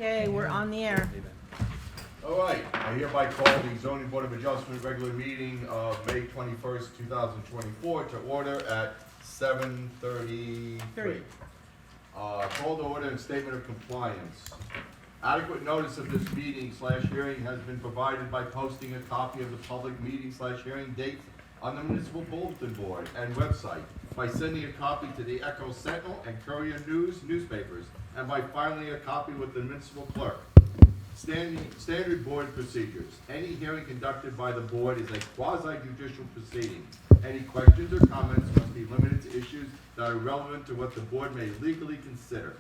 Okay, we're on the air. All right, I hereby call the zoning board of adjustment regular meeting of May 21st, 2024 to order at 7:33. Call to order and statement of compliance. Adequate notice of this meeting/hearing has been provided by posting a copy of the public meeting/hearing date on the municipal bulletin board and website, by sending a copy to the Echo Sentinel and Courier News newspapers, and by filing a copy with the municipal clerk. Standard board procedures. Any hearing conducted by the board is a quasi-judicial proceeding. Any questions or comments must be limited to issues that are relevant to what the board may legally consider.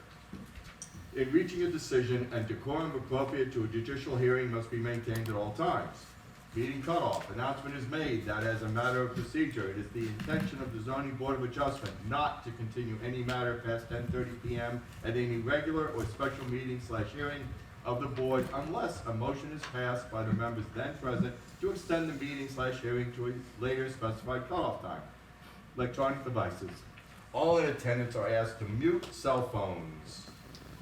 In reaching a decision, and decorum appropriate to a judicial hearing must be maintained at all times. Meeting cutoff. Announcement is made that as a matter of procedure, it is the intention of the zoning board of adjustment not to continue any matter past 10:30 p.m. at any regular or special meeting/hearing of the board unless a motion is passed by the members then present to extend the meeting/hearing to a later specified cutoff time. Electronic devices. All in attendance are asked to mute cell phones,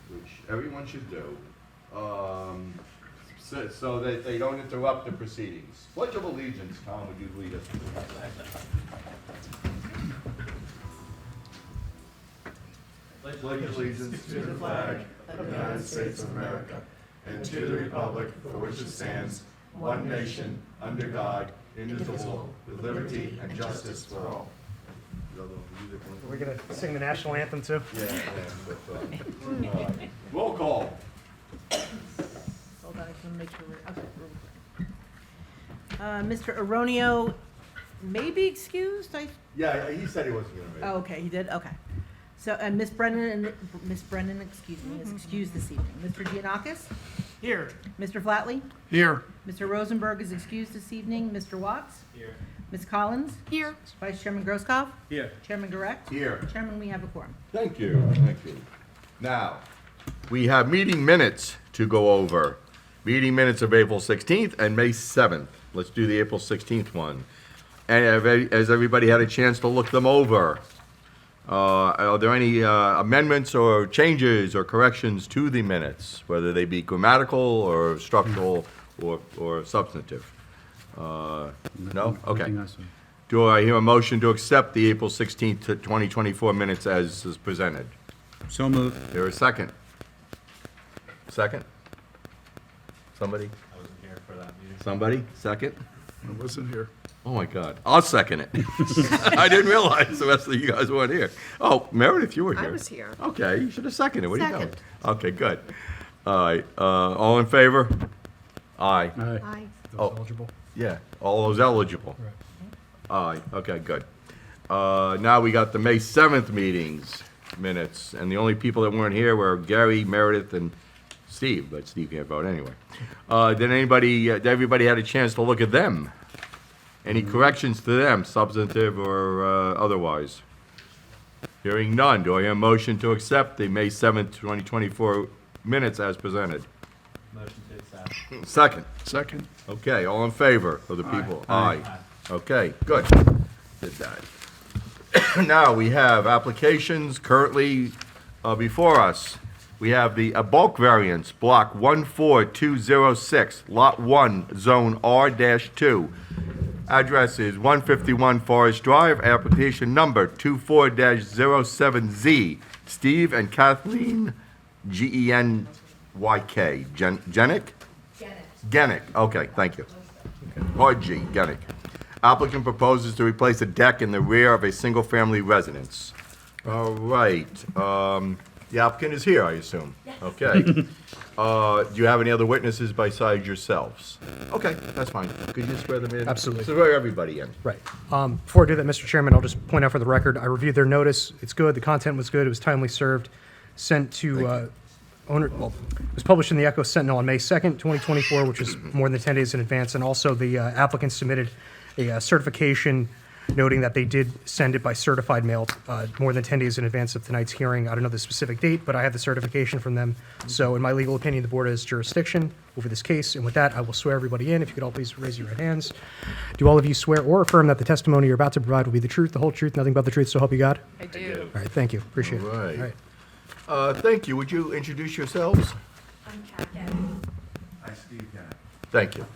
which everyone should do, so that they don't interrupt the proceedings. Pledge of allegiance. Tom, would you lead us? Pledge allegiance to the flag of the United States of America and to the republic for which it stands, one nation, under God, indivisible, with liberty and justice for all. We're going to sing the national anthem too? Yeah. Roll call. Hold on, I just want to make sure we're, okay, we're Mr. Aronio may be excused, Yeah, he said he wasn't gonna make it. oh, okay, he did, okay. So, and Miss Brennan, excuse me, is excused this evening. Mr. Giannakis? Here. Mr. Flatley? Here. Mr. Rosenberg is excused this evening. Mr. Watts? Here. Ms. Collins? Here. Vice Chairman Grosskopf? Here. Chairman Correct? Here. Chairman, we have a quorum. Thank you, thank you. Now, we have meeting minutes to go over. Meeting minutes of April 16th and May 7th. Let's do the April 16th one. And has everybody had a chance to look them over? Are there any amendments or changes or corrections to the minutes, whether they be grammatical or structural or substantive? No? Okay. Do I hear a motion to accept the April 16th, 2024 minutes as is presented? So moved. There a second? Second? Somebody? I wasn't here for that meeting. Somebody? Second? I wasn't here. Oh, my God. I'll second it. I didn't realize the rest of you guys weren't here. Oh, Meredith, you were here. I was here. Okay, you should have seconded. What are you doing? Second. Okay, good. All right, all in favor? Aye. Aye. Oh. Eligible. Yeah, all those eligible. Aye, okay, good. Now we got the May 7th meetings minutes, and the only people that weren't here were Gary, Meredith, and Steve, but Steve can't vote anyway. Did everybody had a chance to look at them? Any corrections to them, substantive or otherwise? Hearing none, do I hear a motion to accept the May 7th, 2024 minutes as presented? Motion to accept. Second. Second. Okay, all in favor of the people? Aye. Okay, good. Did that. Now, we have applications currently before us. We have the bulk variance, block 14206, lot 1, zone R-2. Address is 151 Forest Drive, application number 24-07Z. Steve and Kathleen, G-E-N-Y-K. Genick? Genick, okay, thank you. Hard G, Genick. Applicant proposes to replace a deck in the rear of a single-family residence. All right, the applicant is here, I assume? Yes. Okay. Do you have any other witnesses besides yourselves? Okay, that's fine. Could you swear them in? Absolutely. Swear everybody in. Right. Before I do that, Mr. Chairman, I'll just point out for the record, I reviewed their notice. It's good. The content was good. It was timely served. Sent to owner, well, it was published in the Echo Sentinel on May 2nd, 2024, which was more than 10 days in advance. And also the applicant submitted a certification noting that they did send it by certified mail more than 10 days in advance of tonight's hearing. I don't know the specific date, but I have the certification from them. So in my legal opinion, the board has jurisdiction over this case. And with that, I will swear everybody in. If you could all please raise your right hands. Do all of you swear or affirm that the testimony you're about to provide will be the truth, the whole truth, nothing but the truth, so help you God? I do. All right, thank you. Appreciate it. All right. All right. Thank you. Would you introduce yourselves? I'm Kat Gannon. Hi, Steve Gannon. Thank you.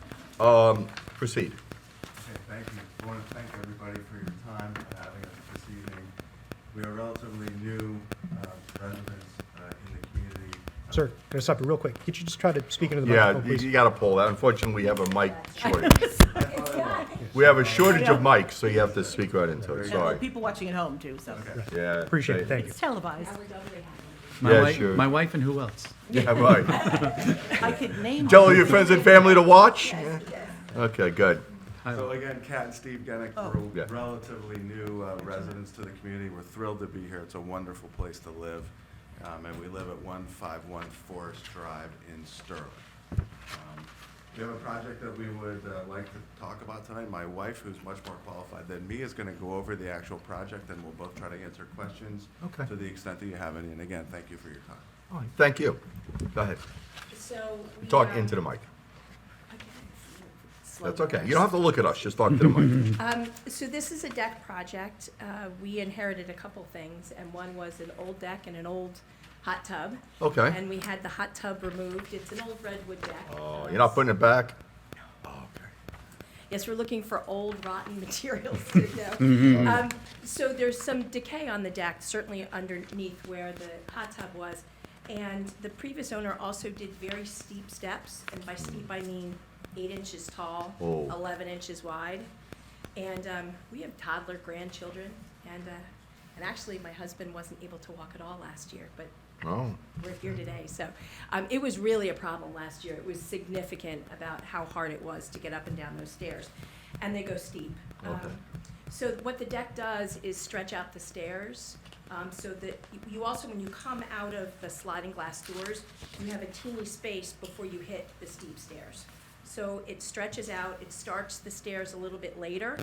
Proceed. Okay, thank you. I want to thank everybody for your time and having us this evening. We are relatively new residents in the community. Sir, can I stop you real quick? Could you just try to speak into the Yeah, microphone, you please? gotta pull that. Unfortunately, we have a mic shortage. We have a shortage of mics, so you have to speak right into it, Yeah, well, sorry. people watching at home too, so. Yeah. Appreciate it, thank you. It's televised. Yeah, sure. My wife and who else? Yeah, right. I could name. Tell all your friends and family to watch? Yeah. Okay, good. So again, Kat and Steve Gannick, Yeah. we're relatively new residents to the community. We're thrilled to be here. It's a wonderful place to live. And we live at 151 Forest Drive in Sterling. We have a project that we would like to talk about tonight. My wife, who's much more qualified than me, is going to go over the actual project, and we'll both try to answer questions Okay. to the extent that you have any. And again, thank you for your time. All right, thank you. Go ahead. So. we, Talk into the mic. Slow That's okay. down. You don't have to look at us, just talk to the mic. So this is a deck project. We inherited a couple things, and one was an old deck and an old hot tub. Okay. And we had the hot tub removed. It's an old redwood deck. Oh, you're not putting it back? Oh, okay. Yes, we're looking for old rotten materials to go. So there's some decay on the deck, certainly underneath where the hot tub was. And the previous owner also did very steep steps, and by steep I mean 8 inches tall, Oh. 11 inches wide. And we have toddler grandchildren, and actually my husband wasn't able to walk at all last year, but Oh, we're here today. So it was really a problem last year. It was significant about how hard it was to get up and down those stairs. And they go steep. Okay. So what the deck does is stretch out the stairs so that you also, when you come out of the sliding glass doors, you have a teeny space before you hit the steep stairs. So it stretches out, it starts the stairs a little bit later,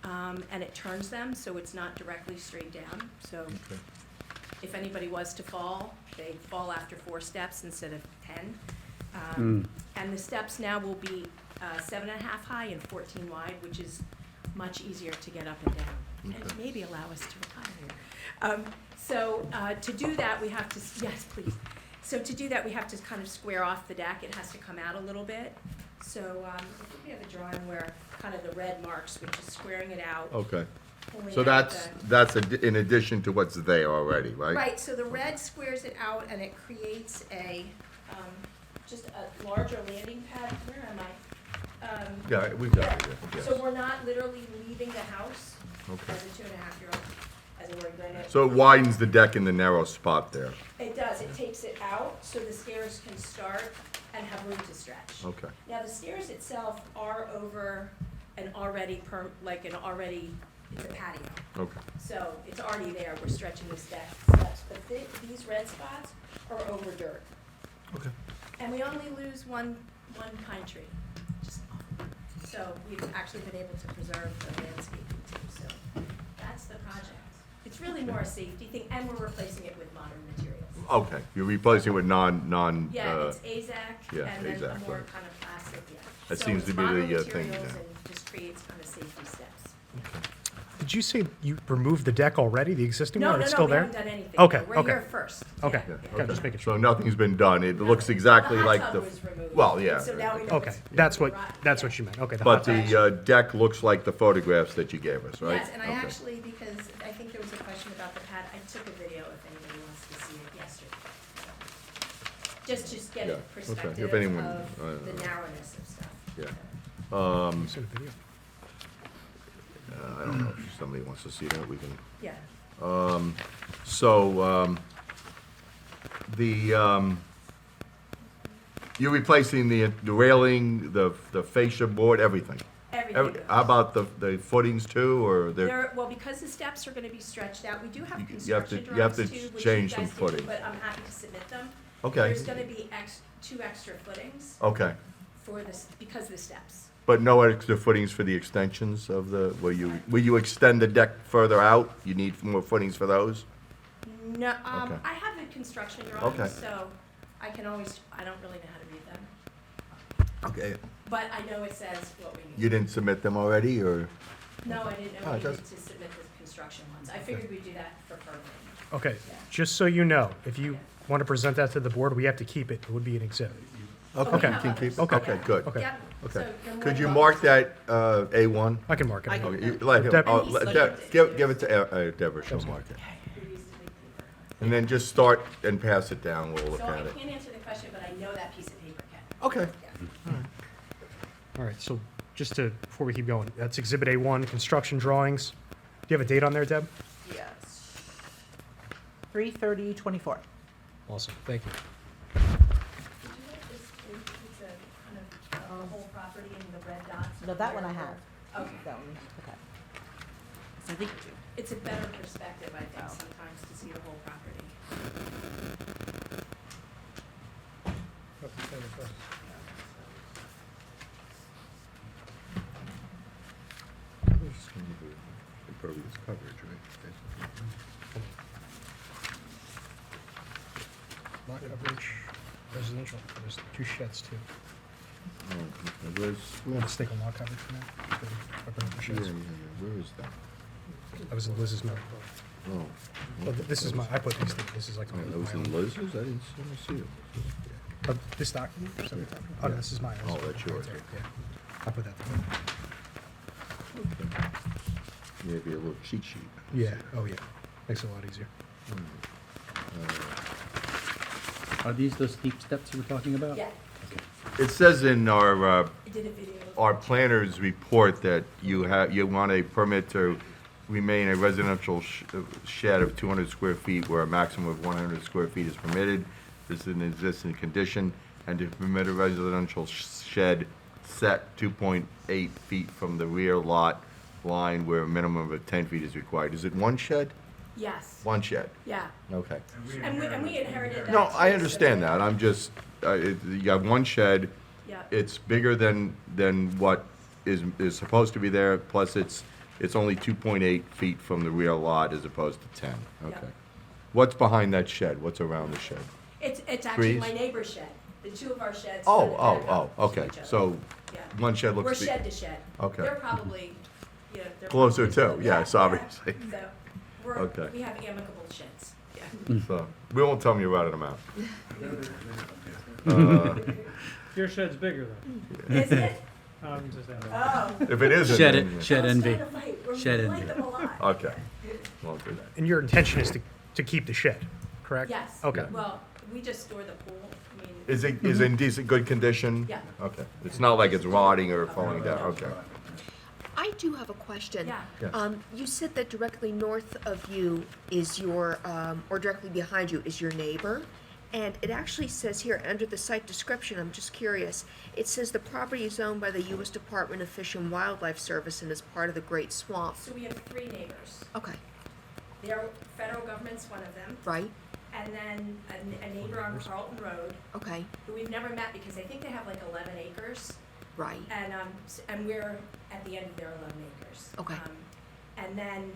and it turns them so it's not directly straight down. So okay. if anybody was to fall, they fall after 4 steps instead of 10. And the steps now will be 7.5 high and 14 wide, which is much easier to get up and down, and maybe allow us to retire here. So to do that, we have to, yes, please. So to do that, we have to kind of square off the deck. It has to come out a little bit. So I think we have a drawing where kind of the red marks, which is squaring it out. Okay. pulling So out that's in addition to what's there already, right? Right, so the red squares it out and it creates a, just a larger landing pad. Where am I? Yeah, we've got it, yeah, So yes. we're not literally leaving the house Okay. as a 2.5-year-old, as a working granite. So it widens the deck in the narrow spot there. It does, it takes it out so the stairs can start and have room to stretch. Okay. Now, the stairs itself are over an already it's a patio. Okay. So it's already there, we're stretching the steps, but these red spots are over dirt. Okay. And we only lose one pine tree. So we've actually been able to preserve the landscaping too, so that's the project. It's really more a safety thing, and we're replacing it with modern materials. Okay, you're replacing with non, Yeah, it's AZAC, yeah, and then a AZAC, more right. kind of plastic, yeah. That So seems it's to be modern the, thing, materials yeah. and just creates kind of safety steps. Did you say you removed the deck already, the existing No, one? no, It's no, still we there? haven't done anything. Okay, No, We're okay. here first. Okay, Yeah, Yeah, yeah. okay, just making sure. So nothing's been done, it looks exactly The hot like tub the, was removed. well, yeah. So now we know Okay, it's that's what rotten, yeah. you meant, okay. But hot tub. the deck looks like the photographs that you gave us, right? Yes, and I Okay. actually, because I think there was a question about the pad, I took a video if anybody wants to see it yesterday. Just get Yeah, a okay. perspective If anyone, of the narrowness of stuff. Yeah. You said a video. I don't know if somebody wants to see that, we can. Yeah. So, you're replacing the railing, the fascia board, everything? Everything goes. How about the footings too, or they're, Well, because the steps are gonna be stretched out, we do have You have construction to- you have drawings to too, which change you some guys did, footing. but I'm happy to submit them. Okay. There's gonna be 2 extra footings okay. for this, because of the steps. But no extra footings for the extensions of the, will you extend the deck further out? You need more footings for those? No, Okay. I have the construction Okay. drawings, so I don't really know how to read them. Okay. But I know it says what we need. You didn't submit them already, or? No, I didn't Oh, know it we does- needed to submit the construction ones. I figured we'd do that for permitting. Okay, Yeah. just so you know, if you want to present that to the board, we have to keep it. It would be an exhibit. Okay, have you can keep, Okay. okay, good. Okay. Yep. Okay. So then Could what you about- mark that, A1? I can mark it. Okay, you- let him, Deb- oh, He's let like- Deb- give it to Deborah, she'll mark it. There used to be paper. And then just start and pass it down, we'll look So I at it. can't answer the question, but I know that piece of paper can. Okay. All right, so just to, before we keep going, that's Exhibit A1, construction drawings. Do you have a date on there, Deb? Yes. 3/30/24. Awesome, thank you. Did you like this, it's a kind of the whole property and the red dots? No, that one I have. Okay. That one, okay. So I think, It's a better perspective, I think, Oh. sometimes to see the whole property. Impervious coverage, right? Lot coverage, residential, there's 2 sheds too. Oh, okay, where's, Let's take a lot coverage from that. for the upper yeah, sheds. where is that? That was in Liz's note. Oh. Well, this is my, I put these, this is like Oh, that was my in own. Liz's? I didn't see it. This document? Is that what you're talking about? Oh, Yeah. this is mine. Oh, that's yours. Yeah, I put that together. Maybe a little cheat sheet. Yeah, oh yeah, makes it a lot easier. Are these the steep steps you were talking about? Yeah, It says in our, I did a video. our planner's report that you want a permit to remain a residential shed of 200 square feet where a maximum of 100 square feet is permitted. This is an existing condition, and to permit a residential shed set 2.8 feet from the rear lot line where a minimum of 10 feet is required. Is it one shed? Yes, One shed, yeah. okay. And we inherited that. No, I too, understand so- that, I'm just, you have one shed, Yeah, it's bigger than what is supposed to be there, plus it's only 2.8 feet from the rear lot as opposed to 10, okay. Yeah. What's behind that shed, what's around the shed? it's actually Trees? my neighbor's shed. The two of our sheds. Oh, kind of oh, back oh, up to okay, each other. so Yeah. one shed We're looks. shed to shed. Okay. They're probably, they're. Closer probably- too, yes, obviously. So, Okay. we have amicable sheds, yeah. So, we won't tell them you routed them out. Your shed's bigger though. Is it? Just saying. Oh. If it isn't, Shed then- it, shed envy. Shed We envy. like them a lot. Okay, won't do that. And your intention is to keep the shed, correct? Yes. Okay. Well, we just store the pool, I mean. Is it in decent, good condition? Yeah. Okay, it's not like it's rotting or falling down, okay. I do have a question. Yeah. Yes. You said that directly north of you is your, or directly behind you is your neighbor. And it actually says here, under the site description, I'm just curious, it says the property is owned by the U.S. Department of Fish and Wildlife Service and is part of the Great Swamp. So we have 3 neighbors. Okay, Their federal government's one of them, right? and then a neighbor on Carlton Road, Okay, who we've never met because I think they have like 11 acres. right. And we're at the end of their 11 acres. Okay. And then,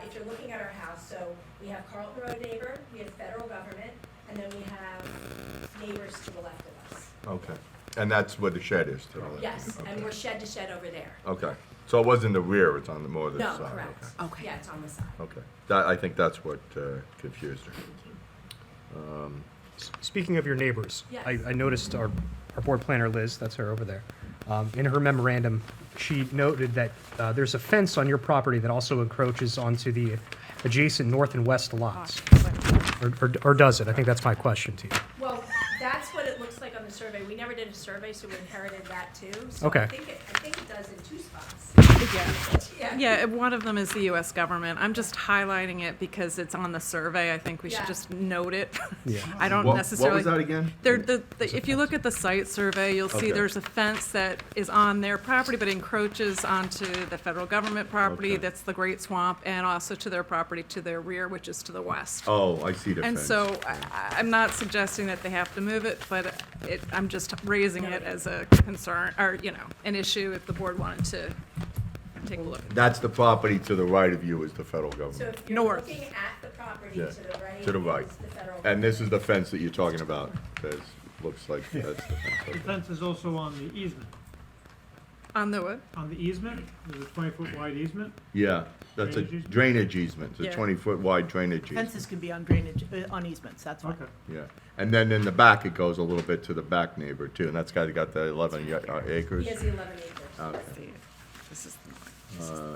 if you're looking at our house, so we have Carlton Road neighbor, we have federal government, and then we have neighbors to the left of us. Okay, and that's where the shed is to the left? Yes, and Okay. we're shed to shed over there. Okay, so it wasn't the rear, it's on the more the No, side? correct. Okay. Yeah, it's on the side. Okay, that, I think that's what confused her. Speaking of your neighbors, Yes. I noticed our board planner, Liz, that's her over there. In her memorandum, she noted that there's a fence on your property that also encroaches onto the adjacent north and west lots. Or does it? I think that's my question to you. Well, that's what it looks like on the survey. We never did a survey, so we inherited that too. So Okay. I think it does in 2 spots. Yeah, one of them is the U.S. government. I'm just highlighting it because it's on the survey. I think we should Yeah. just note it. Yeah. I don't What necessarily. was that again? If you look at the site survey, you'll see Okay. there's a fence that is on their property but encroaches onto the federal government property, Okay. that's the Great Swamp, and also to their property to their rear, which is to the west. Oh, I see the And fence. so I'm not suggesting that they have to move it, but I'm just raising it as a concern, or, an issue if the board wanted to take a look. That's the property to the right of you is the federal So government. if you're North. looking at the property Yeah, to the right. to the right. is the federal And this is government. the fence that you're talking about, that looks like that's the fence. The okay. fence is also on the easement. On the what? On the easement, there's a 20-foot wide easement. Yeah, that's a Drainage easement? drainage easement, it's a Yeah. 20-foot wide drainage easement. Fences can be on drainage, on easements, that's why. Okay. Yeah, and then in the back, it goes a little bit to the back neighbor too, and that's got the 11 acres. He has the 11 acres. Okay. This is,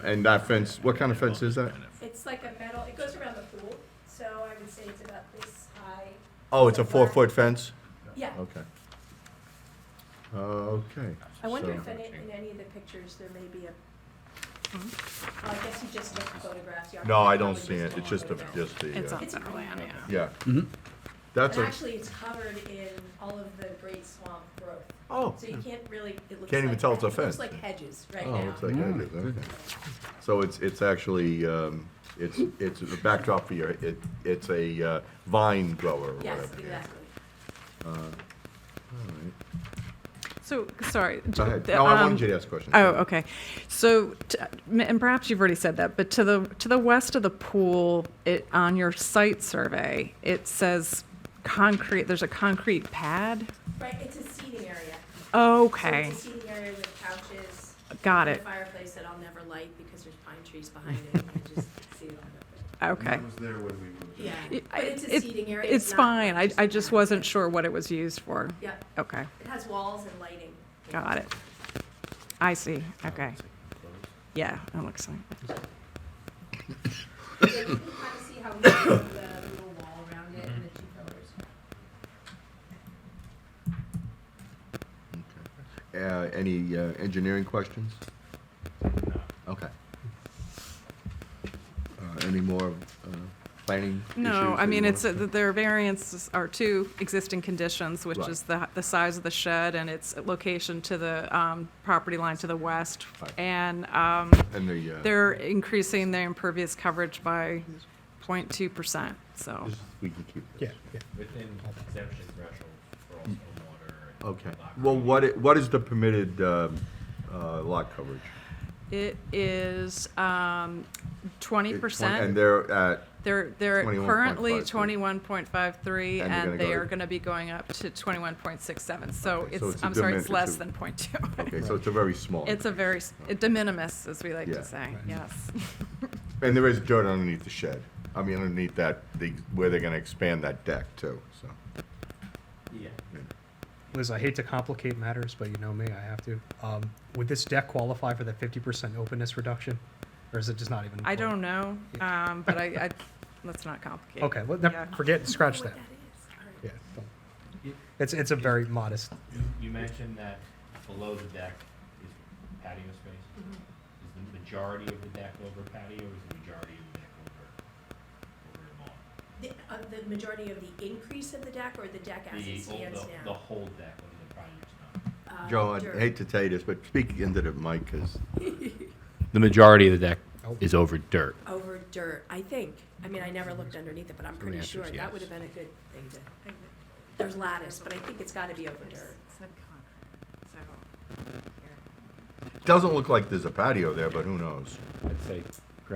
And that fence, what kind of fence is that? It's like a metal, it goes around the pool, so I would say it's about this high. Oh, it's a 4-foot fence? Yeah. Okay. Okay. I wonder so- if in any of the pictures, there may be a, I guess you just took photographs. the No, I architect don't probably see it, took it's just photos. the, it's on It's center green. land, yeah. yeah. That's And a, actually, it's covered in all of the great swamp growth, oh, so you can't really, it looks like. Can't even tell it's a it looks fence. like hedges right oh, now. looks like that is, okay. So it's actually, it's a backdrop for your, it's a vine grower or Yes, whatever. yeah. exactly. All right. So, sorry. Go ahead. No, I wanted you to ask a question. Oh, okay. So, and perhaps you've already said that, but to the west of the pool, on your site survey, it says concrete, there's a concrete pad? Right, it's a seating area. Okay, So it's a seating area with couches. got and it. a fireplace that I'll never light because there's pine trees behind it. You just see it on Okay. That was there when we moved in. Yeah, It- but it's a it- seating area. It's not fine. like I just a- wasn't sure what it was used for. Yeah, Okay, it has walls and lighting. got it. I see, okay. Yeah, it looks like. Yeah, you can kind of see how we have the little wall around it and the two pillars. Any engineering questions? Okay. Any more planning issues? No, I that mean, you it's, wanna- their variances are two existing conditions, which Right. is the size of the shed and its location to the property line to the west. Right. And And the, they're increasing their impervious coverage by 0.2%, so. we can keep Yeah, this. yeah. Within exemption threshold for all stormwater. Okay. Well, what is the permitted lot coverage? It is 20%. And they're at, They're 21.53. currently 21.53, And they're gonna and they go are to- going to be going up to 21.67. So Okay, so it's, it's a I'm sorry, it's less diminutive. than 0.2. okay, so it's a very small. It's a very, de minimis, as we like Yeah. to say, yes. And there is dirt underneath the shed. I mean, underneath that, where they're gonna expand that deck too, so. Yeah. Liz, I hate to complicate matters, but you know me, I have to. Would this deck qualify for the 50% openness reduction? Or is it just not even? I don't know, but let's not complicate. Okay, well, Yeah. forget, scratch What that. that is. Yeah, don't. It's a very modest. You mentioned that below the deck is patio space. Mhm. Is the majority of the deck over patio, or is the majority of the deck over lawn? The majority of the increase of the deck or the deck as it stands The now? whole deck when the project's done. Joe, I Dirt. hate to tell you this, but speak into the mic, cause, The majority of the deck Oh. is over dirt. Over dirt, I think. I mean, I never looked underneath it, but I'm the pretty answer sure is that yes. would have been a good thing to, there's lattice, but I think it's gotta be over dirt. doesn't look like there's a patio there, but who knows? I'd say.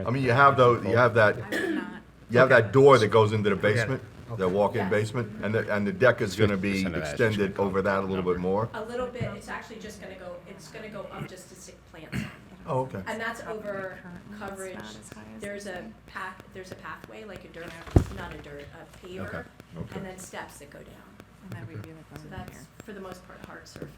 I mean, you have those, you have that, I would not. you have that door that goes into the Forget it. basement, the Okay. walk-in Yes. basement, and the deck is gonna be 50% of that is extended gonna over that a little bit more. A little bit, it's actually just gonna go, it's gonna go up just to stick plants. Oh, okay. And that's over coverage. There's a pathway, like a dirt, not a dirt, a paver, Okay. and then steps that go down. So that's, for the most part, hard surface.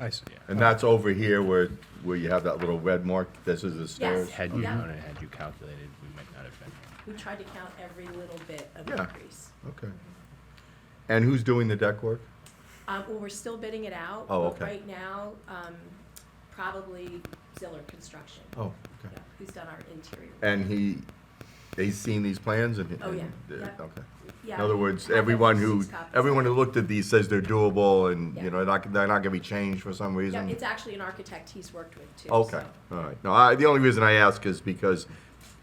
I see. And that's over here where you have that little red mark, this is the stairs? Had you Yeah. known it, had you calculated, we might not have been here. We tried to count every little bit of Yeah. increase. Okay. And who's doing the deck work? Well, we're still bidding it out. Oh, but okay. Right now, probably Ziller Construction, Oh, okay. yeah, who's done our interior. And he's seen these plans and? Oh, yeah. and- Yeah. Okay. Yeah, In other words, I have everyone who 6 copies. looked at these says they're doable and, Yeah. you know, they're not gonna be changed for some Yeah, reason? it's actually an architect he's worked with too. Okay, so. all right. No, the only reason I ask is because,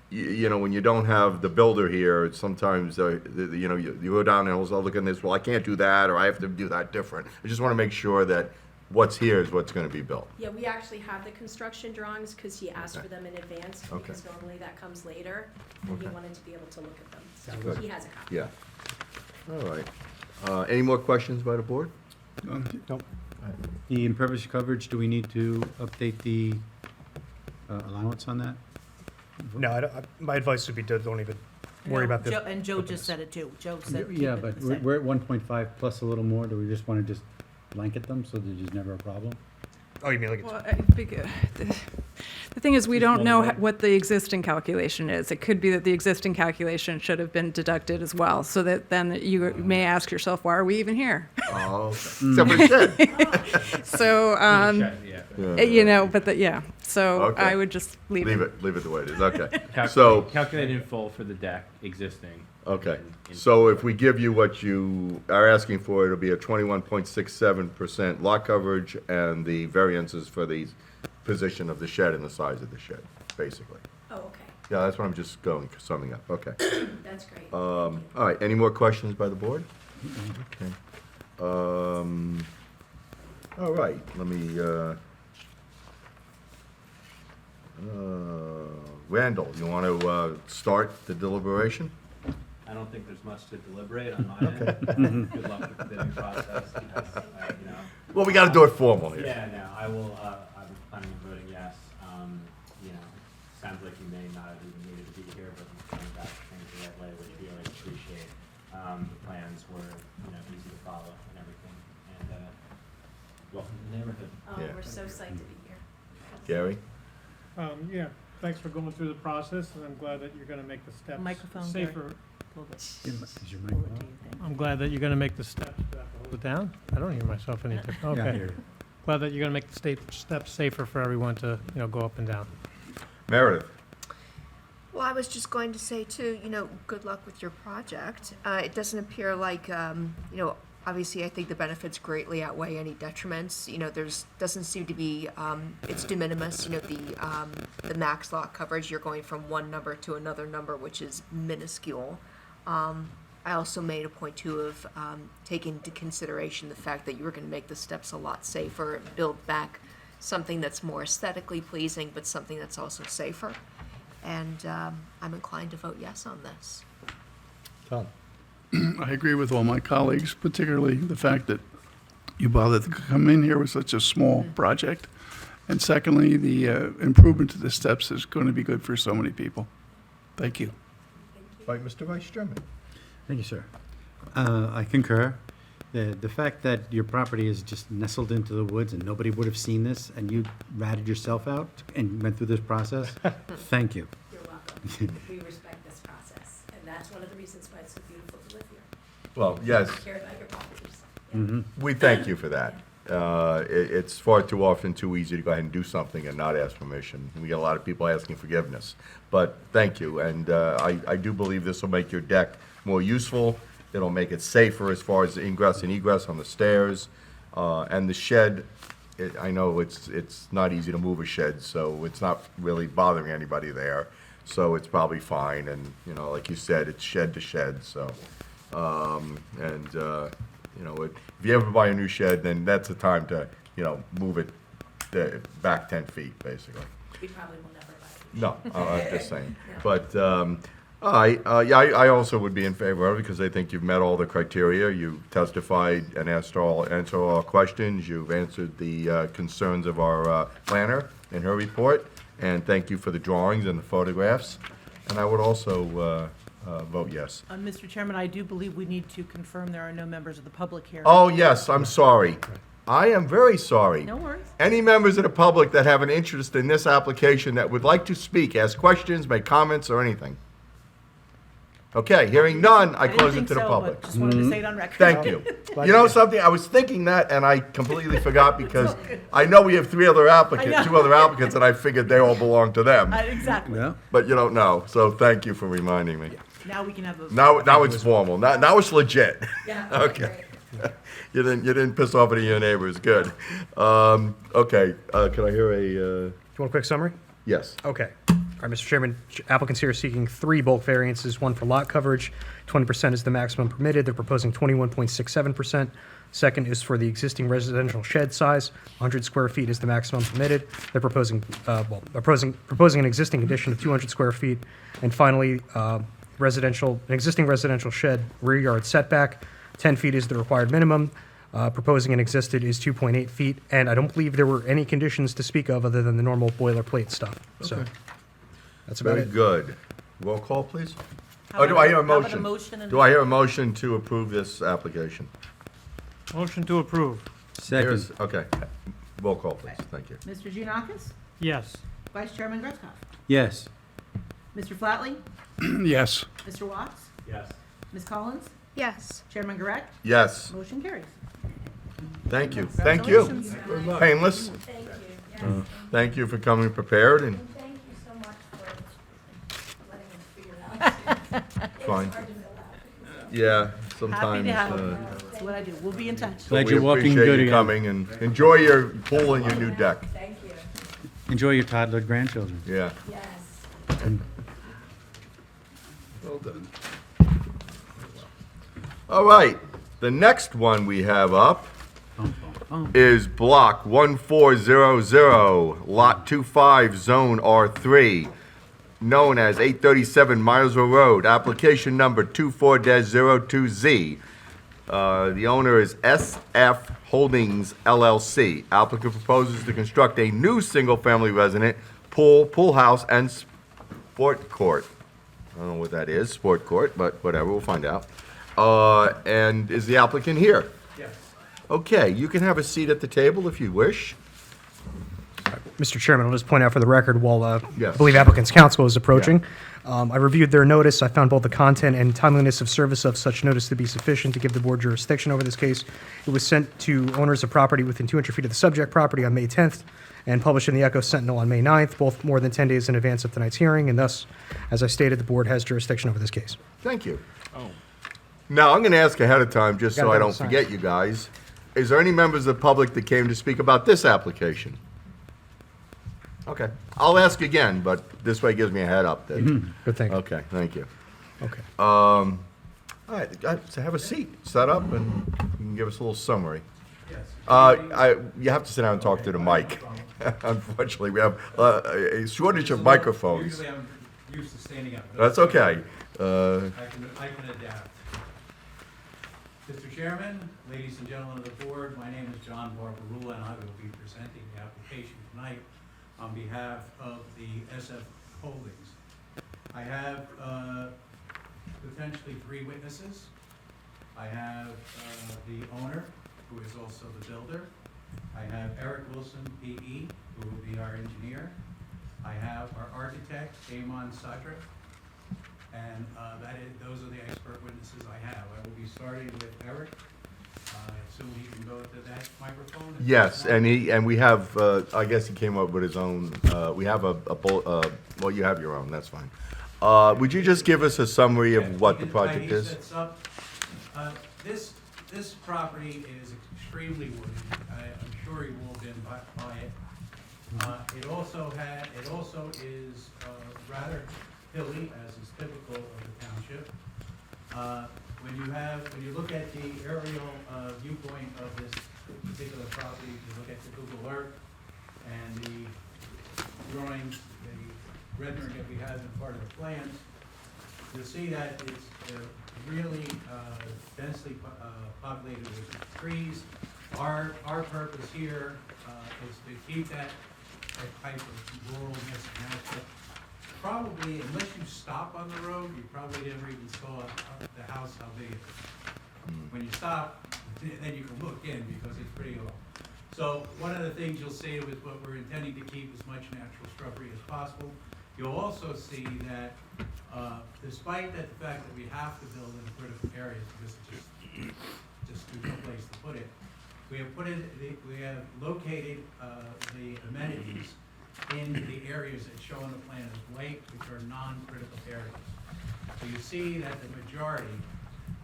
you know, when you don't have the builder here, it's sometimes, you know, you go down and also look at this, well, I can't do that, or I have to do that different. I just wanna make sure that what's here is what's gonna be built. Yeah, we actually have the construction drawings because he asked Okay. for them in advance, Okay. because normally that comes later, and he Okay. wanted to be able to look at them. Good. So he has a copy. Yeah. All right. Any more questions by the board? Nope. The impervious coverage, do we need to update the allowance on that? No, my advice would be don't even worry No, about this. And Joe just said it too. Joe said. keep Yeah, it but the same. we're at 1.5 plus a little more. Do we just want to just blanket them so there's just never a problem? Oh, you mean like Well, the thing is, we don't know what the existing calculation is. It could be that the existing calculation should have been deducted as well, so that then you may ask yourself, why are we even here? Oh, except for the shed. So, Yeah. so Okay. I would just leave it. Leave it the way it is, okay. Calculate, So, calculate in full for the deck existing. okay, in- so if we give you what you are asking for, it'll be a 21.67% lot coverage, and the variances for the position of the shed and the size of the shed, basically. Oh, okay, Yeah, that's what I'm just summing up, okay. that's great. All right, any more questions by the board? Okay. All right, let me, Randall, you want to start the deliberation? I don't think there's much to deliberate on my end. Good luck with the bidding process, because, you know. Well, we got to do it formal here. Yeah, no, I will, I'm planning on voting yes. You know, sounds like you may not have even needed to be here, but you kind of got things the right way, which we really appreciate. The plans were, you know, easy to follow and everything, and, welcome to the neighborhood. Oh, Yeah. we're so psyched to be here. Gary? Yeah, thanks for going through the process, and I'm glad that you're gonna make the steps Microphone, Gary. safer. A little bit. Is your mic What do on? you think? I'm glad that you're gonna make the steps, do I have to hold it down? I don't hear myself any different, Yeah, I okay. hear you. Glad that you're gonna make the steps safer for everyone to, you know, go up and down. Meredith? Well, I was just going to say too, you know, good luck with your project. It doesn't appear like, you know, obviously I think the benefits greatly outweigh any detriments. You know, doesn't seem to be, it's de minimis, you know, the max lot coverage, you're going from one number to another number, which is minuscule. I also made a point too of taking into consideration the fact that you were going to make the steps a lot safer, build back something that's more aesthetically pleasing, but something that's also safer. And I'm inclined to vote yes on this. Tom? I agree with all my colleagues, particularly the fact that you bothered to come in here with such a small project. And secondly, the improvement to the steps is going to be good for so many people. Thank you. Right, Mr. Vice Chairman? Thank you, sir. I concur. The fact that your property is just nestled into the woods and nobody would have seen this, and you ratted yourself out and went through this process, thank you. You're welcome. We respect this process, and that's one of the reasons why it's so beautiful to live here. Well, yes, We care about your properties. we thank you for that. It's far too often too easy to go ahead and do something and not ask permission. We get a lot of people asking forgiveness. But thank you, and I do believe this will make your deck more useful. It'll make it safer as far as the ingress and egress on the stairs. And the shed, I know it's not easy to move a shed, so it's not really bothering anybody there. So it's probably fine, and, you know, like you said, it's shed to shed, so. You know, if you ever buy a new shed, then that's the time to, you know, move it back 10 feet, basically. We probably will never buy it. No, I'm just saying. But, I also would be in favor of it, because I think you've met all the criteria. You testified and answered all our questions. You've answered the concerns of our planner in her report. And thank you for the drawings and the photographs. And I would also vote yes. Mr. Chairman, I do believe we need to confirm there are no members of the public here. Oh, yes, I'm sorry. I am very sorry. No worries. Any members of the public that have an interest in this application that would like to speak, ask questions, make comments, or anything? Okay, hearing none, I didn't close it think to the so, public. but just wanted to say it on record. Thank you. You know something, I was thinking that, and I completely forgot, because I know we have two other applicants, and I figured they all belong to them. Exactly. Yeah. But you don't know, so thank you for reminding me. Now we can have a. Now it's formal, now it's legit. Yeah. Okay. You didn't piss off any of your neighbors, good. Okay, can I hear Do you want a quick summary? yes? Okay. All right, Mr. Chairman, applicants here are seeking 3 bulk variances, one for lot coverage, 20% is the maximum permitted, they're proposing 21.67%. Second is for the existing residential shed size, 100 square feet is the maximum permitted. They're proposing an existing addition of 200 square feet. And finally, an existing residential shed rear yard setback, 10 feet is the required minimum. proposing and existed is 2.8 feet, and I don't believe there were any conditions to speak of other than the normal boilerplate stuff. So Okay. that's about Very it. good. Roll call, please. How Oh, do about I hear a how about motion? motion and- Do I hear a motion to approve this application? Motion to approve. Second. Okay. Roll call, please. Thank you. Mr. Giannakis? Yes. Vice Chairman Gruskoff? Yes. Mr. Flatley? Yes. Mr. Watts? Yes. Ms. Collins? Yes. Chairman Correct? Yes. Motion carries. Thank you. Thank you. Congratulations. Painless. Thank you, yes. Thank you for coming prepared and And thank you so much for letting us figure it out. It's Fine. hard to fill out. yeah, Happy sometimes. to have you. That's what I do. We'll be in touch. Glad we you're walking appreciate good you again. coming and enjoy your pool and your new deck. Thank you. Enjoy your toddler grandchildren. Yeah. Yes. Well done. All right. The next one we have up is block 1400, lot 25, zone R3, known as 837 Milesville Road, application number 24-02Z. The owner is SF Holdings LLC. Applicant proposes to construct a new single-family resident, pool house, and sport court. I don't know what that is, sport court, but whatever, we'll find out. And is the applicant here? Yes. Okay, you can have a seat at the table if you wish. Mr. Chairman, I'll just point out for the record, while Yes. I believe applicant's counsel is approaching, I reviewed their notice. I found both the content and timeliness of service of such notice to be sufficient to give the board jurisdiction over this case. It was sent to owners of property within 200 feet of the subject property on May 10th and published in the Echo Sentinel on May 9th, both more than 10 days in advance of tonight's hearing, and thus, as I stated, the board has jurisdiction over this case. Thank you. Now, I'm going to ask ahead of time, just so Gotta I double don't sign. forget you guys. Is there any members of the public that came to speak about this application? Okay, I'll ask again, but this way it gives me a head up. Good thing. Okay, thank you. Okay. All right, guys, so have a seat, set up, and you can give us a little summary. Yes. You have to sit down and talk to the mic. Unfortunately, we have a shortage of microphones. Usually I'm used to standing up. but That's okay. I can adapt. Mr. Chairman, ladies and gentlemen of the board, my name is John Barbarula, and I will be presenting the application tonight on behalf of the SF Holdings. I have potentially 3 witnesses. I have the owner, who is also the builder. I have Eric Wilson, PE, who will be our engineer. I have our architect, Amon Sadra. And those are the expert witnesses I have. I will be starting with Eric. I assume he can go to that microphone? Yes, and we have, I guess he came up with his own, we have well, you have your own, that's fine. Would you just give us a summary of what the project He is? sets up, this property is extremely woody. I'm sure you will have been by it. It also is rather hilly, as is typical of the township. When you look at the aerial viewpoint of this particular property, you look at the Google Earth and the drawings, the rendering that we have in part of the plans, you'll see that it's really densely populated with trees. Our purpose here is to keep that type of ruralness and aspect. Probably, unless you stop on the road, you probably never even saw the house, how big it is. When you stop, then you can look in because it's pretty low. So one of the things you'll see with what we're intending to keep as much natural shrubbery as possible. You'll also see that despite the fact that we have to build in critical areas, because just there's no place to put it, we have located the amenities in the areas that show on the plan as white, which are non-critical areas. So you see that the majority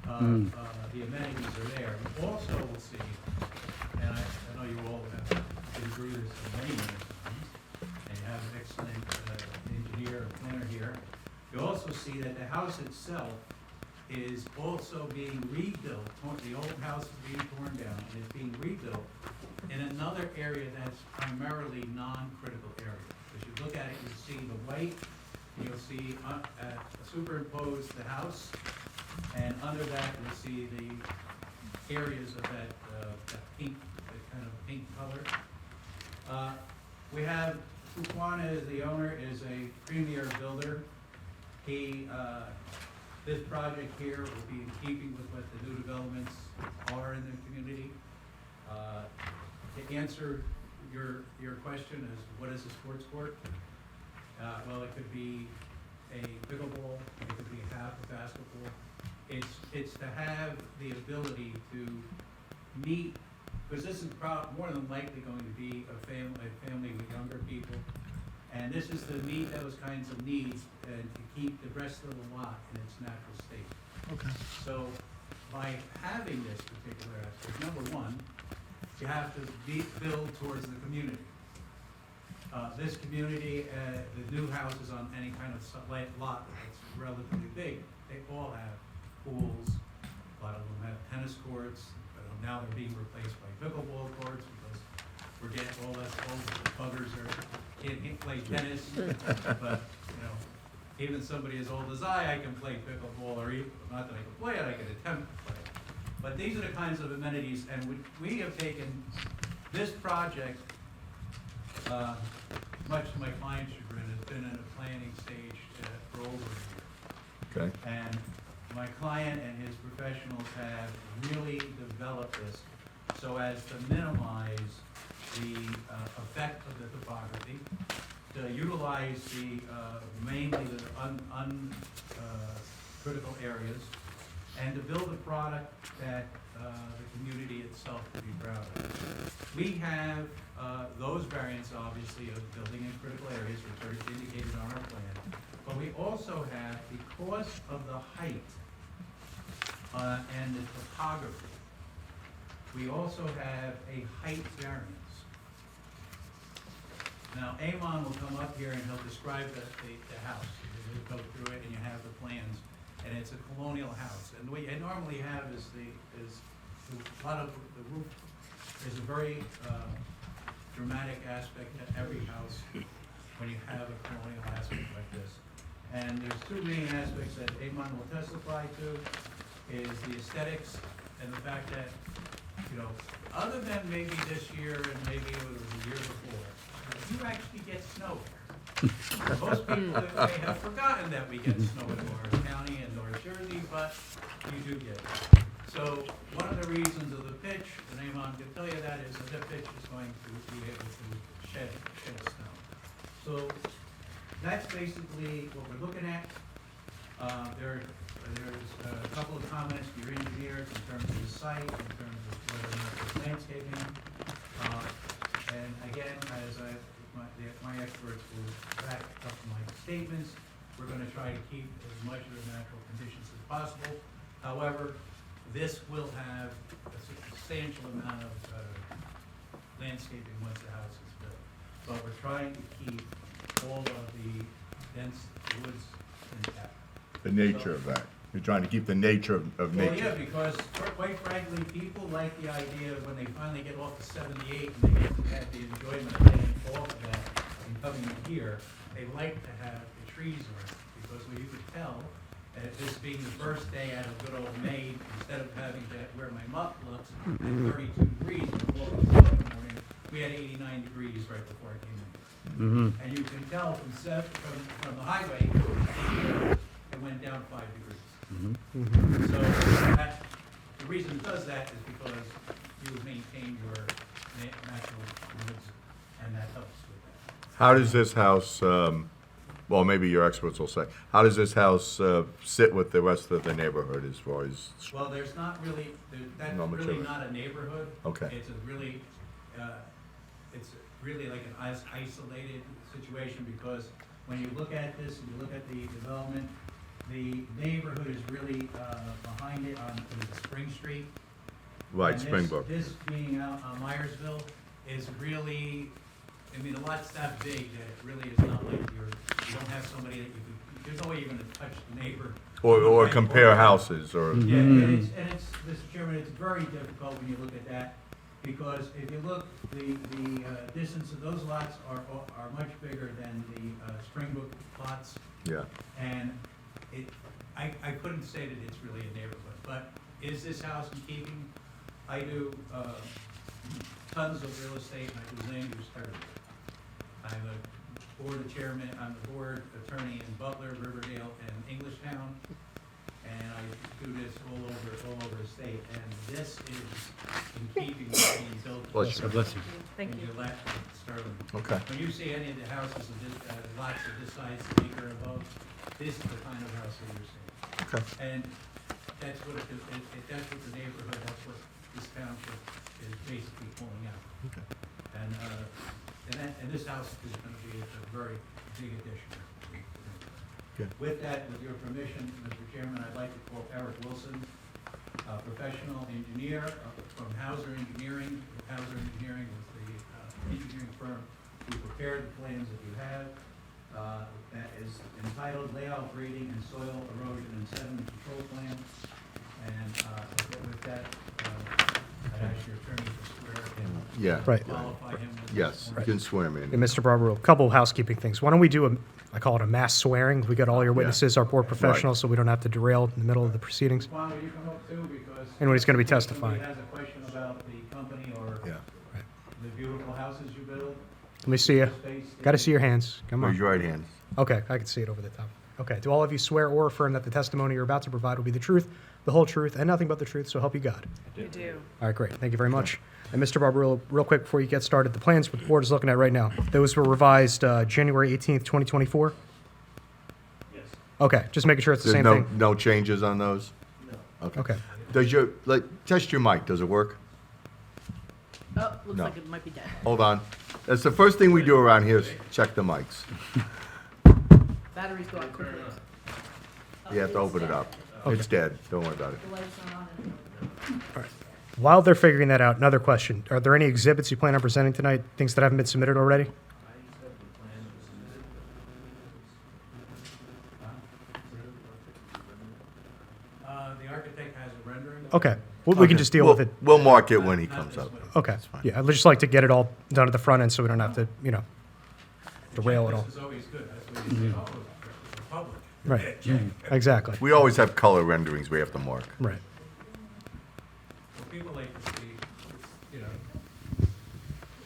of the amenities are there. You also will see, and I know you all have been through this many times, and you have an excellent engineer or planner here. You also see that the house itself is also being rebuilt. The old house is being torn down and it's being rebuilt in another area that's primarily non-critical area. As you look at it, you see the white, you'll see superimposed the house, and under that you'll see the areas of that that pink, that kind of pink color. We have, Fuquana is the owner, is a premier builder. He, this project here will be in keeping with what the new developments are in the community. To answer your question is, what is a sports court? Well, it could be a pickleball, it could be half a basketball. It's to have the ability to meet, because this is more than likely going to be a family with younger people. And this is to meet those kinds of needs and to keep the rest of the lot in its natural state. Okay. So by having this particular aspect, number one, you have to build towards the community. This community, the new houses on any kind of lot that's relatively big, they all have pools. A lot of them have tennis courts. Now they're being replaced by pickleball courts because we're getting all less old. The buggers can't play tennis, but even somebody as old as I can play pickleball, or even, not that I can play it, I can attempt to play it. But these are the kinds of amenities, and we have taken this project, much to my client's chagrin, has been in a planning stage for over a year. Okay. And my client and his professionals have really developed this so as to minimize the effect of the topography, to utilize the mainly the critical areas, and to build a product that the community itself can be proud of. We have those variants, obviously, of building in critical areas, which are indicated on our plan, but we also have, because of the height and the topography, we also have a height variance. Now, Amon will come up here and he'll describe the house. He'll go through it and you have the plans, and it's a colonial house. And what you normally have is a lot of the roof is a very dramatic aspect to every house when you have a colonial aspect like this. And there's two main aspects that Amon will testify to, is the aesthetics and the fact that, other than maybe this year and maybe it was the year before, you actually get snow here. Most people may have forgotten that we get snow in Orange County and North Jersey, but you do get it. So one of the reasons of the pitch, and Amon can tell you that, is that the pitch is going to be able to shed snow. So that's basically what we're looking at. There's a couple of comments to your engineers in terms of the site, in terms of whether or not there's landscaping. And again, as my experts will back up my statements, we're going to try to keep as much of the natural conditions as possible. However, this will have a substantial amount of landscaping once the house is built. But we're trying to keep all of the dense woods intact. The nature of that. You're trying to keep the nature of nature. Well, yeah, because quite frankly, people like the idea of when they finally get off the 78 and they get to have the enjoyment of getting off of that and coming in here, they like to have the trees around. Because what you could tell, this being the first day out of good old May, instead of having to wear my mufflers at 32 degrees in the morning, we had 89 degrees right before I came in. And you can tell from the highway, it went down 5 degrees. So the reason it does that is because you maintain your natural woods, and that helps with that. How does this house, well, maybe your experts will say, how does this house sit with the rest of the neighborhood as far as? Well, there's not really, that's No really material. not a neighborhood. Okay. It's really like an isolated situation, because when you look at this, and you look at the development, the neighborhood is really behind it on Spring Street. Right, And Springbrook. This being out on Myersville is really, I mean, the lot's that big that it really is not like you don't have somebody that you could, there's no way you're gonna touch the neighbor. Or compare houses, or? Yeah, and it's, Mr. Chairman, it's very difficult when you look at that, because if you look, the distance of those lots are much bigger than the Springbrook lots. Yeah. And I couldn't say that it's really a neighborhood, but is this house in keeping? I do tons of real estate, and I do land use everywhere. I'm I'm the board attorney in Butler, Riverdale, and Englishtown, and I do this all over the state, and this is in keeping with being built. Bless you. Bless you. Thank you. Sterling. Okay. When you see any of the houses of this, lots of this size, acre and above, this is the kind of house that you're seeing. Okay. And that's what that's what the neighborhood, that's what this township is basically pulling out. Okay. And this house is gonna be a very big addition. Good. With that, with your permission, Mr. Chairman, I'd like to call Eric Wilson, a professional engineer from Hauser Engineering. Hauser Engineering was the engineering firm who prepared the plans that you have. That is entitled Layout Grading and Soil Erosion and Sediment Control Plan. And with that, I'd ask your attorney to swear and Yeah. Right. qualify him. with Yes, this. you can swear me And in. Mr. Barber, a couple of housekeeping things. Why don't we do I call it a mass swearing. We got all your witnesses, our board professionals, so we don't have to derail in the middle of the proceedings. Juan, will you come up too, because. Anybody's gonna be if testifying. somebody has a question about the company or Yeah. the beautiful houses you build. Let me see you. space, Got to see your hands. Come Raise on. your right hand. Okay, I can see it over the top. Okay, do all of you swear or affirm that the testimony you're about to provide will be the truth, the whole truth, and nothing but the truth, so help you God? You do. All right, great. Thank you very much. And Mr. Barber, real quick before you get started, the plans what the board is looking at right now, those were revised January 18th, 2024? Yes. Okay, just making sure it's the There's same thing. no changes on those? No. Okay. Does test your mic, does it work? Oh, looks No. like it might be dead. Hold on. That's the first thing we do around here is check the mics. Batteries go out quickly. You have to open it up. It's dead, don't worry about it. The lights are on and- While they're figuring that out, another question. Are there any exhibits you plan on presenting tonight, things that haven't been submitted already? The architect has a rendering. Okay, we can just deal with it. We'll mark it when he comes up. Okay, yeah, I'd just like to get it all done at the front end so we don't have to, derail it all. This is always good, that's what you say, oh, the public. Right, exactly, We always have color renderings we have to mark. right. Well, people like to see, you know.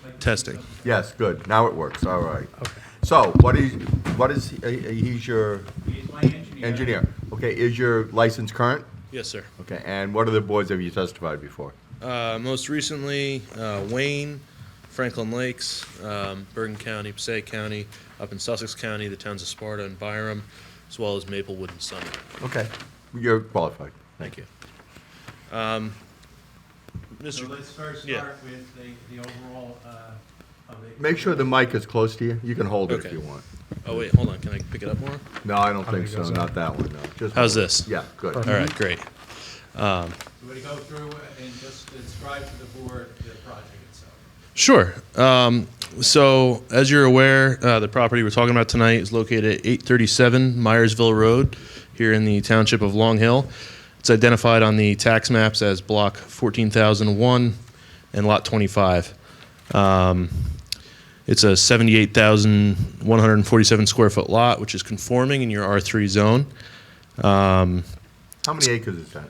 like to see Testing. something. Yes, good. Now it works. All right. Okay. So, he's your He's my engineer. engineer. Okay, is your license current? Yes, sir. Okay, and what other boards have you testified before? Most recently, Wayne, Franklin Lakes, Bergen County, Passaic County, up in Sussex County, the towns of Sparta and Byram, as well as Maplewood and Summit. Okay, you're qualified. Thank you. So Mr. let's first Yeah. start with the overall, of the. Make sure the mic is close to you. You can hold it if Okay. you want. Oh, wait, hold on. Can I pick it up more? No, I don't think think it so. goes Not that one, no. Just How's hold it. this? Yeah, good. All right, great. You want to go through and just describe to the board the project itself? Sure. So, as you're aware, the property we're talking about tonight is located at 837 Myersville Road here in the township of Long Hill. It's identified on the tax maps as Block 14,001 and Lot 25. It's a 78,147 square foot lot, which is conforming in your R3 zone. How many acres is that?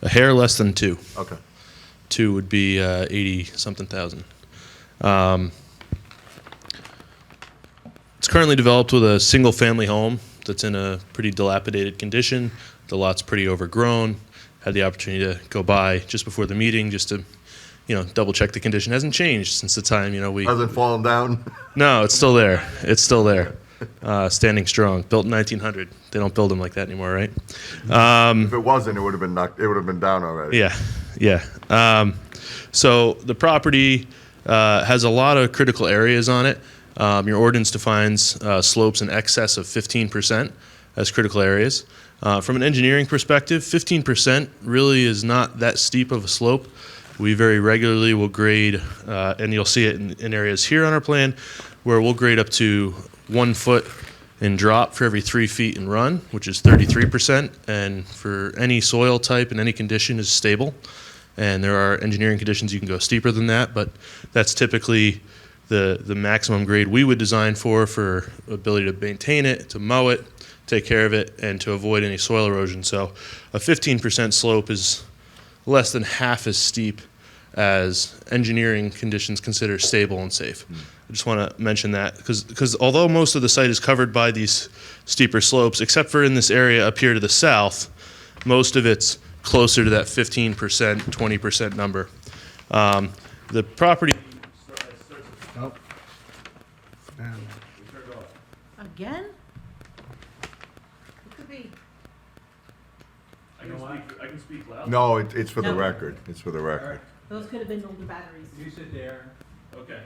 A hair less than 2. Okay. 2 would be 80-something thousand. It's currently developed with a single-family home that's in a pretty dilapidated condition. The lot's pretty overgrown. Had the opportunity to go by just before the meeting just to, double check the condition. Hasn't changed since the time, we... Hasn't fallen down? No, it's still there. It's still there. Standing strong. Built in 1900. They don't build them like that anymore, right? If it wasn't, it would have been it would have been down already. Yeah. So the property has a lot of critical areas on it. Your ordinance defines slopes in excess of 15% as critical areas. From an engineering perspective, 15% really is not that steep of a slope. We very regularly will grade, and you'll see it in areas here on our plan, where we'll grade up to 1 foot in drop for every 3 feet in run, which is 33%, and for any soil type and any condition is stable. And there are engineering conditions you can go steeper than that, but that's typically the maximum grade we would design for ability to maintain it, to mow it, take care of it, and to avoid any soil erosion. So a 15% slope is less than half as steep as engineering conditions consider stable and safe. I just want to mention that because although most of the site is covered by these steeper slopes, except for in this area up here to the south, most of it's closer to that 15%, 20% number. The property. Again? It could be. I can speak loud. No, it's for the No. record. It's for the record. Those could have been older batteries. You sit there, Okay.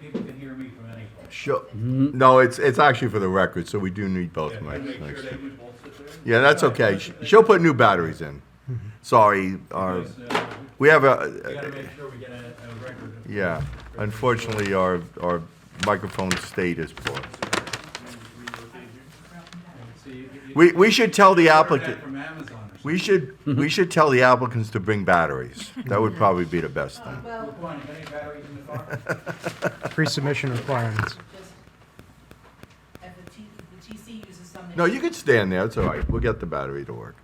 people can hear me from any place. Sure. No, it's actually for the record, so we do need both mics. Make sure Thanks. that we both sit there. Yeah, that's okay. She'll put new batteries in. Sorry, Because, we have we gotta make sure we get a record. yeah, unfortunately, our microphone state is poor. See, We should tell the order that applicant, from Amazon or we should tell the applicants to bring batteries. That would probably be the best thing. something. Good point. Any batteries in the car? Pre-submission requirements. Just, if the TC uses something. No, you can stand there, it's all right. We'll get the battery to work.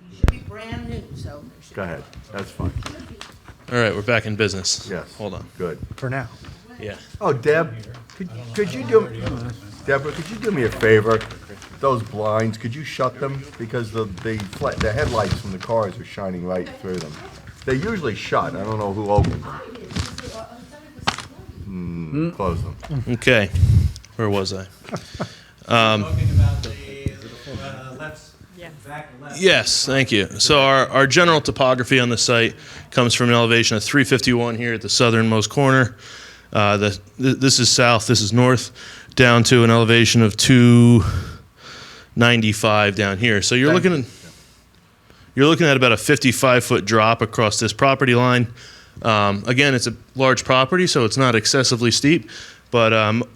You should be brand new, so. there should Go ahead, that's fine. All right, we're back in business. Yes. Hold on. Good. For now. Yeah. Oh, Deb, could you do, Deborah, could you do me a favor? Those blinds, could you shut them? Because the the headlights from the cars are shining right through them. They're usually shut, I don't know who opened them. Close them. Okay. Where was I? Talking about the left, back left. Yes, thank you. So our general topography on the site comes from an elevation of 351 here at the southernmost corner. This is south, this is north, down to an elevation of 295 down here. So you're looking at about a 55-foot drop across this property line. Again, it's a large property, so it's not excessively steep, but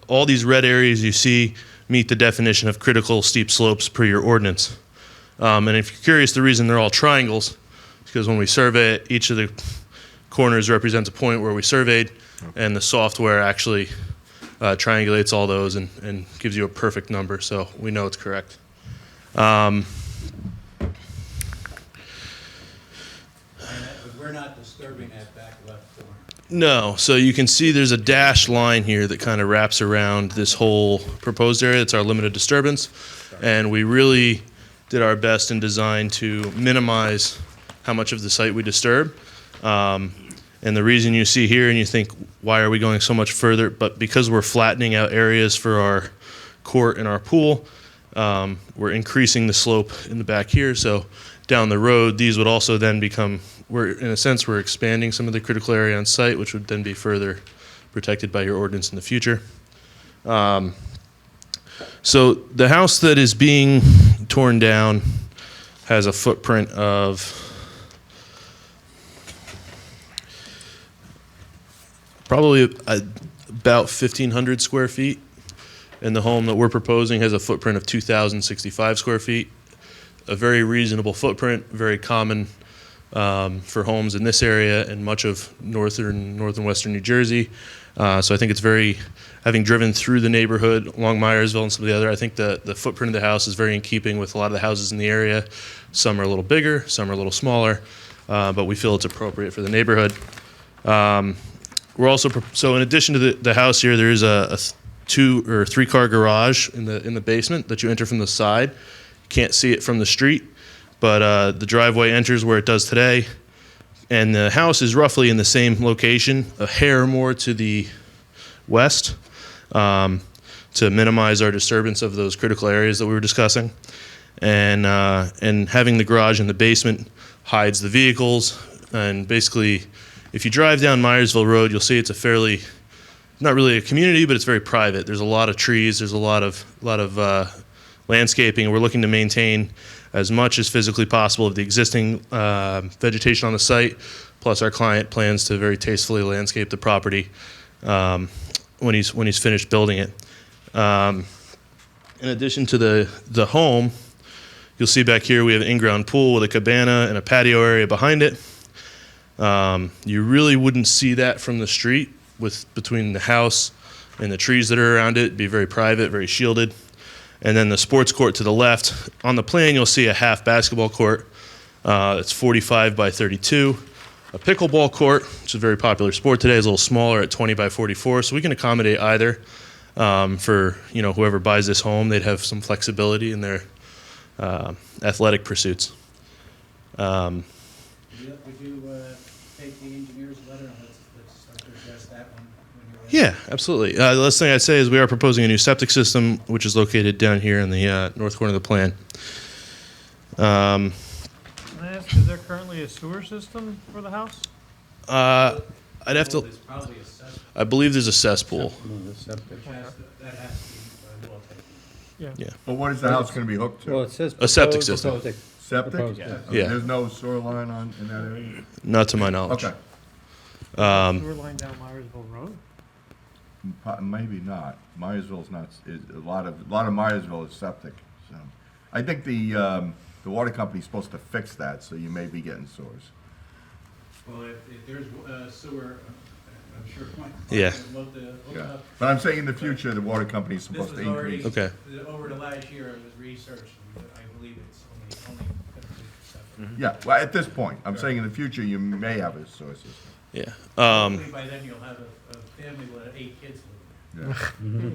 all these red areas you see meet the definition of critical steep slopes per your ordinance. And if you're curious, the reason they're all triangles is because when we survey it, each of the corners represents a point where we surveyed, and the software actually triangulates all those and gives you a perfect number, so we know it's correct. But we're not disturbing that back left corner. No, so you can see there's a dashed line here that kind of wraps around this whole proposed area. It's our limited disturbance, and we really did our best in design to minimize how much of the site we disturb. And the reason you see here, and you think, why are we going so much further? But because we're flattening out areas for our court and our pool, we're increasing the slope in the back here. So down the road, these would also then become, in a sense, we're expanding some of the critical area on site, which would then be further protected by your ordinance in the future. So the house that is being torn down has a footprint of probably about 1,500 square feet, and the home that we're proposing has a footprint of 2,065 square feet. A very reasonable footprint, very common for homes in this area and much of north and western New Jersey. So I think it's very, having driven through the neighborhood along Myersville and some of the other, I think the footprint of the house is very in keeping with a lot of the houses in the area. Some are a little bigger, some are a little smaller, but we feel it's appropriate for the neighborhood. We're also, so in addition to the house here, there is a 2 or 3 car garage in the basement that you enter from the side. You can't see it from the street, but the driveway enters where it does today. And the house is roughly in the same location, a hair more to the west, to minimize our disturbance of those critical areas that we were discussing. And having the garage in the basement hides the vehicles. And basically, if you drive down Myersville Road, you'll see it's a fairly, not really a community, but it's very private. There's a lot of trees, there's a lot of landscaping, and we're looking to maintain as much as physically possible of the existing vegetation on the site, plus our client plans to very tastefully landscape the property when he's finished building it. In addition to the home, you'll see back here we have an in-ground pool with a cabana and a patio area behind it. You really wouldn't see that from the street between the house and the trees that are around it. It'd be very private, very shielded. And then the sports court to the left. On the plan, you'll see a half basketball court. It's 45 by 32. A pickleball court, which is a very popular sport today, is a little smaller at 20 by 44. So we can accommodate either for whoever buys this home. They'd have some flexibility in their athletic pursuits. Would you take the engineer's letter and let's start to address that one when you're ready? Yeah, absolutely. The last thing I'd say is we are proposing a new septic system, which is located down here in the north corner of the plan. Can I ask, is there currently a sewer system for the house? I'd have to. There's probably a cesspool. I believe there's a cesspool. That has to be well taken. Yeah. But what is the house gonna be hooked to? Well, it says. A septic proposed- system. Septic? proposed, Yeah. Yeah. There's no sewer line in that area? Not to my knowledge. Okay. Sewer line down Myersville Road? Maybe not. Myersville's not, a lot of Myersville is septic, so. I think the water company's supposed to fix that, so you may be getting sewers. Well, if there's sewer, I'm sure Mike. Yeah. would love to hook Yeah. up. But I'm saying in the future, the water company's This supposed to was already, increase. Okay. over the last year, it was researched, and I believe it's only 50%. Yeah, well, at this point, I'm saying in the future, you may have a sewer system. Yeah. Hopefully by then you'll have a family with 8 kids living Yeah.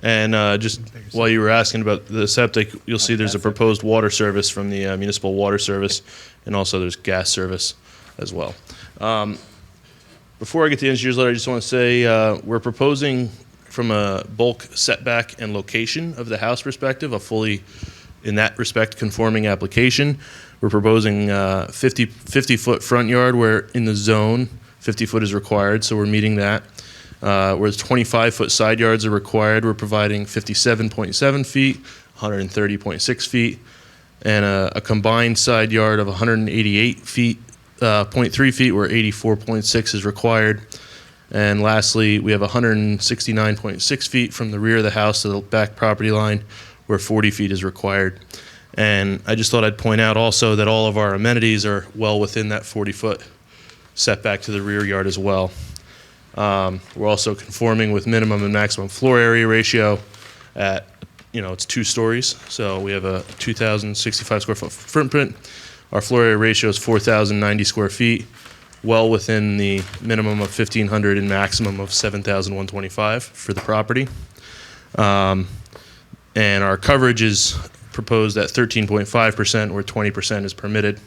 And just while you were asking about the septic, you'll see there's a proposed water service from the municipal water service, and also there's gas service as well. Before I get to the engineer's letter, I just want to say we're proposing from a bulk setback and location of the house perspective, a fully, in that respect, conforming application. We're proposing 50-foot front yard where in the zone 50 foot is required, so we're meeting that. Whereas 25-foot side yards are required, we're providing 57.7 feet, 130.6 feet, and a combined side yard of 188 feet, 0.3 feet, where 84.6 is required. And lastly, we have 169.6 feet from the rear of the house to the back property line, where 40 feet is required. And I just thought I'd point out also that all of our amenities are well within that 40-foot setback to the rear yard as well. We're also conforming with minimum and maximum floor area ratio at, it's 2 stories. So we have a 2,065 square foot footprint. Our floor area ratio is 4,090 square feet, well within the minimum of 1,500 and maximum of 7,125 for the property. And our coverage is proposed at 13.5%, where 20% is permitted.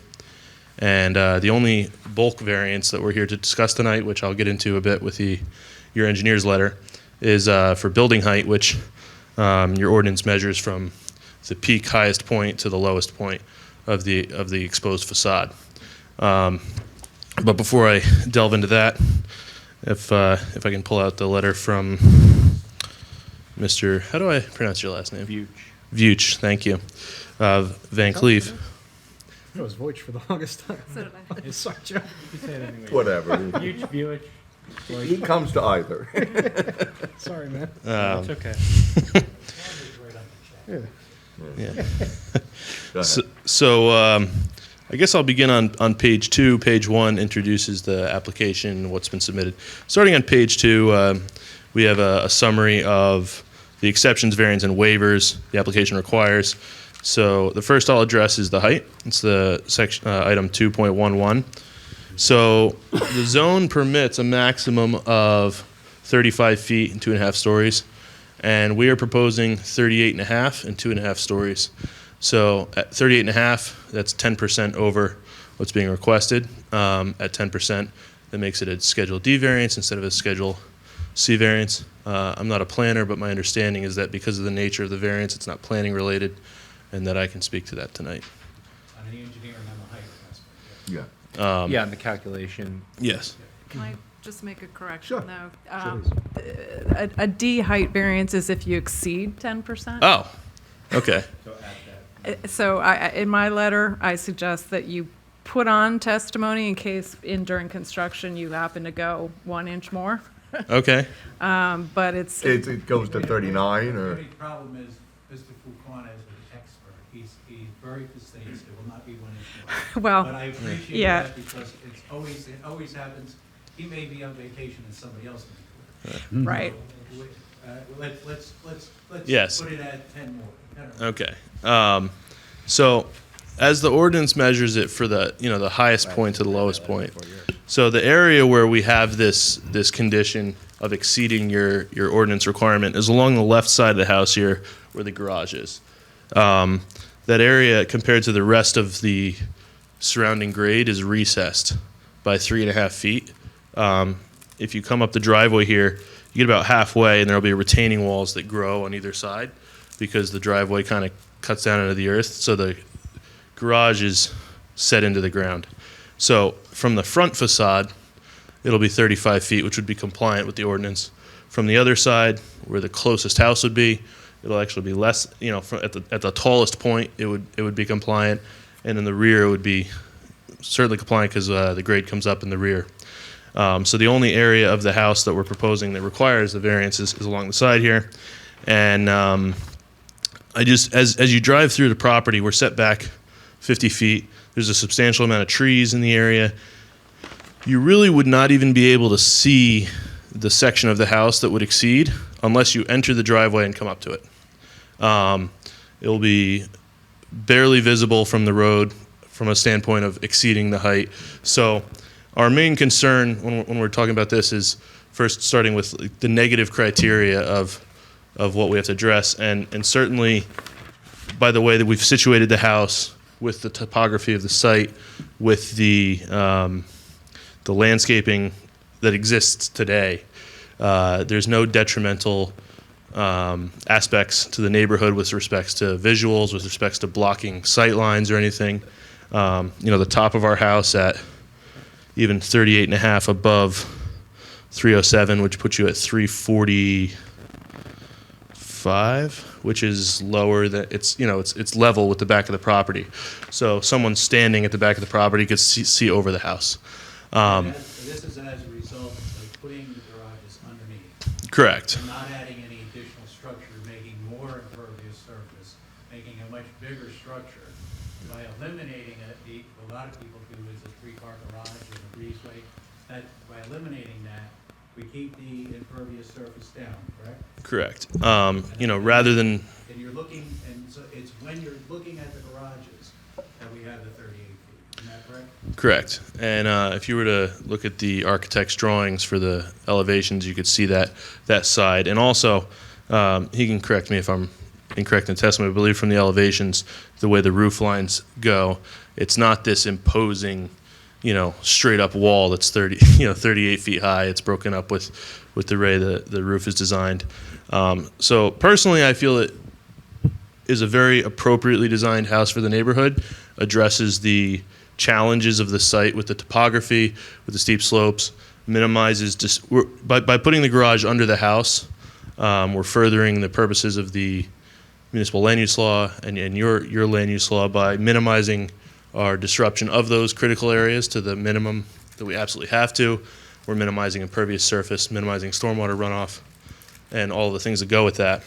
And the only bulk variance that we're here to discuss tonight, which I'll get into a bit with your engineer's letter, is for building height, which your ordinance measures from the peak highest point to the lowest point of the exposed facade. But before I delve into that, if I can pull out the letter from Mr. How do I pronounce your last name? Vuch. Vuch, thank you. Van Cleef. It was Voight for the longest time. So did I. Sorry, Joe. You can say it anyway. Whatever. Vuch, Vuch. He comes to either. Sorry, man. It's okay. Yeah. Yeah. Go ahead. So I guess I'll begin on page 2. Page 1 introduces the application, what's been submitted. Starting on page 2, we have a summary of the exceptions, variants, and waivers the application requires. So the first I'll address is the height. It's the section item 2.11. So the zone permits a maximum of 35 feet and 2.5 stories. And we are proposing 38.5 and 2.5 stories. So at 38.5, that's 10% over what's being requested. At 10%, that makes it a Schedule D variance instead of a Schedule C variance. I'm not a planner, but my understanding is that because of the nature of the variance, it's not planning related, and that I can speak to that tonight. On the engineering on the height aspect. Yeah. Yeah, and the calculation. Yes. Can I just make a correction, Sure. though? A D height variance is if you exceed 10%. Oh, okay. So add that. So in my letter, I suggest that you put on testimony in case during construction you happen to go 1 inch more. Okay. But it's, It goes to 39 The or? only problem is Mr. Foucault is an expert. He's very fastidious. It will not be 1 inch more. well, But I appreciate yeah. that because it always happens. He may be on vacation and somebody else may be. right. Let's Yes. put it at 10 more. 10 or more. Okay. So as the ordinance measures it for the, the highest point to the lowest point. So the area where we have this condition of exceeding your ordinance requirement is along the left side of the house here where the garage is. That area compared to the rest of the surrounding grade is recessed by 3.5 feet. If you come up the driveway here, you get about halfway and there'll be retaining walls that grow on either side because the driveway kind of cuts down into the earth. So the garage is set into the ground. So from the front facade, it'll be 35 feet, which would be compliant with the ordinance. From the other side, where the closest house would be, it'll actually be less, at the tallest point, it would be compliant. And in the rear, it would be certainly compliant because the grade comes up in the rear. So the only area of the house that we're proposing that requires the variance is along the side here. And as you drive through the property, we're set back 50 feet. There's a substantial amount of trees in the area. You really would not even be able to see the section of the house that would exceed unless you enter the driveway and come up to it. It'll be barely visible from the road from a standpoint of exceeding the height. So our main concern when we're talking about this is first starting with the negative criteria of what we have to address. And certainly by the way that we've situated the house with the topography of the site, with the landscaping that exists today, there's no detrimental aspects to the neighborhood with respects to visuals, with respects to blocking sight lines or anything. The top of our house at even 38.5 above 307, which puts you at 345, which is lower than it's level with the back of the property. So someone standing at the back of the property could see over the house. This is as a result of putting the garages underneath. Correct. And not adding any additional structure, making more impervious surface, making a much bigger structure. By eliminating it, a lot of people do is a 3-car garage with a breezeway. By eliminating that, we keep the impervious surface down, correct? Correct. Rather than And you're looking, and so it's when you're looking at the garages that we have the 38 feet. Isn't that correct? correct. And if you were to look at the architect's drawings for the elevations, you could see that side. And also, he can correct me if I'm incorrect in testimony, I believe from the elevations, the way the roof lines go, it's not this imposing, straight up wall that's 38 feet high. It's broken up with the way the roof is designed. So personally, I feel it is a very appropriately designed house for the neighborhood, addresses the challenges of the site with the topography, with the steep slopes, minimizes by putting the garage under the house, we're furthering the purposes of the municipal land use law and your land use law by minimizing our disruption of those critical areas to the minimum that we absolutely have to. We're minimizing impervious surface, minimizing stormwater runoff, and all the things that go with that.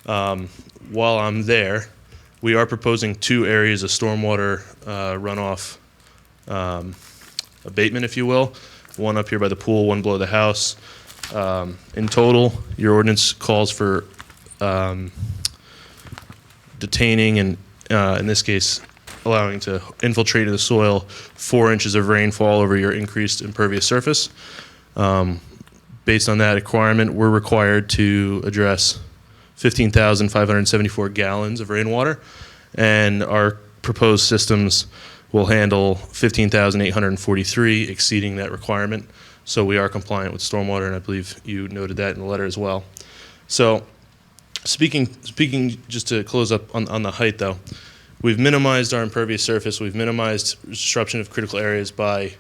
While I'm there, we are proposing 2 areas of stormwater runoff abatement, if you will. One up here by the pool, one below the house. In total, your ordinance calls for detaining and, in this case, allowing to infiltrate the soil 4 inches of rainfall over your increased impervious surface. Based on that requirement, we're required to address 15,574 gallons of rainwater, and our proposed systems will handle 15,843, exceeding that requirement. So we are compliant with stormwater, and I believe you noted that in the letter as well. So speaking just to close up on the height, though, we've minimized our impervious surface. We've minimized disruption of critical areas by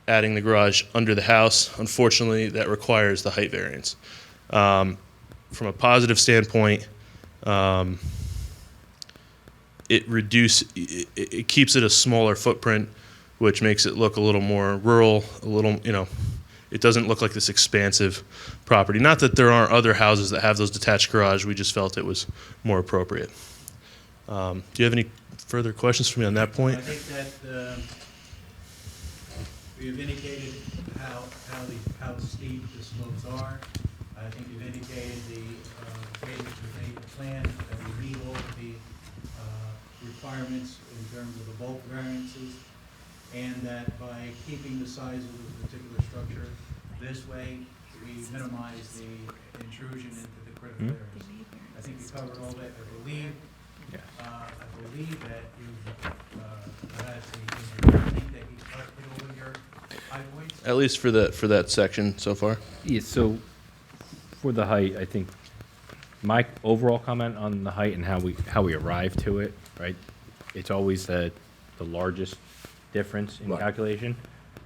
adding the garage under the house. Unfortunately, that requires the height variance. From a positive standpoint, it keeps it a smaller footprint, which makes it look a little more rural, it doesn't look like this expansive property. Not that there aren't other houses that have those detached garage, we just felt it was more appropriate. Do you have any further questions for me on that point? I think that we've indicated how steep the slopes are. I think you've indicated the plan that we meet all of the requirements in terms of the bulk variances, and that by keeping the size of the particular structure this way, we minimize the intrusion into the critical areas. I think you covered all that. I believe that you've, that's the engineering that you covered all your high points. At least for that section so far. Yeah, so for the height, I think my overall comment on the height and how we arrive to it, right? It's always the largest difference in Right. calculation.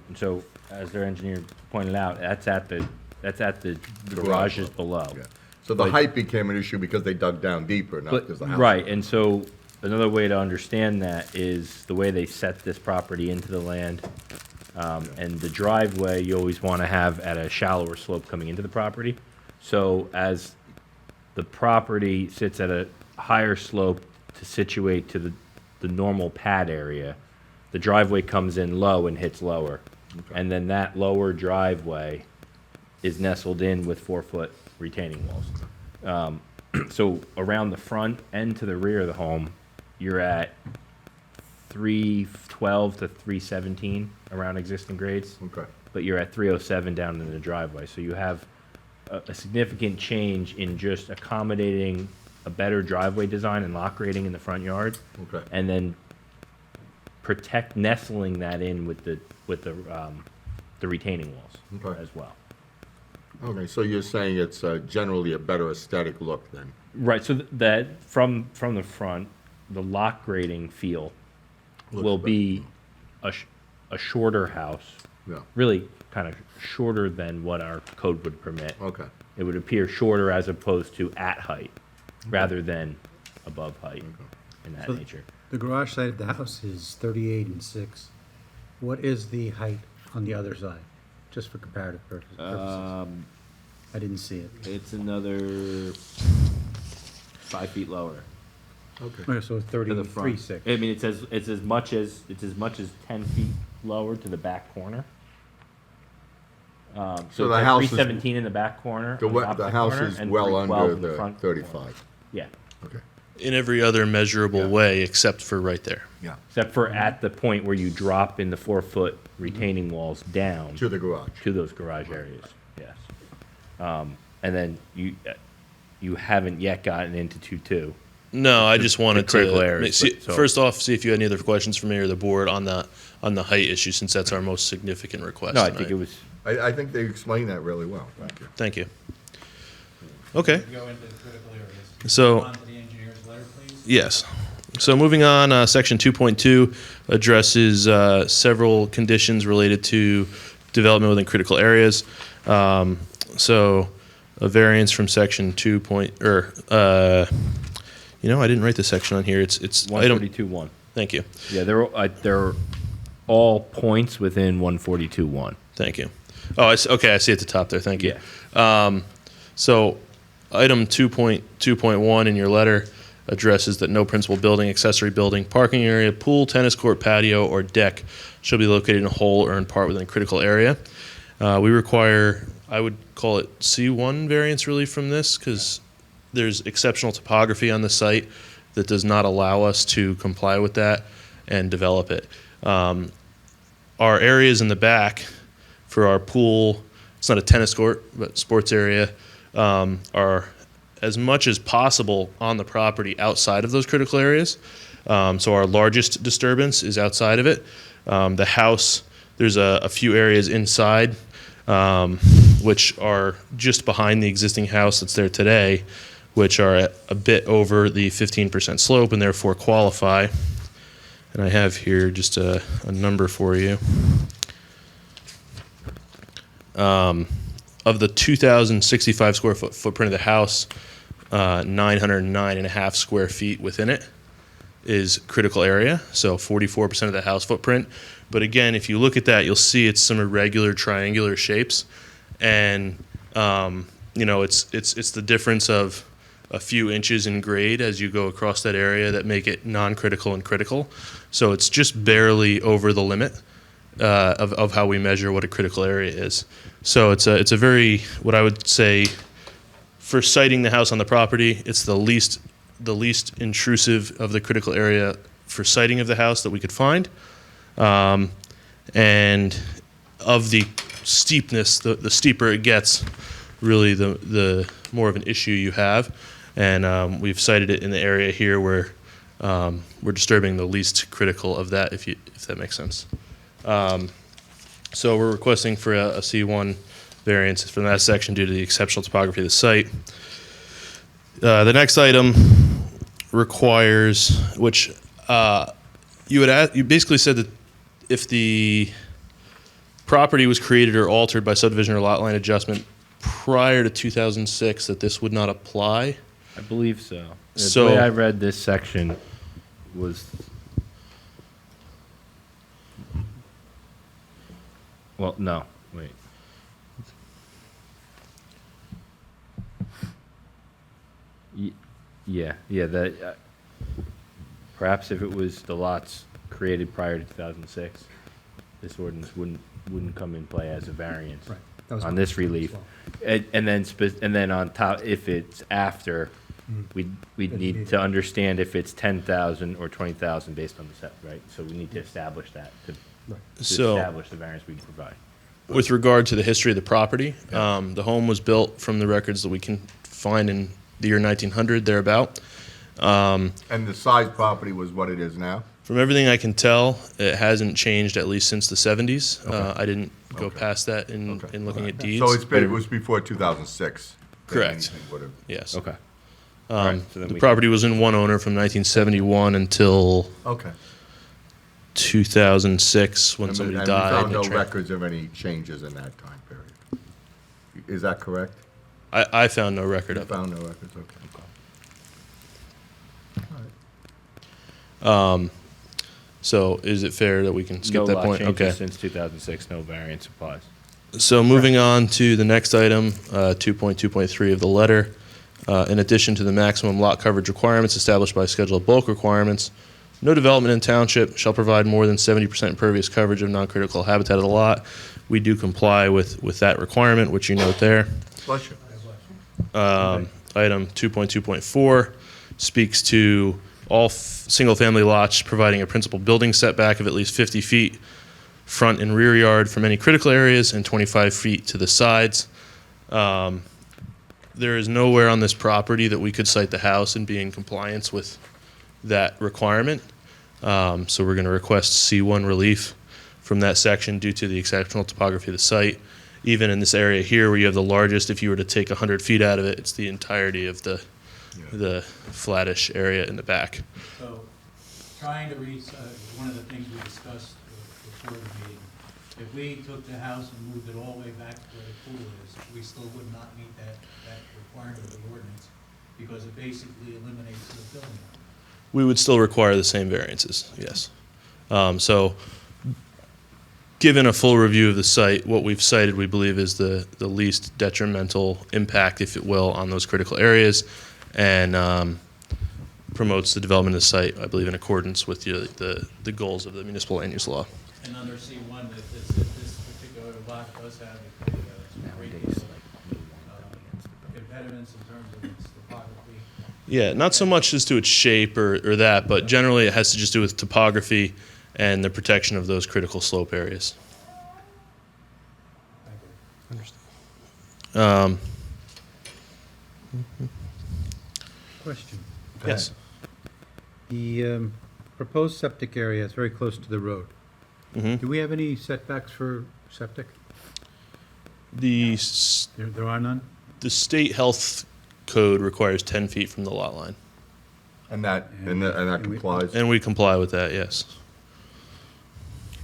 And so, as their engineer pointed out, that's at the garage garages level. below. Yeah. So the But- height became an issue because they dug down deeper, not But, because the house. right, and so another way to understand that is the way they set this property into the land. And the driveway, you always want to have at a shallower slope coming into the property. So as the property sits at a higher slope to situate to the normal pad area, the driveway comes in low and hits lower. And then that lower driveway is nestled in with 4-foot retaining walls. So around the front and to the rear of the home, you're at 312 to 317 around existing grades. Okay. But you're at 307 down in the driveway. So you have a significant change in just accommodating a better driveway design and lock rating in the front yard. Okay. And then nestling that in with the retaining walls Okay. as well. Okay, so you're saying it's generally a better aesthetic look then? Right, so that from the front, the lock grating feel Looks will better. be a shorter house. Yeah. Really kind of shorter than what our code would permit. Okay. It would appear shorter as opposed to at height, rather than above height in that So nature. The garage side of the house is 38 and 6. What is the height on the other side, just for comparative purposes? I didn't see it. It's another 5 feet lower. Okay. Okay, so To the 33, front. 6. I mean, it's as much as 10 feet lower to the back corner. So So the it's house is- 317 in the back corner. The on we- opposite the house corner, is and well 312 under in the the front corner. 35. Yeah, Okay. In every other measurable way except for right there. Yeah. except for at the point where you drop in the 4-foot retaining walls down To the garage. to those garage areas. Yes, and then you haven't yet gotten into 2.2. No, I just wanted critical to areas, see, but so- first off, see if you had any other questions for me or the board on the height issue, since that's our most significant request No, I tonight. think it was. I think they explained that really well. Thank you. Thank you. Okay. Go into the critical areas. So- On to the engineer's letter, please. Yes. So moving on, section 2.2 addresses several conditions related to development within critical areas. So a variance from section 2. I didn't write the section on here. It's item. 142.1. Thank you. Yeah, they're all points within 142.1. Thank you. Oh, okay. I see at the top there. Thank you. Yeah. So item 2.2.1 in your letter addresses that no principal building, accessory building, parking area, pool, tennis court, patio, or deck shall be located in whole or in part within a critical area. We require, I would call it C1 variance relief from this, because there's exceptional topography on the site that does not allow us to comply with that and develop it. Our areas in the back for our pool, it's not a tennis court, but sports area, are as much as possible on the property outside of those critical areas. So our largest disturbance is outside of it. The house, there's a few areas inside, which are just behind the existing house that's there today, which are at a bit over the 15% slope and therefore qualify. And I have here just a number for you. Of the 2,065 square foot footprint of the house, 909.5 square feet within it is critical area, so 44% of the house footprint. But again, if you look at that, you'll see it's some irregular triangular shapes, and it's the difference of a few inches in grade as you go across that area that make it non-critical and critical. So it's just barely over the limit of how we measure what a critical area is. So it's a very, what I would say, for siting the house on the property, it's the least intrusive of the critical area for siting of the house that we could find. And of the steepness, the steeper it gets, really the more of an issue you have. And we've cited it in the area here where we're disturbing the least critical of that, if that makes sense. So we're requesting for a C1 variance from that section due to the exceptional topography of the site. The next item requires, which you basically said that if the property was created or altered by subdivision or lot line adjustment prior to 2006, that this would not apply. I believe so. So- The way I read this section was, well, no, wait. Yeah, that, perhaps if it was the lots created prior to 2006, this ordinance wouldn't come in play as a variance Right. That was on my this concern as relief. well. And then on top, if it's after, we'd need to understand if it's 10,000 or 20,000 based on the set, right? So we need to establish that to So- establish the variance we can provide. With regard to the history of the property, the home was built from the records that we can find in the year 1900, thereabout. And the size property was what it is now? From everything I can tell, it hasn't changed at least since the 70s. I didn't go past that in looking at deeds. So it was before 2006? that Correct. anything would've- Yes. Okay. Right, so then The we- property was in one owner from 1971 until Okay. 2006 when somebody And died. we found and no it tran- records of any changes in that time period. Is that correct? I found no record You of it. found no records, okay. So is it fair that we can skip No that lot point? changes Okay. since 2006, no variance applies. So moving on to the next item, 2.2.3 of the letter. In addition to the maximum lot coverage requirements established by Schedule of Bulk requirements, no development in township shall provide more than 70% impervious coverage of non-critical habitat of the lot. We do comply with that requirement, which you note there. Bless you. Item 2.2.4 speaks to all single-family lots providing a principal building setback of at least 50 feet front and rear yard from any critical areas and 25 feet to the sides. There is nowhere on this property that we could site the house and be in compliance with that requirement. So we're going to request C1 relief from that section due to the exceptional topography of the site. Even in this area here where you have the largest, if you were to take 100 feet out of it, it's the entirety of the flattish area in the back. So, trying to reach, one of the things we discussed before the meeting, if we took the house and moved it all the way back to where the pool is, we still would not meet that requirement of the ordinance, because it basically eliminates the building. We would still require the same variances, yes. So, given a full review of the site, what we've cited, we believe, is the least detrimental impact, if it will, on those critical areas, and promotes the development of the site, I believe, in accordance with the goals of the municipal land use law. And under C1, that this particular lot does have some great impediments in terms of its topography. Yeah, not so much as to its shape or that, but generally it has to just do with topography and the protection of those critical slope areas. Question. Yes. The proposed septic area is very close to the road. Mhm. Do we have any setbacks for septic? The There are none? state health code requires 10 feet from the lot line. And that complies? And we comply with that, yes.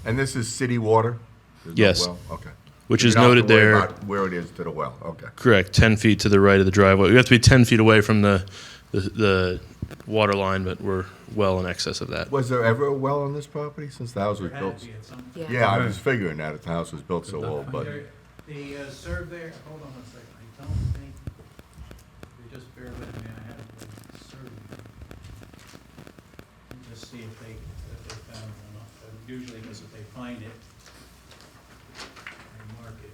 And this is city water? There's no Yes. well? Okay. Which So is you don't have noted to worry there. about where it is to the well, okay. Correct, 10 feet to the right of the driveway. We have to be 10 feet away from the water line, but we're well in excess of that. Was there ever a well on this property since the house was There built? had to be at some. Yeah, I was figuring that if the house was built so old, but. The surveyor, hold on one second, I don't think, you just bear with me, I have the survey. Let me just see if they found it or not. Usually, because if they find it, they mark it.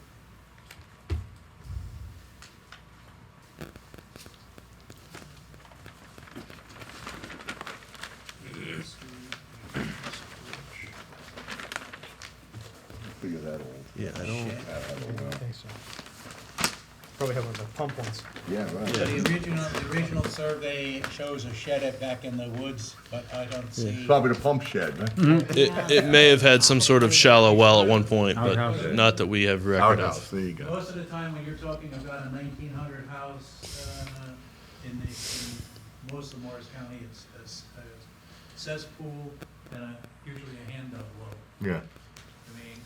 Probably have one of the pump ones. Yeah, right. The original survey shows a shed back in the woods, but I don't see. Probably the pump shed, man. It may have had some sort of shallow well at one point, but not that we have record Outhouse, of. there you go. Most of the time, when you're talking about a 1900 house in most of Morris County, it's a cesspool and usually a hand dug well. Yeah. I mean,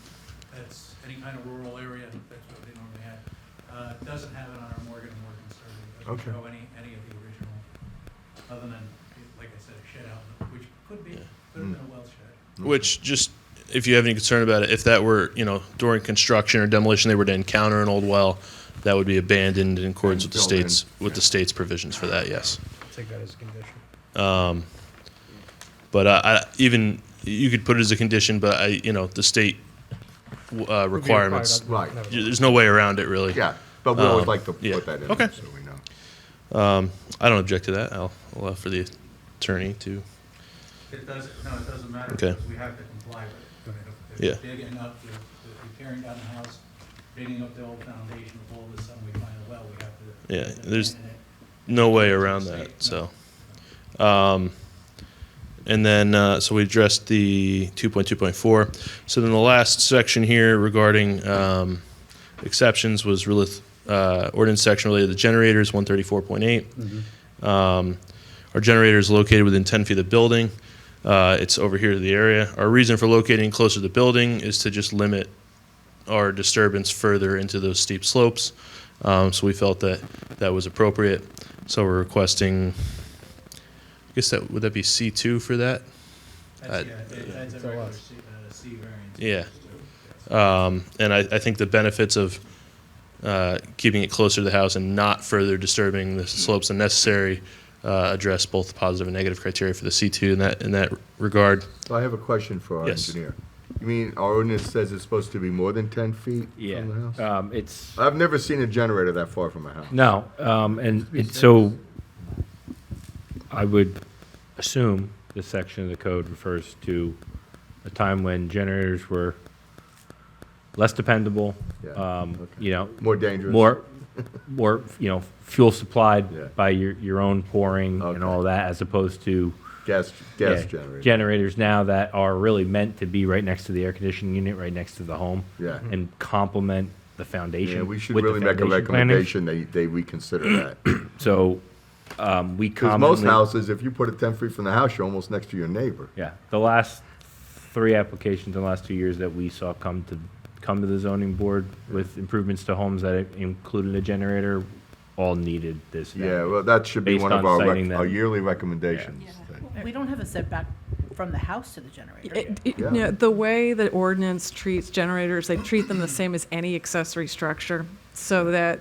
that's any kind of rural area, that's what they normally have. It doesn't have it on our Morgan and Morgan survey. It doesn't Okay. show any of the original, other than, like I said, a shed out, which could have been a well shed. Which, just, if you have any concern about it, if that were, during construction or demolition, they were to encounter an old well, that would be abandoned in accordance with the state's provisions for that, yes. Take that as a condition. But even, you could put it as a condition, but the state requirements, Right. there's no way around it, really. Yeah, but we always like to yeah. put that in Okay. there so we know. I don't object to that. I'll allow for the attorney to. It doesn't matter, Okay. because we have to comply with it. If Yeah. they're digging up, if you're tearing down the house, digging up the old foundation, if all of a sudden we find a well, we have to. Yeah, there's no way around that, so. And then, so we addressed the 2.2.4. So then the last section here regarding exceptions was really ordinance section related to generators, 134.8. Our generator is located within 10 feet of the building. It's over here to the area. Our reason for locating closer to the building is to just limit our disturbance further into those steep slopes. So we felt that that was appropriate. So we're requesting, I guess would that be C2 for that? That's a regular C variance. Yeah. And I think the benefits of keeping it closer to the house and not further disturbing the slopes than necessary address both positive and negative criteria for the C2 in that regard. So I have a question for our Yes. engineer. You mean our ordinance says it's supposed to be more than 10 feet Yeah, from the house? it's, I've never seen a generator that far from a house. no, so I would assume this section of the code refers to a time when generators were less dependable, Yeah, okay. More dangerous? more, fuel supplied Yeah. by your own pouring and Okay. all that, as opposed to Gas yeah, generator. generators now that are really meant to be right next to the air conditioning unit, right next to the home, Yeah. and complement the foundation. Yeah, we should with the really make a foundation planning. recommendation they reconsider that. So, we Because commonly. most houses, if you put it 10 feet from the house, you're almost next to your neighbor. Yeah, the last 3 applications in the last 2 years that we saw come to the zoning board with improvements to homes that included a generator, all needed this. Yeah, well, that should be Based one of on our citing them. yearly recommendations. We don't have a setback from the house to the generator. Yeah. The way the ordinance treats generators, they treat them the same as any accessory structure, so that,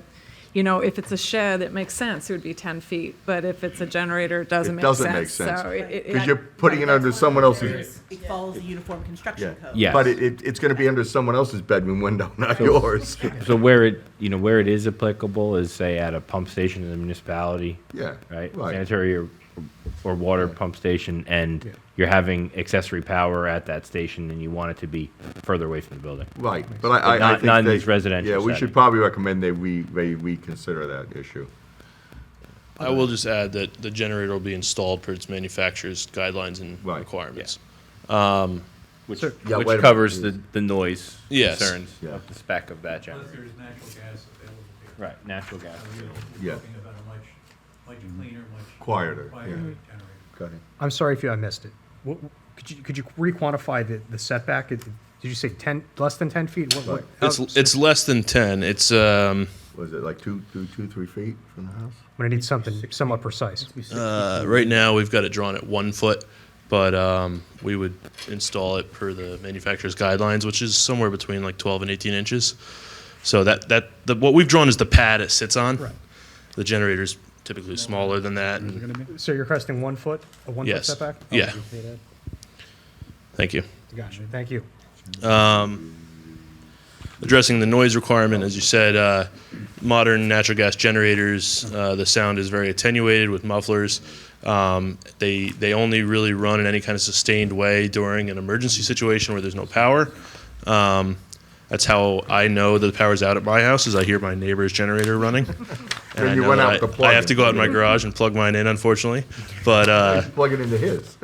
if it's a shed, it makes sense, it would be 10 feet, but if it's a generator, it doesn't It make doesn't sense. make sense. So Because you're putting it under someone else's, It follows the uniform construction yeah. code. Yes. But it's gonna be under someone else's bedroom window, not yours. So where it is applicable is, say, at a pump station in the municipality, Yeah, right? right. Sanitary or water pump station, and you're having accessory power at that station, and you want it to be further away from the building. Right, but I not- think not in they- these residential Yeah, we should settings. probably recommend they reconsider that issue. I will just add that the generator will be installed per its manufacturer's guidelines and Right. requirements. Which, Yeah, wait a which minute. covers the noise Yes. concerns Yeah. of the spec of that Plus, generator. there's natural gas available here. Right, natural gas. Yeah. We're talking about a much cleaner, much. Quieter, yeah. generator. Okay. I'm sorry if I missed it. Could you re-quantify the setback? Did you say 10, less than 10 feet? What- It's less than 10. It's, Was it like 3 feet from the house? I'm gonna need something somewhat precise. right now, we've got it drawn at 1 foot, but we would install it per the manufacturer's guidelines, which is somewhere between like 12 and 18 inches. So what we've drawn is the pad it sits on. Right. The generator's typically smaller than that. And So you're requesting 1 foot, a 1 foot yes, setback? yeah. Thank you. Gotcha, thank you. Addressing the noise requirement, as you said, modern natural gas generators, the sound is very attenuated with mufflers. They only really run in any kind of sustained way during an emergency situation where there's no power. That's how I know that the power's out at my house, is I hear my neighbor's generator running. And Then I you know went that out to plug I have it. to go out in my garage and plug mine in, unfortunately. But, Plug it into his.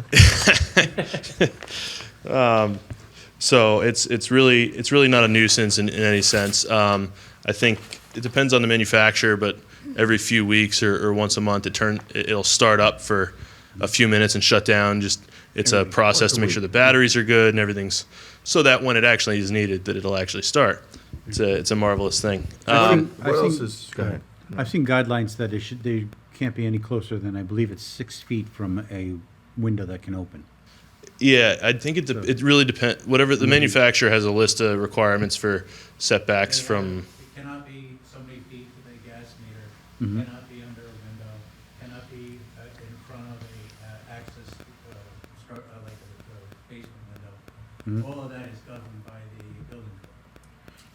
so it's really not a nuisance in any sense. I think it depends on the manufacturer, but every few weeks or once a month, it'll start up for a few minutes and shut down. It's a process to make sure the batteries are good and everything's, so that when it actually is needed, that it'll actually start. It's a marvelous thing. What else is, go ahead. I've seen guidelines that they can't be any closer than, I believe it's 6 feet from a window that can open. Yeah, I think it really depends. Whatever the manufacturer has a list of requirements for setbacks from. It cannot be so many feet with a gas meter, Mhm. cannot be under a window, cannot be in front of a access, like a basement window. Mhm. All of that is governed by the building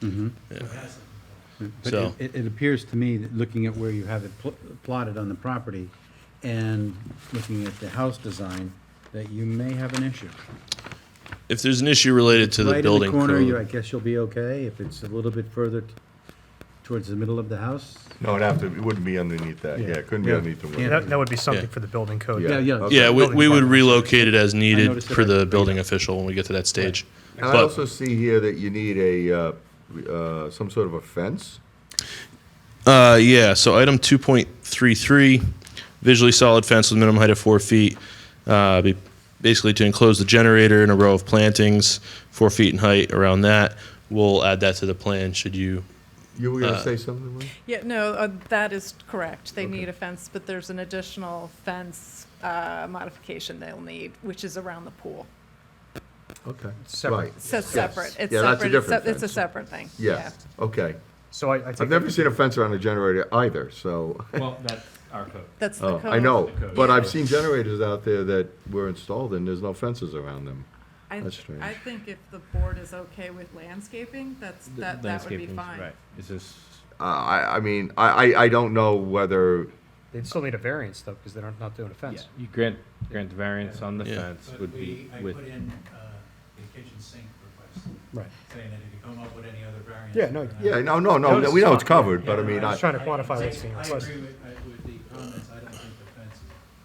code. Mm-hmm. So it has to be built. But So- it appears to me, that looking at where you have it plotted on the property and looking at the house design, that you may have an issue. If there's an issue related to the Right building in the corner, I code, guess you'll be okay. If it's a little bit further towards the middle of the house. No, it wouldn't be underneath that, yeah, it couldn't be Yeah. underneath the Yeah. window. That would be something Yeah. for the building code. Yeah. Yeah. yeah, we Building would department. relocate it as needed noticed it for right the away. building official when we get to that stage. And I But- also see here that you need some sort of a fence. Yeah, so item 2.33, visually solid fence with minimum height of 4 feet. Basically to enclose the generator in a row of plantings, 4 feet in height around that. We'll add that to the plan should you. You were gonna say something, Lee? Yeah, no, that is correct. They need a fence, but there's an additional fence modification they'll need, which is around the pool. Okay. Separate. Right. So Yes. separate. It's Yeah, that's a separate. different It's a fence. separate thing. Yes, okay. So I take I've never seen a fence around a generator either, so. Well, that's our code. That's the Oh, code. I know, The code. but I've Yeah. seen generators out there that were installed and there's no fences around them. That's strange. I think if the board is okay with landscaping, that would be Landscaping's fine. Right. Is this, I mean, I don't know whether, They'd still need a variance though, because they're not doing a yeah, fence. you grant the variance on the Yeah. fence But would be I with, put in a kitchen sink request, Right. saying that if you come up with any other variance. Yeah, no, yeah, no, we know it's covered, but I mean, I was trying to quantify I what's being agree requested. with the comments, I don't think the fence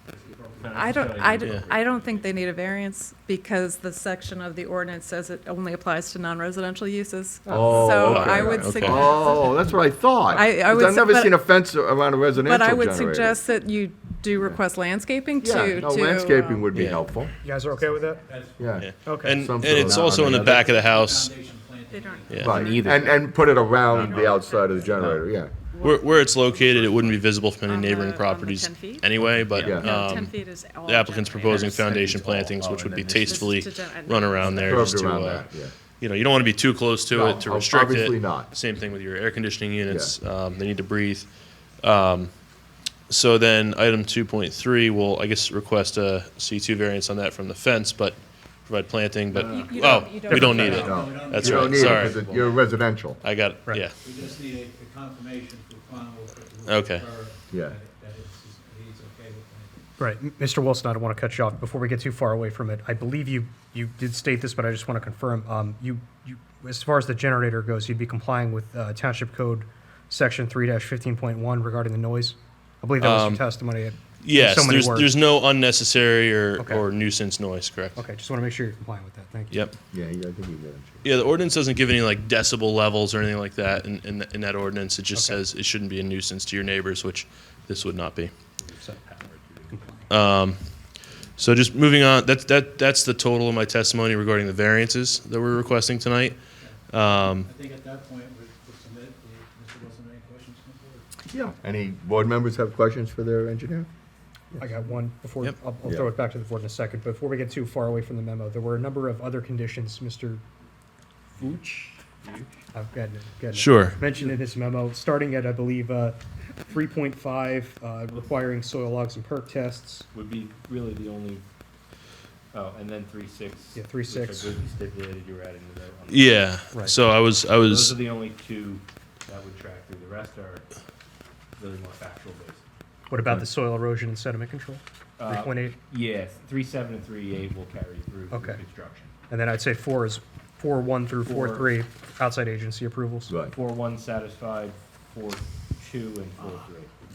is appropriate. I don't think they need a variance because the section of the ordinance says it only applies to non-residential uses. Oh, So okay. I would Okay. suggest. oh, that's what I thought. I 'Cause would I've say- never but- seen a fence around a residential But I would generator. suggest that you do request landscaping Yeah, no, to. landscaping would be Yeah. helpful, You guys are okay with that? That's yeah. yeah. Okay. And Some and sort of- it's also in the back of the house. foundation planting. They don't. Yeah. Right, either and put it around the outside of the generator, yeah. Where it's located, it wouldn't be visible from any On the- neighboring on the properties 10 feet? anyway, but Yeah. No, 10 um, feet is all the applicant's generated. proposing Yes, 10 foundation feet's all. plantings, Oh, which and would be then this- tastefully This is to run around there Curved just around to, that, yeah. you don't want to be too close to No, it to restrict it. obviously not. Same thing with your air conditioning units. They need to breathe. So then item 2.3 will, I guess, request a C2 variance on that from the fence, but provide planting, but, You oh, don't- you don't we don't need need that. it. No, That's you don't right, need it sorry. 'cause you're residential, I got it, Right. yeah. We just need a confirmation for Quan will. Okay. Yeah. That he's okay with planting. Right. Mr. Wilson, I don't want to cut you off. Before we get too far away from it, I believe you did state this, but I just want to confirm. You as far as the generator goes, you'd be complying with Township Code Section 3-15.1 regarding the noise? I believe that was your testimony. Yes, so many words. there's no unnecessary Okay. or nuisance noise, correct? Okay, just want to make sure you're complying with that. Thank you. Yep. yeah, I think you did. Yeah, the ordinance doesn't give any like decibel levels or anything like that in that ordinance. It just Okay. says it shouldn't be a nuisance to your neighbors, which this would not be. So just moving on, that's the total of my testimony regarding the variances that we're requesting tonight. I think at that point, we'll submit, Mr. Wilson, any questions from the board? Yeah. Any board members have questions for their engineer? I got one before, Yep. I'll Yeah. throw it back to the board in a second. Before we get too far away from the memo, there were a number of other conditions, Mr. Fuchs? I've got it. Sure. Mentioned in his memo, starting at, I believe, 3.5, requiring soil logs and perk tests. would be really the only, oh, and then 3.6. Yeah, 3.6. Which I believe you stipulated you were adding to that. Yeah. Right. So I was Those are the only two that would track through. The rest are really more factual based. What about the soil erosion and sediment control? 3.8? Yeah, 3.7 and 3.8 will carry through Okay. construction. And then I'd say 4 is 4-1 through 4-3 outside agency approvals. Right. 4-1 satisfied, 4-2, and 4-3.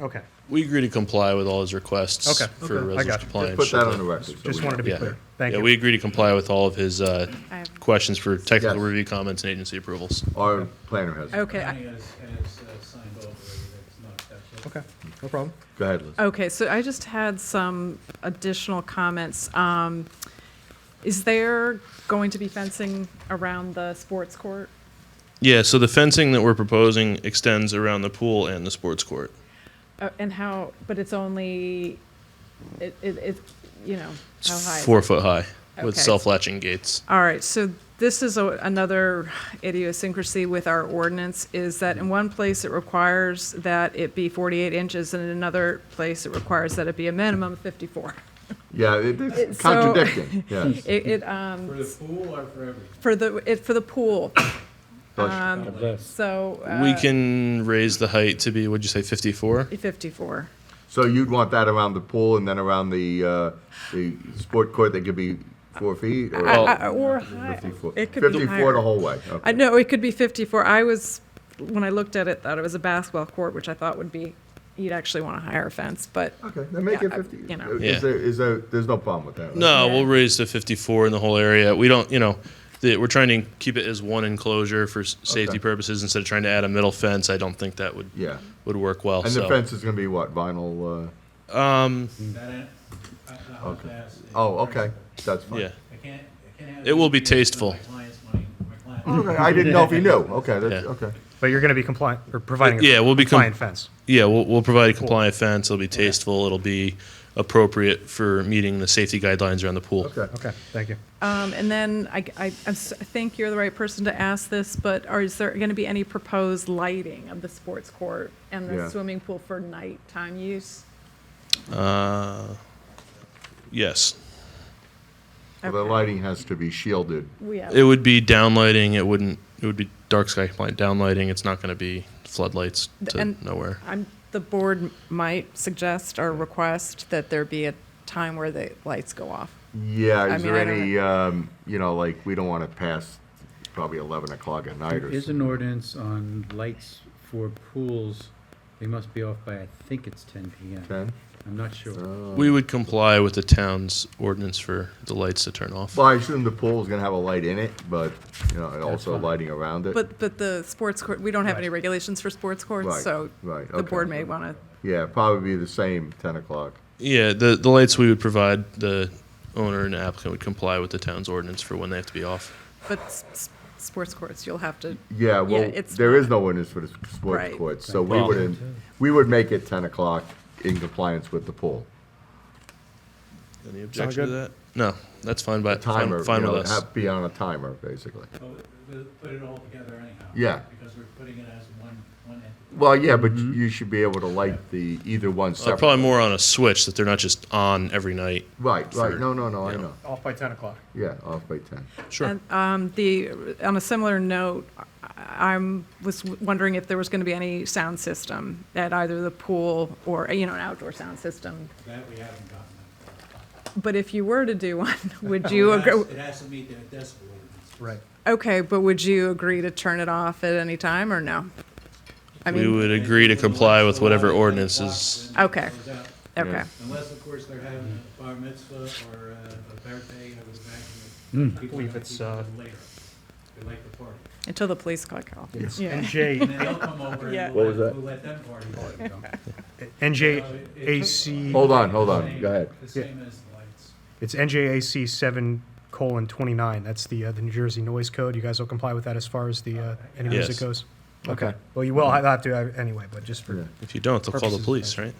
Okay, We agree to comply with all his requests Okay. for Okay. I resolution got you. compliance. Put that should on the the- record. so just we wanted to be know. clear. Thank Yeah, you. we agree to comply with all of his have- questions for technical Yes. review comments and agency approvals. Our planner has. Okay, County has signed off already, that's not, Okay, no problem. Go ahead, Liz. okay, so I just had some additional comments. Is there going to be fencing around the sports court? Yeah, so the fencing that we're proposing extends around the pool and the sports court. And how, but it's only, you know, how It's high? is it? 4 foot high with Okay. self-latching gates. All right, so this is another idiosyncrasy with our ordinance, is that in one place it requires that it be 48 inches, and in another place it requires that it be a minimum of 54. Yeah, it's So- contradicting, yes. It, for the pool or for everything? for the pool. Bless So. We can raise the height to be, what'd you say, 54? 54. So you'd want that around the pool and then around the sport court, that could be 4 feet? Or Or high. 54? It could be 54 higher. the whole way, I okay. know, it could be 54. When I looked at it, thought it was a basketball court, which I thought would be, you'd actually want a higher fence, but. Okay, then make it yeah, 50. you know. Yeah. There's no problem with that, right? No, Yeah. we'll raise to 54 in the whole area. We don't, we're trying to keep it as one enclosure for safety Okay. purposes instead of trying to add a middle fence. I don't think that would Yeah. work well. And the so. fence is gonna be what, vinyl? That, I'll Okay. pass. Oh, okay, that's fine. Yeah. I can't have. It will be anything that's tasteful. My client's money, my client. Okay, I didn't know if you knew. Okay, that's, Yeah. okay. But you're going to be compliant, or providing Yeah, a we'll be compliant fence. Yeah, we'll provide a compliant fence. It'll be tasteful. It'll be appropriate for meeting the safety guidelines around the pool. Okay. Okay, thank you. And then I think you're the right person to ask this, but is there going to be any proposed lighting of the sports court and the Yeah. swimming pool for nighttime use? Yes. Well, the Okay. lighting has to be shielded. It would be downlighting. It would be dark sky compliant downlighting. It's not going to be floodlights to And nowhere. The board might suggest or request that there be a time where the lights go off. Yeah, I is mean, there I don't any, like, we don't want to pass probably 11 o'clock at night There or is something. an ordinance on lights for pools. They must be off by, I think it's 10 PM. 10? I'm not sure. We would comply with the town's ordinance for the lights to turn off. Well, I assume the pool is going to have a light in it, but, and also fine. lighting around it. But the sports court, we don't have any regulations for sports courts, Right, so right, the okay. board may want to. Yeah, probably be the same, 10 o'clock. Yeah, the lights we would provide, the owner and applicant would comply with the town's ordinance for when they have to be off. But sports courts, you'll have to. Yeah, well, it's there is not- no ordinance for the sports Right. courts, so Well- we would make it 10 o'clock in compliance with the pool. Any objection to good? that? No, that's fine, but Timer, fine with us. have, be on a timer, basically. So we'll put it all together anyhow. Yeah. Because we're putting it as one entity. Well, yeah, but you should be able to light either one separately. Probably more on a switch, that they're not just on every night. Right, for- right, no, I yeah. know. Off by 10 o'clock. Yeah, off by 10. Sure. And on a similar note, I was wondering if there was going to be any sound system at either the pool or, an outdoor sound system. That we haven't gotten. But if you were to do one, would That. you It agree? has- It has to meet the decibel ordinance. Right. Okay, but would you agree to turn it off at any time or no? I We mean, would agree to comply with whatever ordinances. Okay. Okay. Yeah. Unless, of course, they're having a bar mitzvah or a birthday, I would imagine that people believe have it's, to come later. They like the party. until the police call. It's Yeah. And NJ, then they'll come over Yeah. and What was that? we'll let them party. NJAC, Hold on, go ahead. The same as the lights. it's NJAC 7:29. That's the New Jersey noise code. You guys will comply with that as far as the, any music Yes. goes? Okay. Well, you will have to anyway, but just for, Yeah. If you don't, they'll call the Purposes police, right?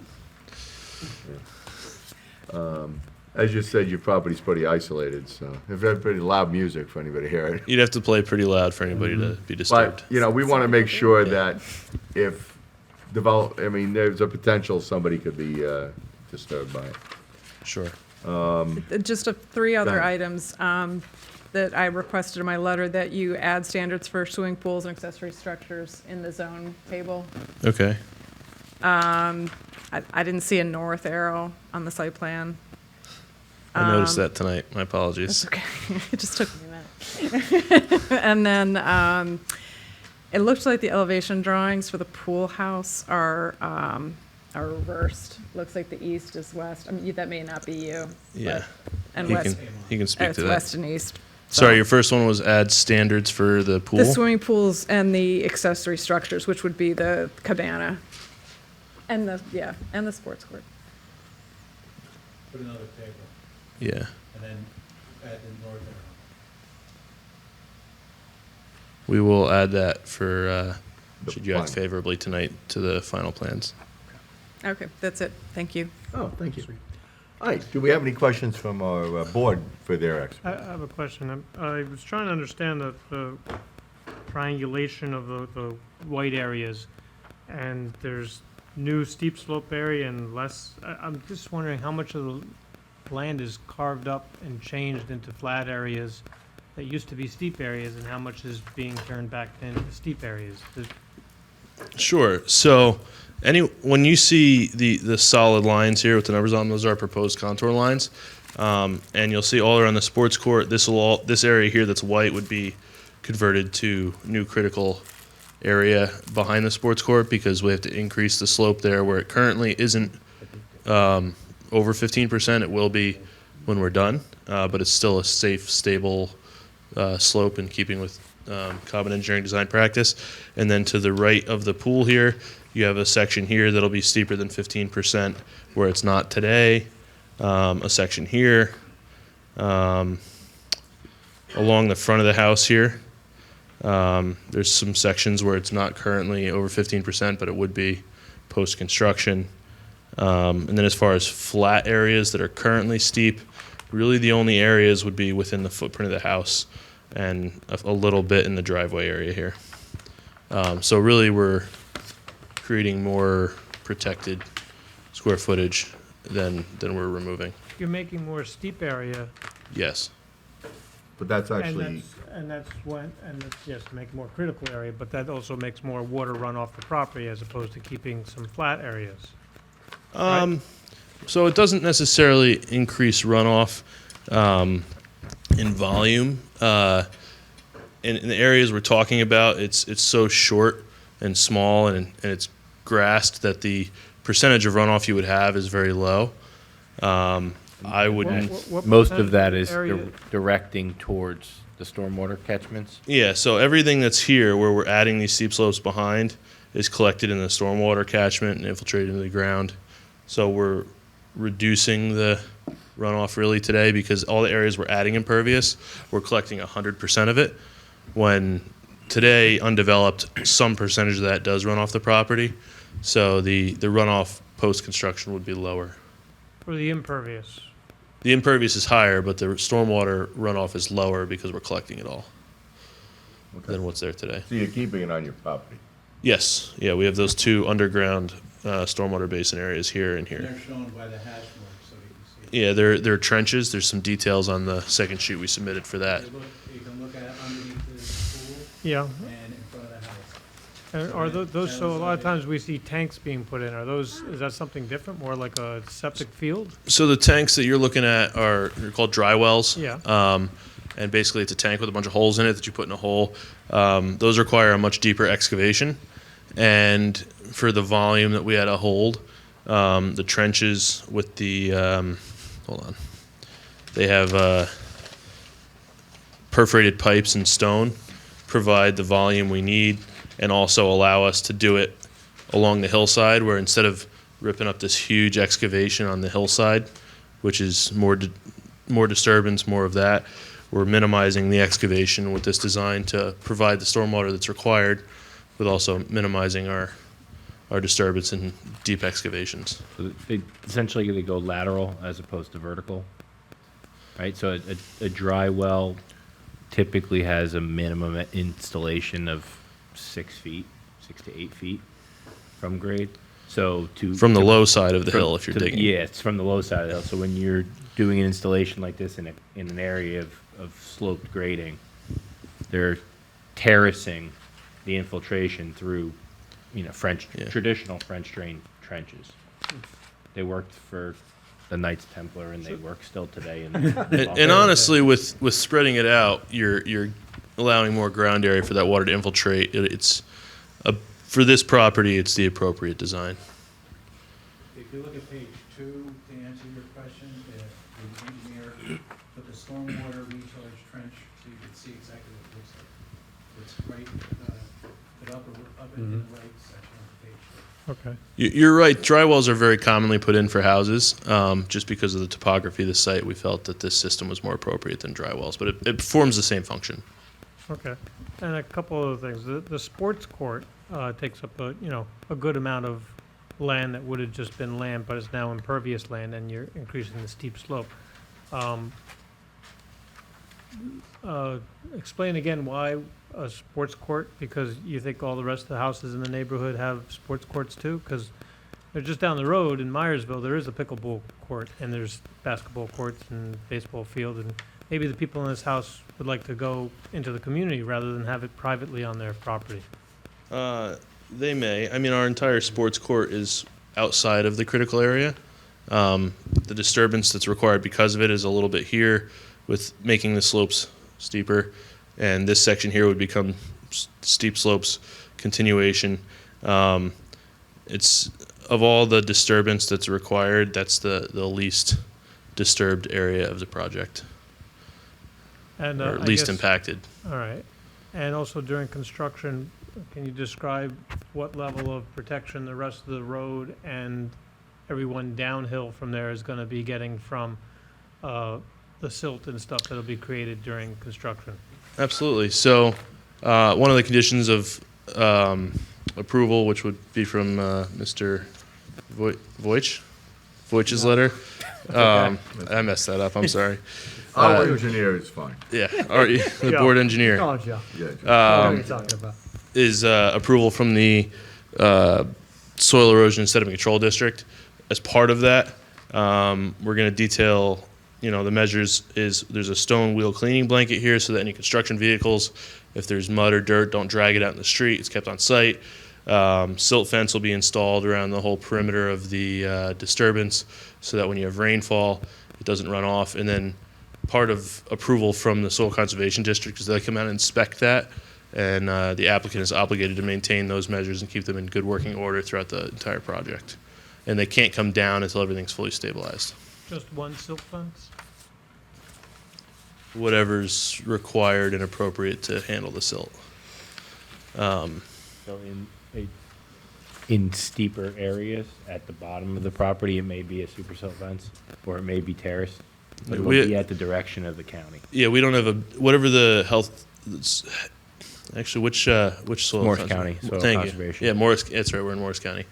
As you said, your property's pretty isolated, so if there's pretty loud music for anybody to hear it. You'd have to play pretty loud for anybody to be disturbed. But, we want to make sure that if there's a potential somebody could be disturbed by it. Sure. Just three other ahead. items that I requested in my letter, that you add standards for swimming pools and accessory structures in the zone table. Okay. I didn't see a north arrow on the site plan. I noticed that tonight. My apologies. It's okay. It just took me a minute. And then it looks like the elevation drawings for the pool house are reversed. Looks like the east is west. I mean, that may not be you. Yeah. And He west. he can speak It's to that. west and east. Sorry, your first one was add standards for the pool? The swimming pools and the accessory structures, which would be the cabana and the sports court. Put another table, Yeah. and then add the north arrow. We will add that for, should you act final. favorably tonight to the final plans. Okay, that's it. Thank you. Oh, thank you. All right, do we have any questions from our board for their expert? I have a question. I was trying to understand the triangulation of the white areas, and there's new steep slope area and less. I'm just wondering how much of the land is carved up and changed into flat areas that used to be steep areas, and how much is being turned back into steep areas? Sure. So, when you see the solid lines here with the numbers on, those are proposed contour lines, and you'll see all around the sports court. This area here that's white would be converted to new critical area behind the sports court because we have to increase the slope there where it currently isn't over 15%. It will be when we're done, but it's still a safe, stable slope in keeping with common engineering design practice. And then to the right of the pool here, you have a section here that'll be steeper than 15% where it's not today. A section here. Along the front of the house here, there's some sections where it's not currently over 15%, but it would be post-construction. And then as far as flat areas that are currently steep, really the only areas would be within the footprint of the house and a little bit in the driveway area here. So really we're creating more protected square footage than we're removing. You're making more steep area, Yes. But that's and actually, that's yes, make more critical area, but that also makes more water run off the property as opposed to keeping some flat areas. So it doesn't necessarily increase runoff in volume. In the areas we're talking about, it's so short and small and it's grassed that the percentage of runoff you would have is very low. I wouldn't. What Most percent of that is area- directing towards the stormwater catchments. Yeah, so everything that's here where we're adding these steep slopes behind is collected in the stormwater catchment and infiltrated into the ground. So we're reducing the runoff really today because all the areas we're adding impervious, we're collecting 100% of it. When today, undeveloped, some percentage of that does run off the property. So the runoff post-construction would be lower. For the impervious. The impervious is higher, but the stormwater runoff is lower because we're collecting it all than what's there today. so you're keeping it on your property. Yes, yeah, we have those two underground stormwater basin areas here and here. They're shown by the hash marks, so you can see. Yeah, they're trenches. There's some details on the second sheet we submitted for that. You can look at underneath the pool Yeah. and in front of the house. And are those, so a lot of times we see tanks being put in, is that something different, more like a septic field? So the tanks that you're looking at they're called dry wells. Yeah. And basically it's a tank with a bunch of holes in it that you put in a hole. Those require a much deeper excavation. And for the volume that we had to hold, the trenches with the, hold on, they have perforated pipes and stone provide the volume we need and also allow us to do it along the hillside where instead of ripping up this huge excavation on the hillside, which is more disturbance, more of that, we're minimizing the excavation with this design to provide the stormwater that's required, with also minimizing our disturbance and deep excavations. So essentially they go lateral as opposed to vertical, right? So a dry well typically has a minimum installation of 6 to 8 feet from grade. So from the low side of the hill, if you're digging. Yeah, it's from the low side of the hill. So when you're doing an installation like this in an area of sloped grading, they're terracing the infiltration through, traditional French drain trenches. They worked for the Knights Templar, and they work still today. And honestly, with spreading it out, you're allowing more ground area for that water to infiltrate. For this property, it's the appropriate design. If you look at page 2, to answer your question, the engineer put the stormwater recharge trench, so you can see exactly what it looks like. It's right, the up in the right section of the page. Okay. You're right. Dry wells are very commonly put in for houses. Just because of the topography of the site, we felt that this system was more appropriate than dry wells, but it performs the same function. Okay. And a couple of things. The sports court takes up a good amount of land that would have just been land, but is now impervious land, and you're increasing the steep slope. Explain again why a sports court, because you think all the rest of the houses in the neighborhood have sports courts too? Because they're just down the road in Myersville, there is a pickleball court, and there's basketball courts and baseball field, and maybe the people in this house would like to go into the community rather than have it privately on their property. They may. I mean, our entire sports court is outside of the critical area. The disturbance that's required because of it is a little bit here, with making the slopes steeper, and this section here would become steep slopes continuation. It's of all the disturbance that's required, that's the least disturbed area of the project, And or I least guess- impacted. All right. And also during construction, can you describe what level of protection the rest of the road and everyone downhill from there is going to be getting from the silt and stuff that'll be created during construction? Absolutely. So, one of the conditions of approval, which would be from Mr. Voich's letter. I messed that up. I'm sorry. Our engineer is fine. Yeah, the board engineer. Oh, Joe. Yeah. What are you talking about? Is approval from the Soil Erosion and Sediment Control District. As part of that, we're going to detail, the measures is there's a stone wheel cleaning blanket here so that any construction vehicles, if there's mud or dirt, don't drag it out in the street. It's kept on site. Silt fence will be installed around the whole perimeter of the disturbance so that when you have rainfall, it doesn't run off. And then part of approval from the Soil Conservation District is they come out and inspect that, and the applicant is obligated to maintain those measures and keep them in good working order throughout the entire project. And they can't come down until everything's fully stabilized. Just one silt fence? Whatever's required and appropriate to handle the silt. So in steeper areas at the bottom of the property, it may be a super silt fence, or it may be terraced, but it will be at the direction of the county. Yeah, we don't have whatever the health. Actually, which soil? Morris County Soil Thank Conservation. You. Yeah, Morris. That's right. We're in Morris County.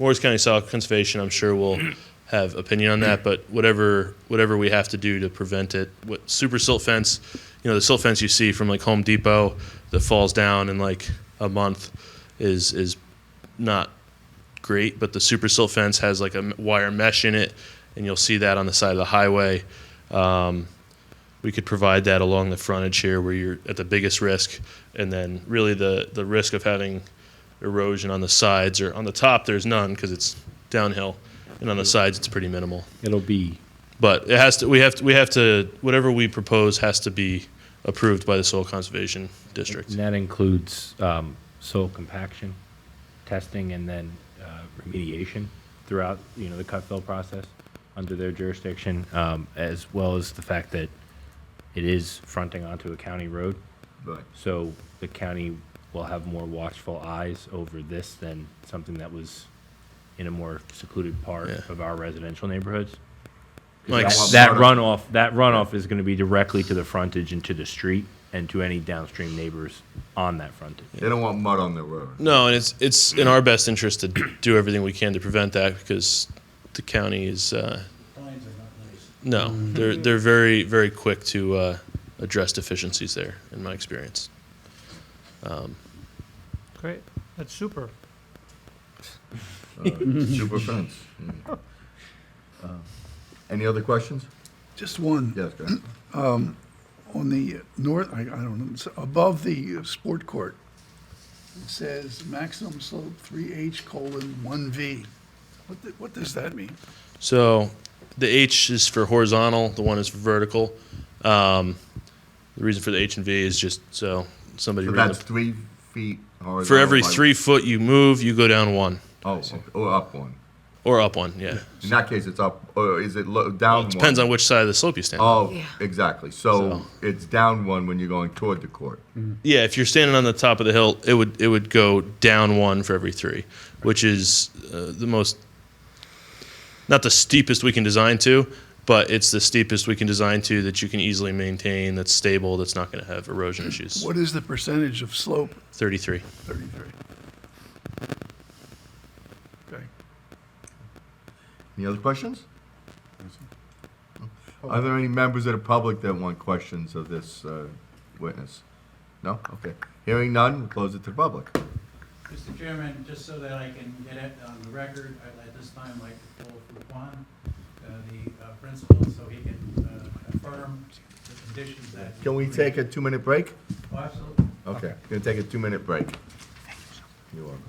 Morris County Soil Conservation, I'm sure, will have opinion on that. But whatever we have to do to prevent it, what super silt fence, the silt fence you see from like Home Depot that falls down in like a month, is not great. But the super silt fence has like a wire mesh in it, and you'll see that on the side of the highway. We could provide that along the frontage here where you're at the biggest risk, and then really the risk of having erosion on the sides, or on the top there's none because it's downhill, and on the sides it's pretty minimal. It'll be, but it has to. We have to. Whatever we propose has to be approved by the Soil Conservation District. and that includes soil compaction testing and then remediation throughout the cut fill process under their jurisdiction, as well as the fact that it is fronting onto a county road. Right. So the county will have more watchful eyes over this than something that was in a more secluded part of our residential neighborhoods. 'Cause that runoff is going to be directly to the frontage and to the street and to any downstream neighbors on that frontage. They don't want mud on their road. No, and it's in our best interest to do everything we can to prevent that, because the county is. Fines are not nice. No, they're very, very quick to address deficiencies there, in my experience. Great. That's super. Super fence. Any other questions? Just one. Yes, go ahead. On the north, I don't know, it's above the sport court, it says maximum slope 3H:1V. What does that mean? So The H is for horizontal, the one is for vertical. The reason for the H and V is just so somebody So reading that's the- 3 feet horizontal. for every by- 3 foot you move, you go down 1, Oh, okay. Or up 1. or up 1, yeah. In that case, it's up, or is it down 1? It depends on which side of the slope you stand on. Oh, Yeah. exactly. So it's down 1 when you're going toward the court. Yeah, if you're standing on the top of the hill, it would go down 1 for every 3, which is the most, not the steepest we can design to, but it's the steepest we can design to that you can easily maintain, that's stable, that's not going to have erosion issues. What is the percentage of slope? 33. 33. Okay. Any other questions? Are there any members of the public that want questions of this witness? No? Okay. Hearing none, we'll close it to the public. Mr. Chairman, just so that I can get it on the record, I'd at this time like to call Fuquan, the principal, so he can affirm the conditions that. Can we take a 2-minute break? Oh, absolutely. Okay, gonna take a 2-minute break. You're welcome.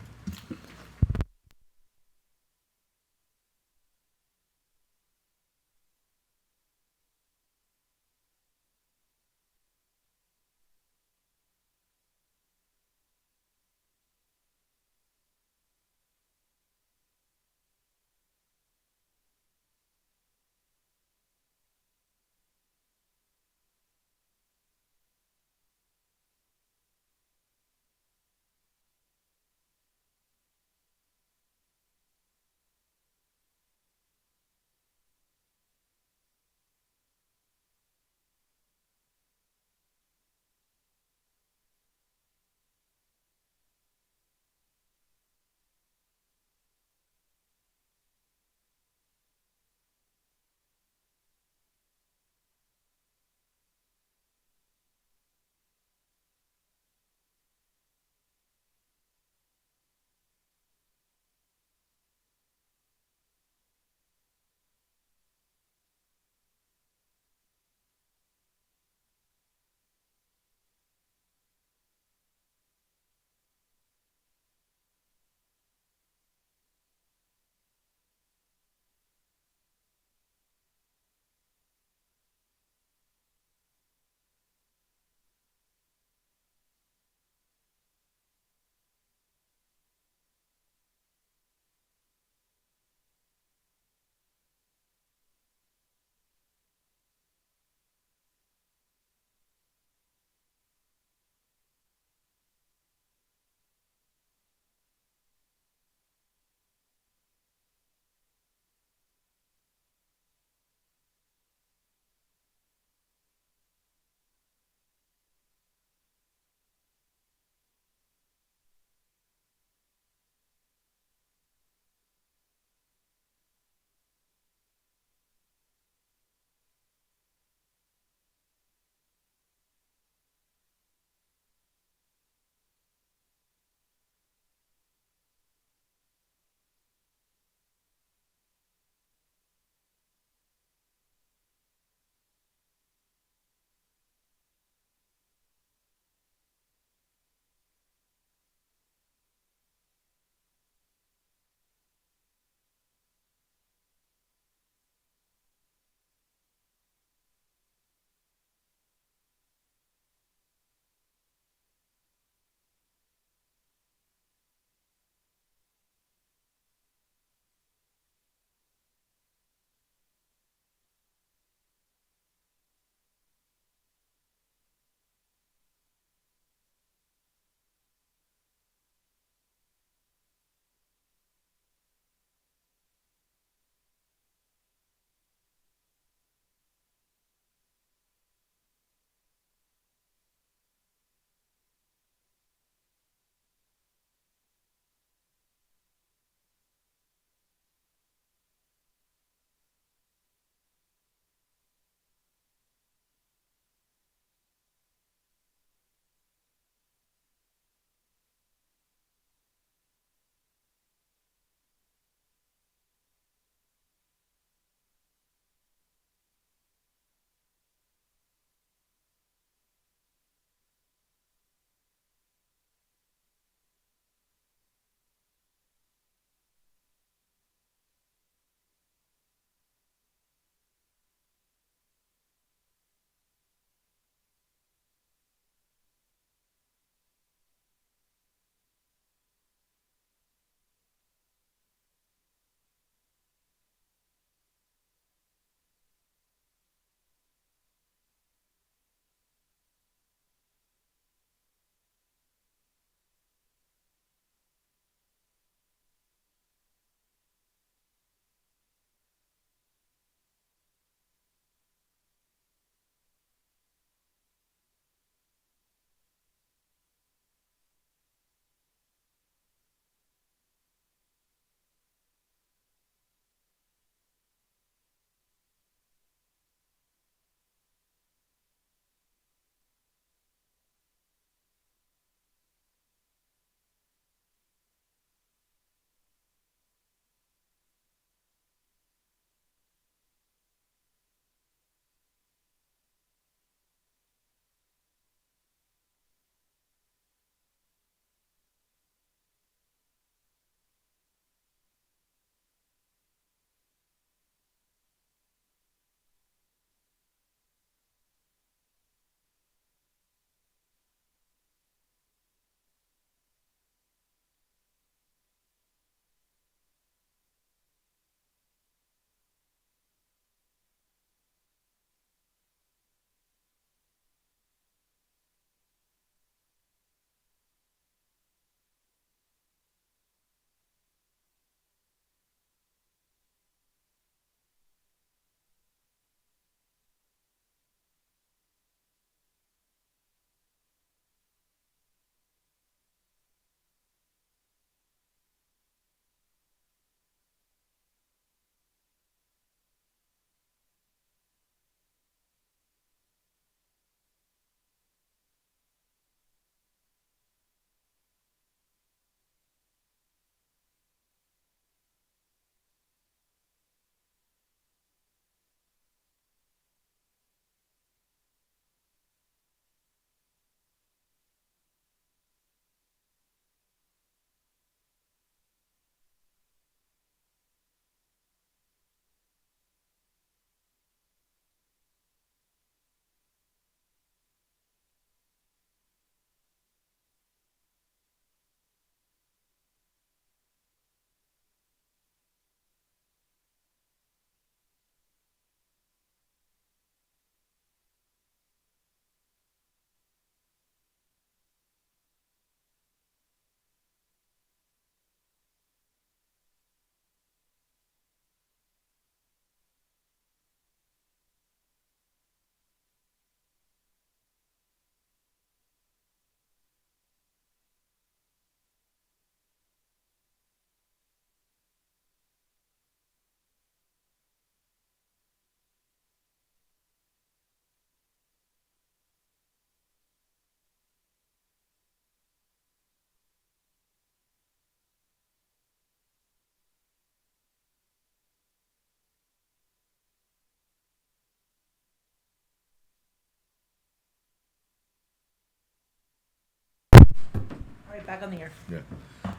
right, back on the air. Yeah.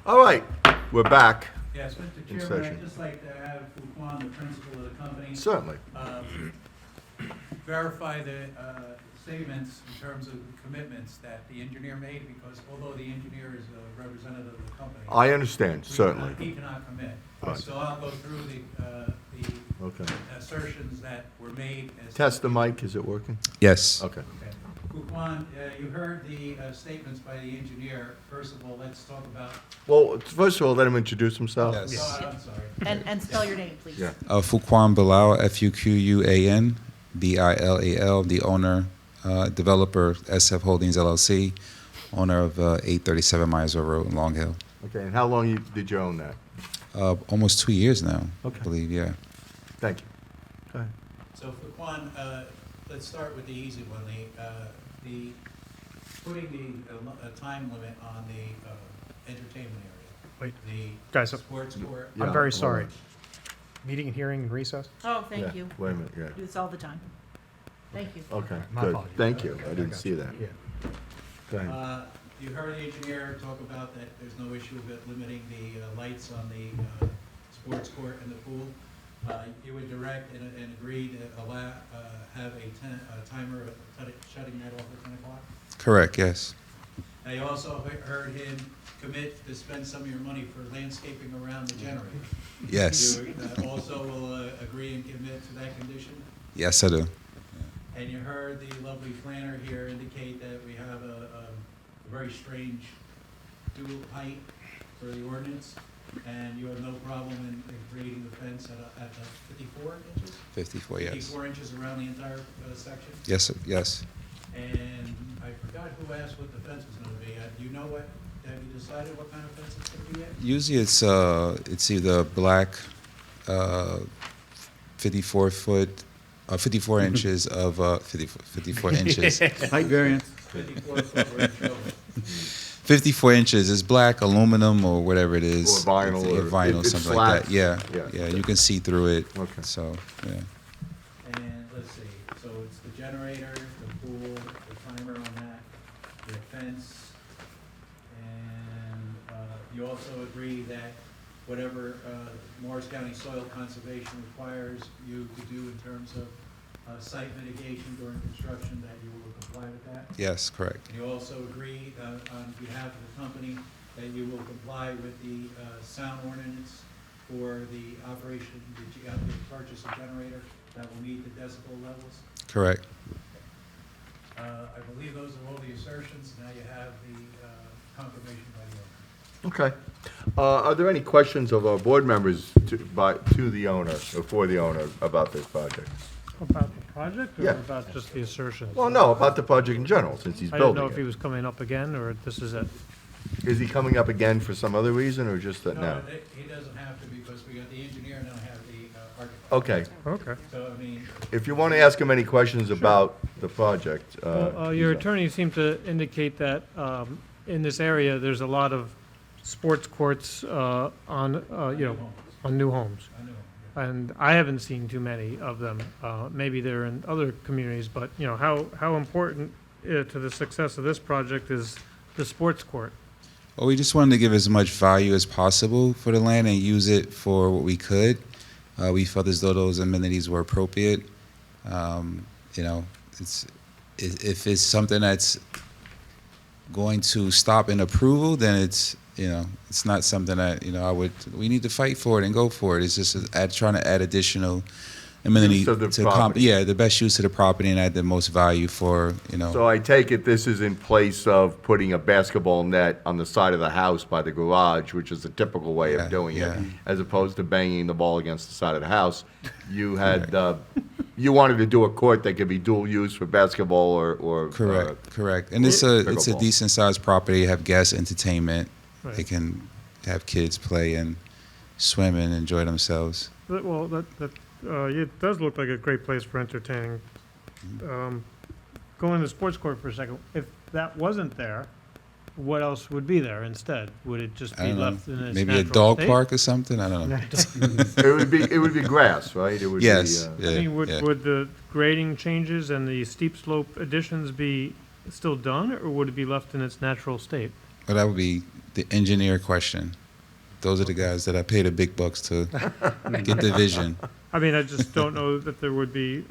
All right, we're back. Yes, Mr. In Chairman, session. I'd just like to have Fuquan, the principal of the company, Certainly. verify the statements in terms of the commitments that the engineer made, because although the engineer is a representative of the company. I understand, he certainly. He cannot commit. Right. So I'll go through the Okay. assertions that were made as. Test the mic, is it working? Yes. Okay. Okay. Fuquan, you heard the statements by the engineer. First of all, let's talk about. Well, first of all, let him introduce himself. Yes. Oh, I'm sorry. And spell your name, please. Yeah. Fuquan Bilal, Fuquan, Bilal, the owner, developer, SF Holdings LLC, owner of 837 Meisel Road in Long Hill. Okay, and how long did you own that? Almost 2 years now, Okay. I believe, yeah. Thank you. Go ahead. So Fuquan, let's start with the easy one, the putting the time limit on the entertainment area. Wait, The guys, sports court. Yeah, I'm very hold sorry. on. Meeting and hearing in recess? Oh, thank Yeah, you. Wait a minute, yeah. Do this all the time. Thank you. Okay, My good. apologies. Thank you. I I didn't got see you. that. Yeah. Go ahead. You heard the engineer talk about that there's no issue with limiting the lights on the sports court and the pool. You would direct and agree to allow, have a timer of shutting that off at 10 o'clock? Correct, yes. I also heard him commit to spend some of your money for landscaping around the generator. Yes. You also will agree and commit to that condition? Yes, I do. And you heard the lovely planner here indicate that we have a very strange dual height for the ordinance, and you have no problem in creating the fence at the 54 inches? 54, yes. 54 inches around the entire section? Yes, yes. And I forgot who asked what the fence was gonna be. Do you know what, have you decided what kind of fence it's gonna be yet? Usually it's either black, 54 foot, 54 inches of 54 inches. Height variance. 54 foot or inch over. 54 inches is black, aluminum, or whatever it is. Or vinyl, Yeah, or vinyl, it's something like flat. that. Yeah, Yeah. yeah. You can see through it. Okay. So, yeah. And let's see, so it's the generator, the pool, the timer on that, the fence, and you also agree that whatever Morris County Soil Conservation requires you to do in terms of site mitigation during construction, that you will comply with that? Yes, correct. And you also agree on behalf of the company that you will comply with the sound ordinance for the operation, the purchase of generator that will meet the decibel levels? Correct. I believe those are all the assertions. Now you have the confirmation by the owner. Okay. Are there any questions of our board members to the owner, or for the owner, about this project? About the project or Yeah. about just the assertions? Well, no, about the project in general, since he's I didn't know building if he it. was coming up again or this is it. Is he coming up again for some other reason, or just that now? No, he doesn't have to, because we got the engineer and I have the architect. Okay. Okay. So, I mean, If you want to ask him any questions about the project, Well, your he's up. attorney seemed to indicate that in this area, there's a lot of sports courts on, you know, on new homes. I know. And I haven't seen too many of them. Maybe they're in other communities, but, you know, how important to the success of this project is the sports court? Well, we just wanted to give as much value as possible for the land and use it for what we could. We felt as though those amenities were appropriate. You know, if it's something that's going to stop an approval, then it's, you know, it's not something that, you know, we need to fight for it and go for it. It's just trying to add additional amenity Use of the to property. yeah, the best use of the property and add the most value for, you know. So I take it this is in place of putting a basketball net on the side of the house by the garage, which is the typical way Yeah, of doing it, yeah. as opposed to banging the ball against the side of the house. You had, you wanted to do a court that could be dual use for basketball or. Correct. And it's a pickleball. decent sized property, have guest entertainment. Right. They can have kids play and swim and enjoy themselves. Well, it does look like a great place for entertaining. Going to the sports court for a second, if that wasn't there, what else would be there instead? Would it just I be don't left know. in its Maybe a natural dog state? park or something. I don't know. It would be grass, right? It would be, Yes. I mean, yeah. would the grading changes and the steep slope additions be still done, or would it be left in its natural state? Well, that would be the engineer question. Those are the guys that I pay the big bucks to get the vision. I mean, I just don't know that there would be,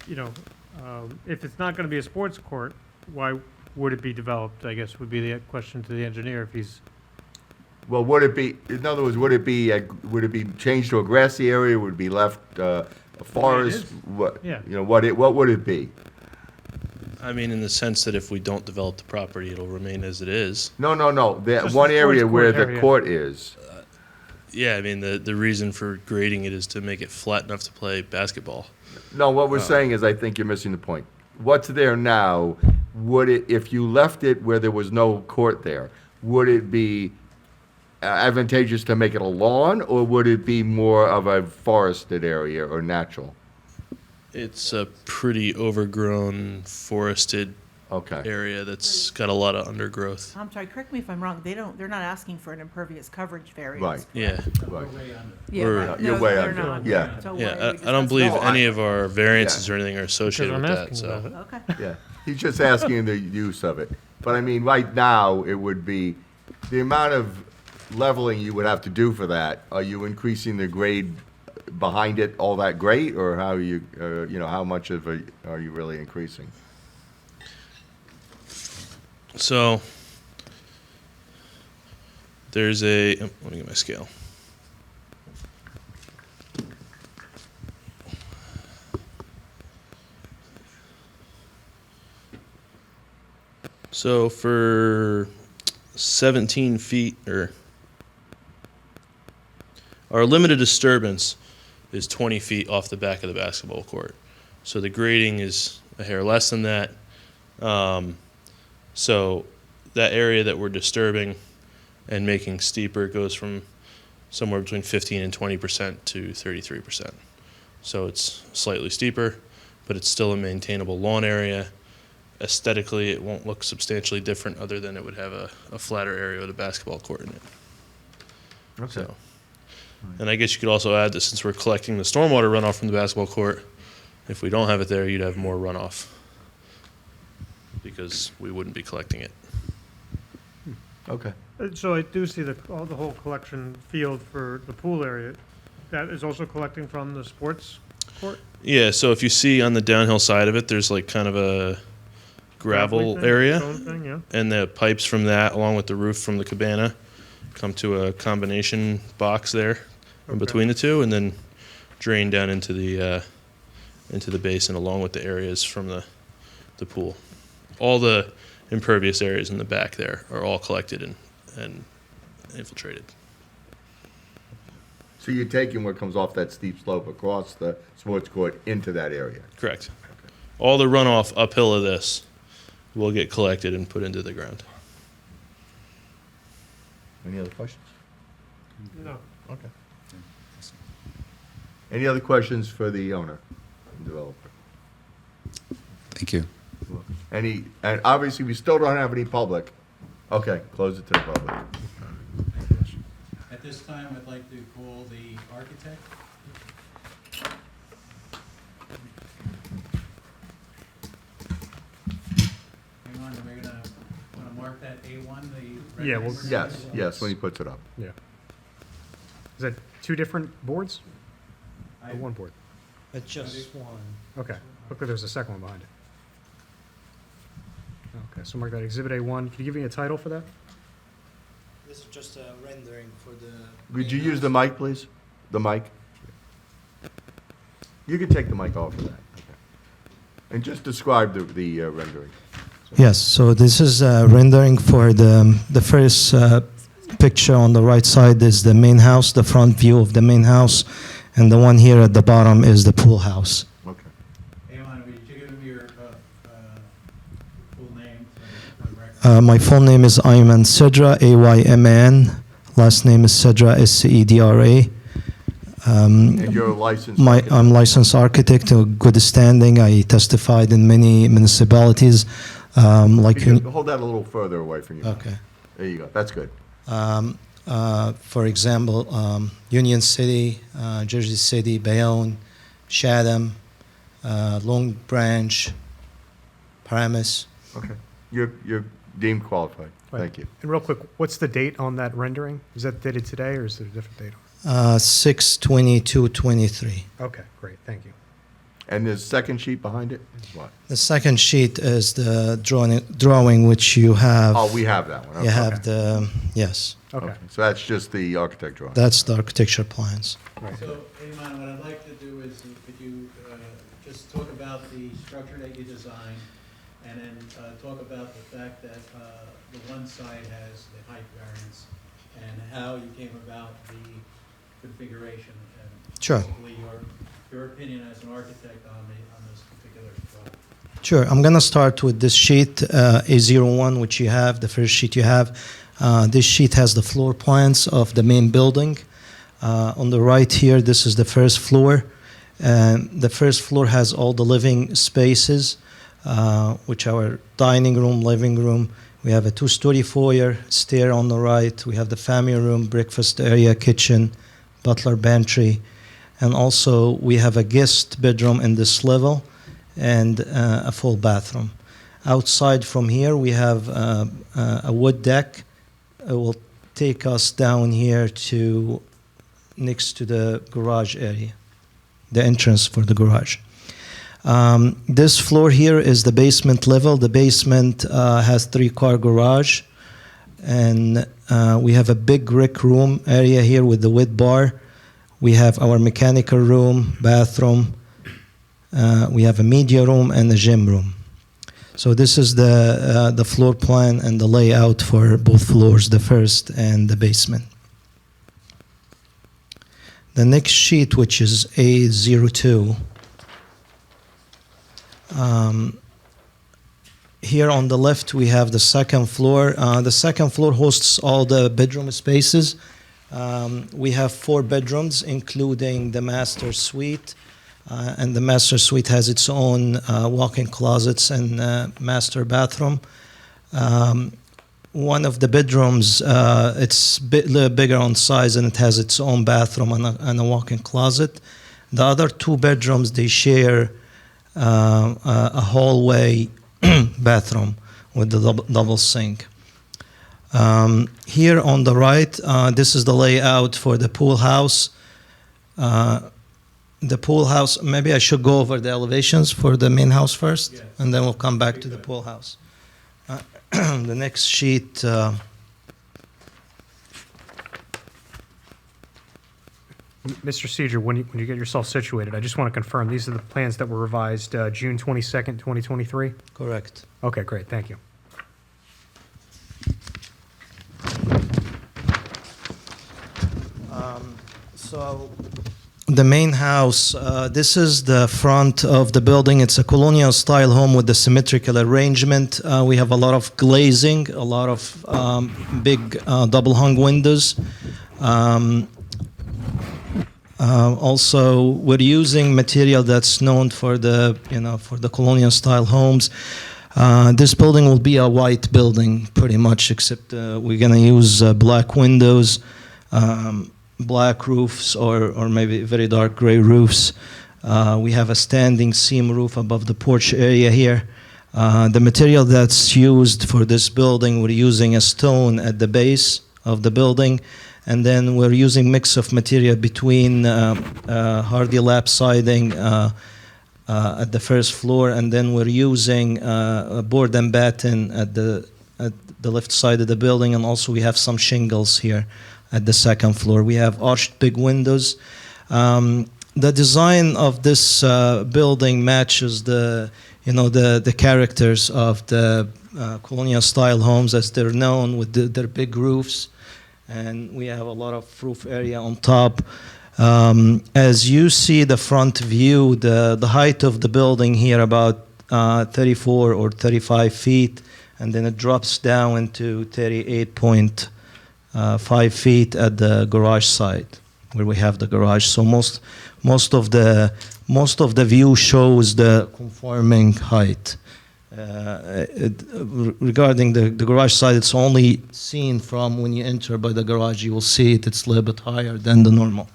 if it's not gonna be a sports court, why would it be developed, I guess, would be the question to the engineer if he's, Well, would it be, in other words, would it be changed to a grassy area? Would it be left a forest? is. What, Yeah. what would it be? I mean, in the sense that if we don't develop the property, it'll remain as it is. No. The Just one the area sports where court the area. court is. Yeah, I mean, the reason for grading it is to make it flat enough to play basketball. No, what we're saying is, I think you're missing the point. What's there now, would it, if you left it where there was no court there, would it be advantageous to make it a lawn, or would it be more of a forested area or natural? It's a pretty overgrown, forested Okay. area that's got a lot of undergrowth. I'm sorry, correct me if I'm wrong, they're not asking for an impervious coverage variance. Right. Yeah. Right. Yeah, We're- right. You're No, way they're under. not. Yeah. So Yeah, what are we I don't discussing? believe No, any of our variances yeah. or anything are associated I'm with that, asking so. about it. Okay. Yeah, he's just asking the use of it. But I mean, right now, it would be, the amount of leveling you would have to do for that, are you increasing the grade behind it all that great, or how you, how much of it are you really increasing? So, there's let me get my scale. So for 17 feet, or our limited disturbance is 20 feet off the back of the basketball court. So the grading is a hair less than that. So that area that we're disturbing and making steeper goes from somewhere between 15 and 20% to 33%. So it's slightly steeper, but it's still a maintainable lawn area. Aesthetically, it won't look substantially different other than it would have a flatter area with a basketball court in it. Okay. So, and I guess you could also add that since we're collecting the stormwater runoff from the basketball court, if we don't have it there, you'd have more runoff because we wouldn't be collecting it. Okay. So I do see the whole collection field for the pool area. That is also collecting from the sports court? Yeah, so if you see on the downhill side of it, there's like kind of a gravel Gravelly thing, area. stone thing, yeah. And the pipes from that, along with the roof from the cabana, come to a combination box there in Okay. between the two, and then drain down into the basin along with the areas from the pool. All the impervious areas in the back there are all collected and infiltrated. So you're taking what comes off that steep slope across the sports court into that area? Correct. All the runoff uphill of this will get collected and put into the ground. Any other questions? No. Okay. Any other questions for the owner and developer? Thank you. And obviously, we still don't have any public. Okay, close it to the public. At this time, I'd like to call the architect. Hang on, we're wanna mark that A1, the. Yeah, well, Yes, when he puts it up. Yeah. Is that two different boards? Or one board? It's just one. Okay. Look, there's a second one behind it. Okay, so mark that Exhibit A1. Can you give me a title for that? This is just a rendering for the. Would you use the mic, please? The mic? You can take the mic off of that. Okay. And just describe the rendering. Yes, so this is a rendering for the first picture on the right side is the main house, the front view of the main house, and the one here at the bottom is the pool house. Okay. Amon, would you give him your full name for the record? My full name is Ayman Sedra, A-Y-M-A-N. Last name is Sedra, S-C-E-D-R-A. And you're a licensed architect? I'm licensed architect, a good standing. I testified in many municipalities. Like You can hold that a little further away from you. Okay. There you go. That's good. For example, Union City, Jersey City, Bayonne, Chatham, Long Branch, Paramus. Okay. You're Deemed qualified. Right. Thank you. And real quick, what's the date on that rendering? Is that dated today, or is there a different date? 6/22/23. Okay, great, thank you. And the second sheet behind it is what? The second sheet is the drawing which you have. Oh, we have that one. You Okay. have the, yes, Okay. So that's just the architect drawing. that's the architecture plans. So, Iman, what I'd like to do is, could you just talk about the structure that you designed, and then talk about the fact that the one side has the height variance, and how you came about the configuration, and Sure. basically your opinion as an architect on this particular drawing. Sure, I'm gonna start with this sheet, A01, which you have, the first sheet you have. This sheet has the floor plans of the main building. On the right here, this is the first floor. And the first floor has all the living spaces, which are our dining room, living room. We have a two-story foyer, stair on the right. We have the family room, breakfast area, kitchen, butler pantry. And also, we have a guest bedroom in this level and a full bathroom. Outside from here, we have a wood deck. It will take us down here to next to the garage area, the entrance for the garage. This floor here is the basement level. The basement has 3-car garage, and we have a big rec room area here with the wood bar. We have our mechanical room, bathroom. We have a media room and a gym room. So this is the floor plan and the layout for both floors, the first and the basement. The next sheet, which is A02, here on the left we have the second floor. The second floor hosts all the bedroom spaces. We have 4 bedrooms, including the master suite. And the master suite has its own walk-in closets and master bathroom. One of the bedrooms, it's a little bigger on size, and it has its own bathroom and a walk-in closet. The other 2 bedrooms, they share a hallway bathroom with the double sink. Here on the right, this is the layout for the pool house. The pool house, maybe I should go over the elevations for the main house first, Yes. and then we'll come back to the pool house. The next sheet, Mr. Seeger, when you get yourself situated, I just want to confirm, these are the plans that were revised June 22nd, 2023? correct. Okay, great, thank you. So the main house, this is the front of the building. It's a colonial style home with the symmetrical arrangement. We have a lot of glazing, a lot of big double hung windows. Also, we're using material that's known for the, for the colonial style homes. This building will be a white building pretty much, except we're gonna use black windows, black roofs, or maybe very dark gray roofs. We have a standing seam roof above the porch area here. The material that's used for this building, we're using a stone at the base of the building, and then we're using mix of material between hardy lap siding at the first floor, and then we're using a board and batten at the left side of the building, and also we have some shingles here at the second floor. We have arched big windows. The design of this building matches the characters of the colonial style homes as they're known, with their big roofs, and we have a lot of roof area on top. As you see the front view, the height of the building here about 34 or 35 feet, and then it drops down into 38.5 feet at the garage side, where we have the garage. So most of the view shows the conforming height. Regarding the garage side, it's only seen from when you enter by the garage. You will see it's a little bit higher than the normal.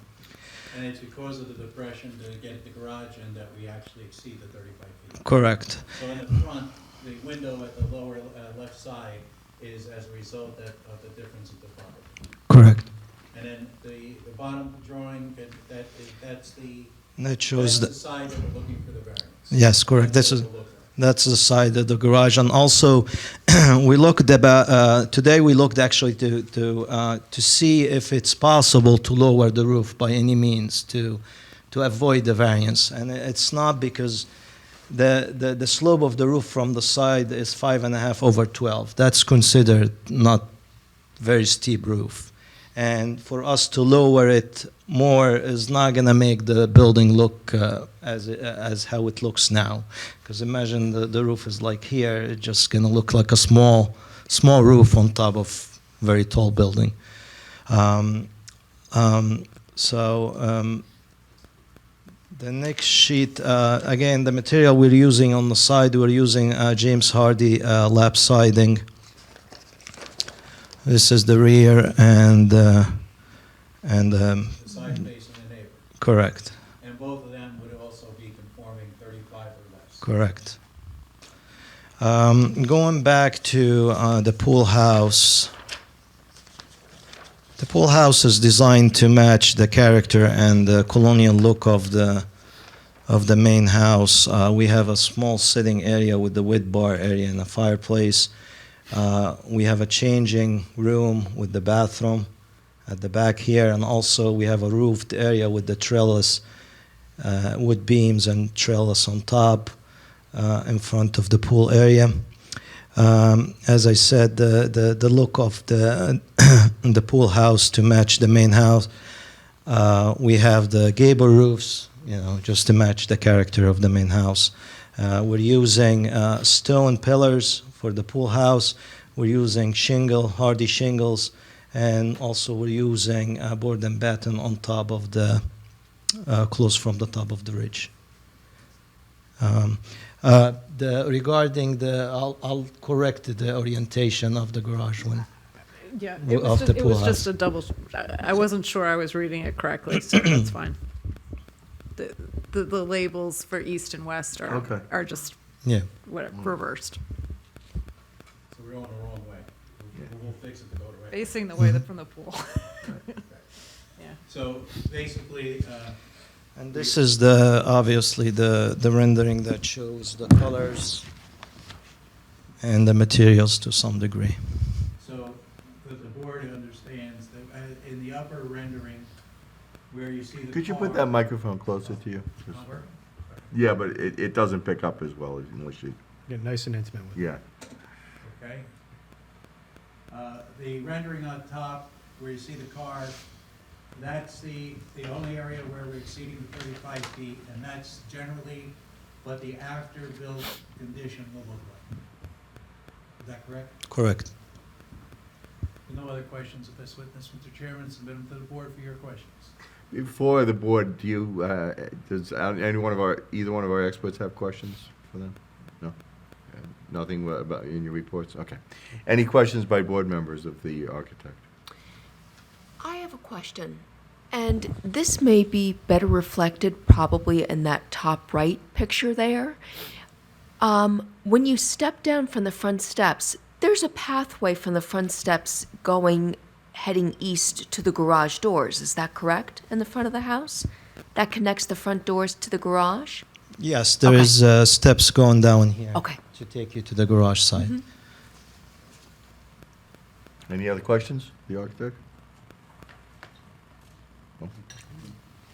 And it's because of the depression to get the garage in that we actually exceed the 35 feet. Correct. So in the front, the window at the lower left side is as a result of the difference of the property. Correct. And then the bottom drawing, that's the, That shows that's the side that we're looking for the variance. Yes, correct. That's This what is, it'll look like. that's the side of the garage. And also, we looked about, today we looked actually to see if it's possible to lower the roof by any means to avoid the variance. And it's not, because the slope of the roof from the side is 5.5 over 12. That's considered not very steep roof. And for us to lower it more is not going to make the building look as how it looks now. Because imagine the roof is like here, it's just going to look like a small roof on top of very tall building. The next sheet, again, the material we're using on the side, we're using James Hardy lap siding. This is the rear and The side facing the neighbor. correct, And both of them would also be conforming 35 or less. correct. Going back to the pool house. The pool house is designed to match the character and the colonial look of the main house. We have a small sitting area with the wood bar area and a fireplace. We have a changing room with the bathroom at the back here, and also we have a roofed area with the trellis, wood beams and trellis on top in front of the pool area. As I said, the look of the pool house to match the main house. We have the gable roofs, just to match the character of the main house. We're using stone pillars for the pool house. We're using hardy shingles, and also we're using board and batten on top of close from the top of the ridge. I'll correct the orientation of the garage one. Yeah, Of the it pool was just house. a double, I wasn't sure I was reading it correctly, so that's fine. The labels for east and west Okay. are just Yeah. reversed. So we're going the wrong way. We'll fix it to go the right way. Facing the way from the pool. Yeah. So basically, And this is obviously the rendering that shows the colors and the materials to some degree. so the board understands that in the upper rendering, where you see the Could you put car- that microphone closer to you? Over? Yeah, but it doesn't pick up as well unless you, Yeah, nice and intimate with it. yeah. Okay. The rendering on top, where you see the car, that's the only area where we're exceeding the 35 feet, and that's generally what the after-built condition will look like. Is that correct? Correct. No other questions of this witness, Mr. Chairman, submit them to the board for your questions. Before the board, does either one of our experts have questions for them? No? Nothing about in your reports? Okay. Any questions by board members of the architect? I have a question, and this may be better reflected probably in that top right picture there. When you step down from the front steps, there's a pathway from the front steps heading east to the garage doors. Is that correct? In the front of the house? That connects the front doors to the garage? Yes, there Okay. is steps going down here Okay. to take you to the garage side. Mhm. Any other questions, the architect? No?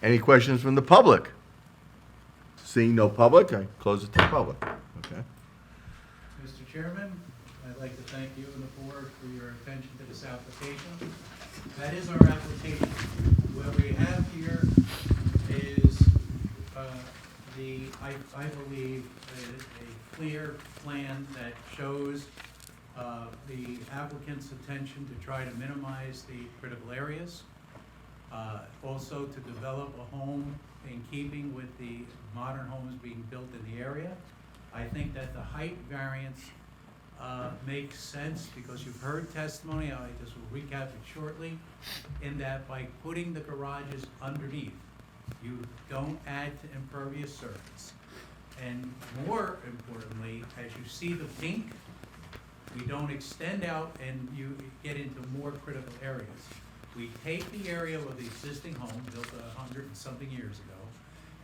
Any questions from the public? Seeing no public, I close it to the public. Okay. Mr. Chairman, I'd like to thank you and the board for your attention to this application. That is our application. What we have here is I believe, a clear plan that shows the applicant's intention to try to minimize the critical areas. Also to develop a home in keeping with the modern homes being built in the area. I think that the height variance makes sense because you've heard testimony, I just will recap it shortly, in that by putting the garages underneath, you don't add to impervious surface. And more importantly, as you see the pink, We don't extend out and you get into more critical areas. We take the area of the existing home, built 100 and something years ago,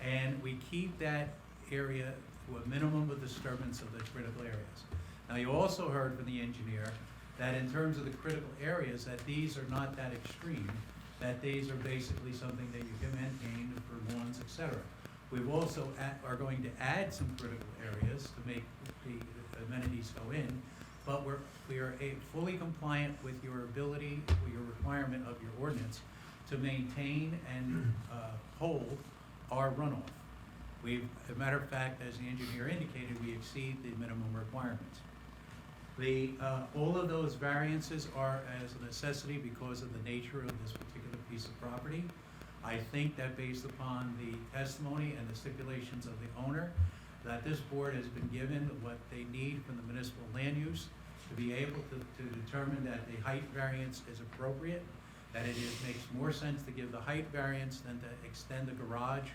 and we keep that area to a minimum of disturbance of the critical areas. Now, you also heard from the engineer that in terms of the critical areas, that these are not that extreme, that these are basically something that you can maintain for lawns, et cetera. We've also are going to add some critical areas to make the amenities go in, but we are fully compliant with your ability, with your requirement of your ordinance to maintain and hold our runoff. As a matter of fact, as the engineer indicated, we exceed the minimum requirements. All of those variances are as a necessity because of the nature of this particular piece of property. I think that based upon the testimony and the stipulations of the owner, that this board has been given what they need from the municipal land use to be able to determine that the height variance is appropriate, that it makes more sense to give the height variance than to extend the garage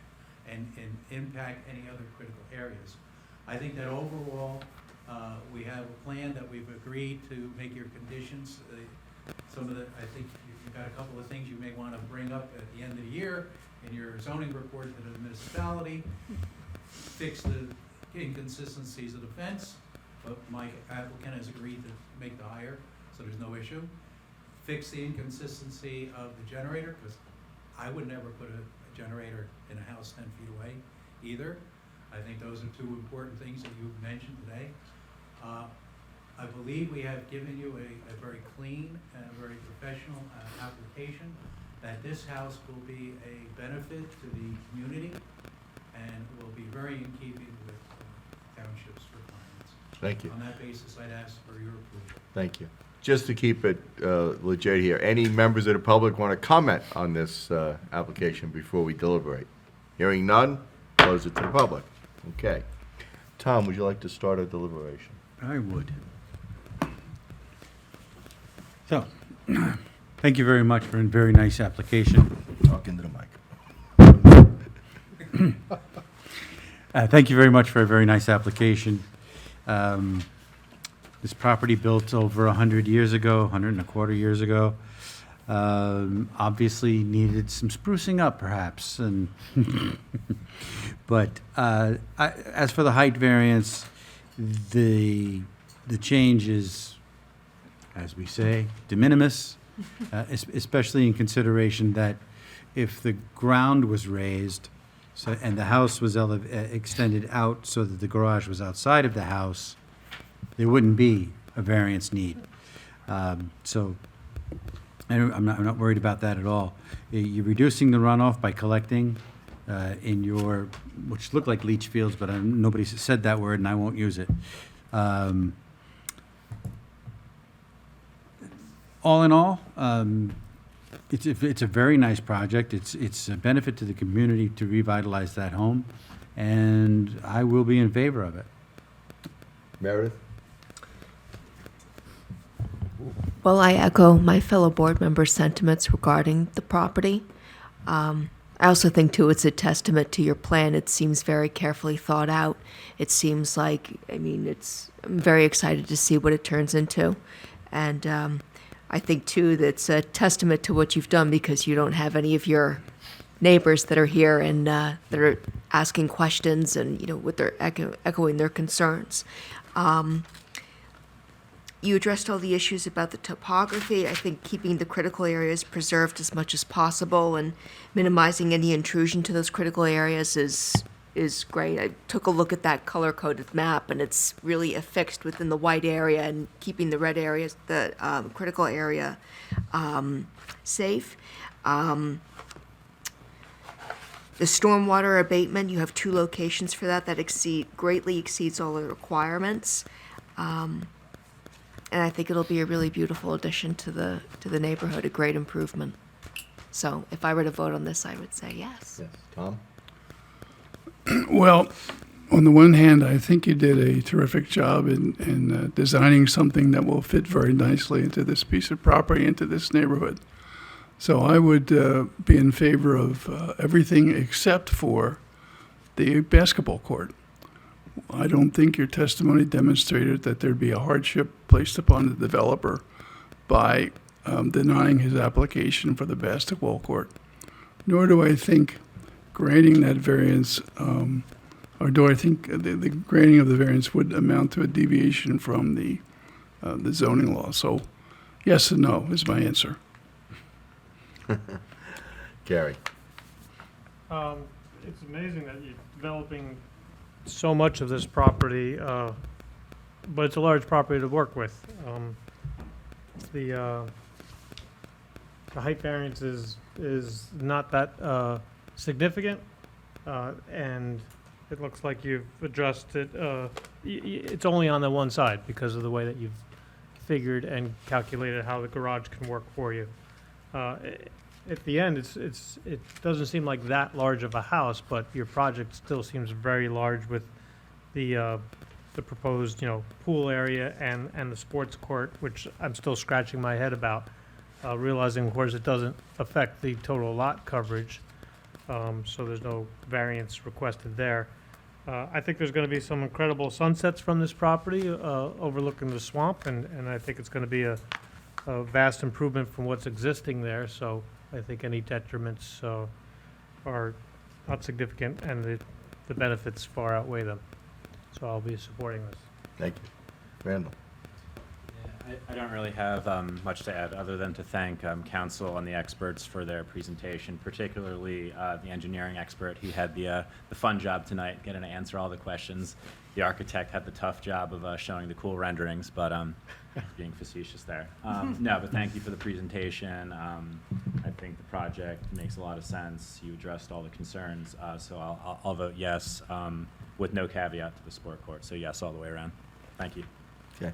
and impact any other critical areas. I think that overall, we have a plan that we've agreed to make your conditions. I think you've got a couple of things you may want to bring up at the end of the year in your zoning report to the municipality. Fix the inconsistencies of the fence, but my applicant has agreed to make the hire, so there's no issue. Fix the inconsistency of the generator, because I would never put a generator in a house 10 feet away either. I think those are two important things that you've mentioned today. I believe we have given you a very clean and a very professional application, that this house will be a benefit to the community and will be very in keeping with township's requirements. Thank you. On that basis, I'd ask for your approval. Thank you. Just to keep it legit here, any members of the public want to comment on this application before we deliberate? Hearing none, close it to the public. Okay. Tom, would you like to start our deliberation? I would. So, thank you very much for a very nice application. Talk into the mic. Thank you very much for a very nice application. This property built over 100 years ago, 100 and a quarter years ago. Obviously needed some sprucing up perhaps. And but as for the height variance, the change is, as we say, de minimis, especially in consideration that if the ground was raised and the house was extended out so that the garage was outside of the house, there wouldn't be a variance need. So I'm not worried about that at all. You're reducing the runoff by collecting in your, which look like leach fields, but nobody said that word and I won't use it. All in all, it's a very nice project. It's a benefit to the community to revitalize that home, and I will be in favor of it. Meredith? Well, I echo my fellow board members' sentiments regarding the property. I also think, too, it's a testament to your plan. It seems very carefully thought out. It seems like, I'm very excited to see what it turns into. And I think, too, that's a testament to what you've done, because you don't have any of your neighbors that are here and that are asking questions and, what they're echoing their concerns. You addressed all the issues about the topography. I think keeping the critical areas preserved as much as possible and minimizing any intrusion to those critical areas is great. I took a look at that color-coded map, and it's really affixed within the white area and keeping the red areas, the critical area, safe. The stormwater abatement, you have 2 locations for that greatly exceeds all the requirements. And I think it'll be a really beautiful addition to the neighborhood, a great improvement. So if I were to vote on this, I would say yes. Yes. Tom? Well, on the one hand, I think you did a terrific job in designing something that will fit very nicely into this piece of property, into this neighborhood. So I would be in favor of everything except for the basketball court. I don't think your testimony demonstrated that there'd be a hardship placed upon the developer by denying his application for the basketball court. Nor do I think granting that variance, or do I think the granting of the variance would amount to a deviation from the zoning law. So yes and no is my answer. Gary? It's amazing that you're developing so much of this property, but it's a large property to work with. The height variance is not that significant, and it looks like you've addressed it. It's only on the one side because of the way that you've figured and calculated how the garage can work for you. At the end, it doesn't seem like that large of a house, but your project still seems very large with the proposed, pool area and the sports court, which I'm still scratching my head about, realizing, of course, it doesn't affect the total lot coverage, so there's no variance requested there. I think there's going to be some incredible sunsets from this property overlooking the swamp, and I think it's going to be a vast improvement from what's existing there, so I think any detriments are not significant, and the benefits far outweigh them. So I'll be supporting this. Thank you. Randall? Yeah, I don't really have much to add other than to thank council and the experts for their presentation, particularly the engineering expert. He had the fun job tonight, getting to answer all the questions. The architect had the tough job of showing the cool renderings, but being facetious there. No, but thank you for the presentation. I think the project makes a lot of sense. You addressed all the concerns, so I'll vote yes, with no caveat to the sport court. So yes, all the way around. Thank you. Okay.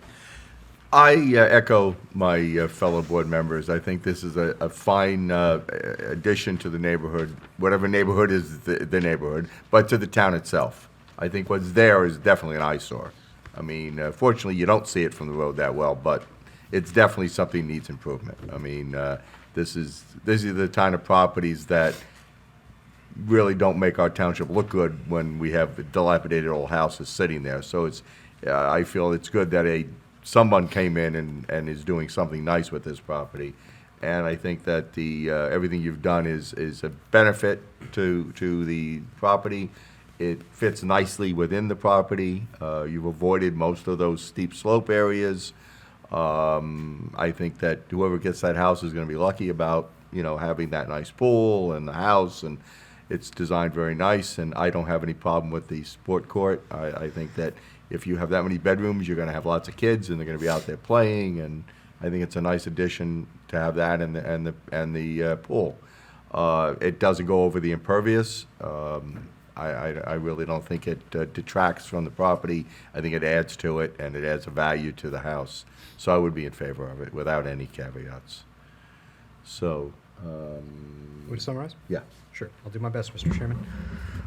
I echo my fellow board members. I think this is a fine addition to the neighborhood, whatever neighborhood is the neighborhood, but to the town itself. I think what's there is definitely an eyesore. I mean, fortunately, you don't see it from the road that well, but it's definitely something that needs improvement. I mean, this is the kind of properties that really don't make our township look good when we have dilapidated old houses sitting there. So it's, I feel it's good that someone came in and is doing something nice with this property. And I think that everything you've done is a benefit to the property. It fits nicely within the property. You've avoided most of those steep slope areas. I think that whoever gets that house is going to be lucky about, having that nice pool and the house, and it's designed very nice, and I don't have any problem with the sport court. I think that if you have that many bedrooms, you're going to have lots of kids, and they're going to be out there playing, and I think it's a nice addition to have that and the pool. It doesn't go over the impervious. I really don't think it detracts from the property. I think it adds to it, and it adds a value to the house. So I would be in favor of it without any caveats. So, Want to summarize? Yeah. Sure, I'll do my best, Mr. Chairman.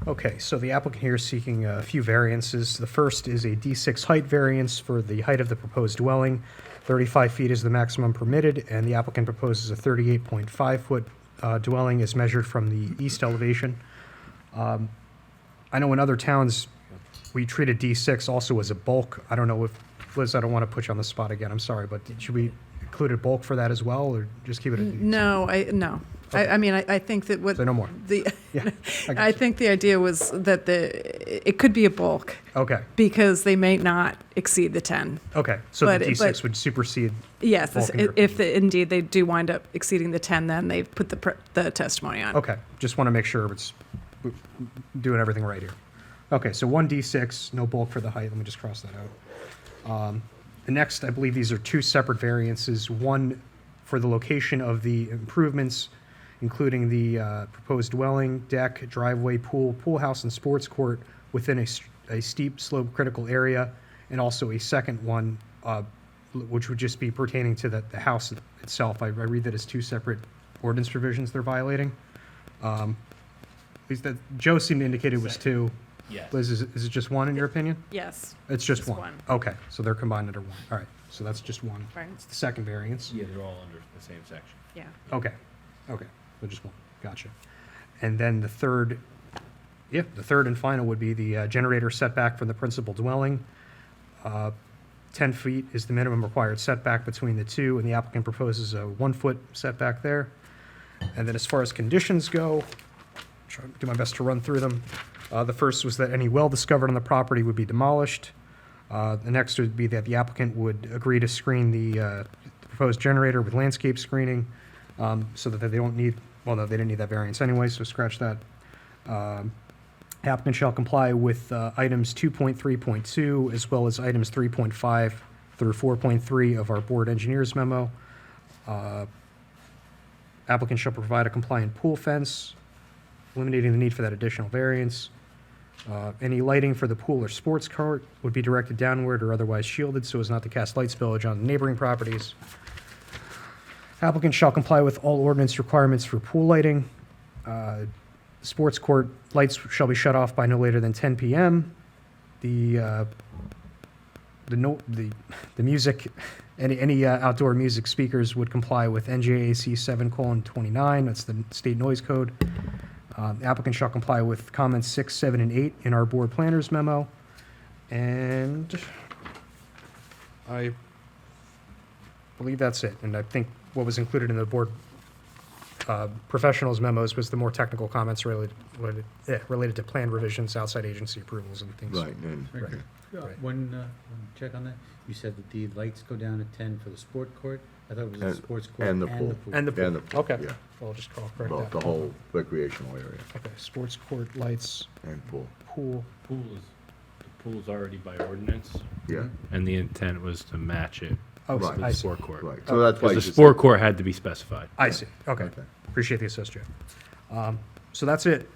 Okay, so the applicant here is seeking a few variances. The first is a D6 height variance for the height of the proposed dwelling. 35 feet is the maximum permitted, and the applicant proposes a 38.5-foot dwelling as measured from the east elevation. I know in other towns, we treat a D6 also as a bulk. I don't know if, Liz, I don't want to put you on the spot again, I'm sorry, but should we include a bulk for that as well, or just keep it at D6? No. Okay. I mean, I think that what. Say no more. Yeah, I think the idea was that it could be a bulk. Okay. Because they may not exceed the 10. Okay, so But- the D6 but- would supersede. Yes, bulk in your if opinion. indeed they do wind up exceeding the 10, then they put the testimony on. Okay, just want to make sure it's doing everything right here. Okay, so one D6, no bulk for the height. Let me just cross that out. The next, I believe these are two separate variances. One for the location of the improvements, including the proposed dwelling, deck, driveway, pool house, and sports court within a steep slope critical area, and also a second one, which would just be pertaining to the house itself. I read that as two separate ordinance provisions they're violating. At least that Joe seemed to indicate it was two. Yes. Liz, is it just one in your opinion? Yes. It's just Just one. one. Okay, so they're combined under one. All right, so that's just one. Right. It's the second variance. Yeah, they're all under the same section. Yeah. Okay, so just one. Gotcha. And then the third Yeah, the third and final would be the generator setback from the principal dwelling. 10 feet is the minimum required setback between the two, and the applicant proposes a 1-foot setback there. And then as far as conditions go, try to do my best to run through them. The first was that any well discovered on the property would be demolished. The next would be that the applicant would agree to screen the proposed generator with landscape screening, so that they don't need, well, no, they didn't need that variance anyway, so scratch that. Applicant shall comply with items 2.3.2 as well as items 3.5 through 4.3 of our board engineers memo. Applicant shall provide a compliant pool fence, eliminating the need for that additional variance. Any lighting for the pool or sports court would be directed downward or otherwise shielded so as not to cast light spillage on neighboring properties. Applicant shall comply with all ordinance requirements for pool lighting. Sports court lights shall be shut off by no later than 10 p.m. The music, any outdoor music speakers would comply with NJAC 7:29. That's the state noise code. Applicant shall comply with comments 6, 7, and 8 in our board planners memo. And I believe that's it. And I think what was included in the board professionals memos was the more technical comments related to plan revisions, outside agency approvals, and things. Right, and, Right. One check on that. You said that the lights go down at 10 for the sport court? I thought it was the And- sports court and and the the pool. pool. And the pool. And the pool, Okay. yeah. Well, I'll just correct that. Well, the whole recreational area Okay, sports court, lights, and pool. pool. The pool's already by ordinance, Yeah, and the intent was to match it Oh, Right. with I the see. sport court. right. So that's why. Because you the just sport said- court had to be specified. I see. Okay. Okay. Appreciate the assist, Joe. So that's it.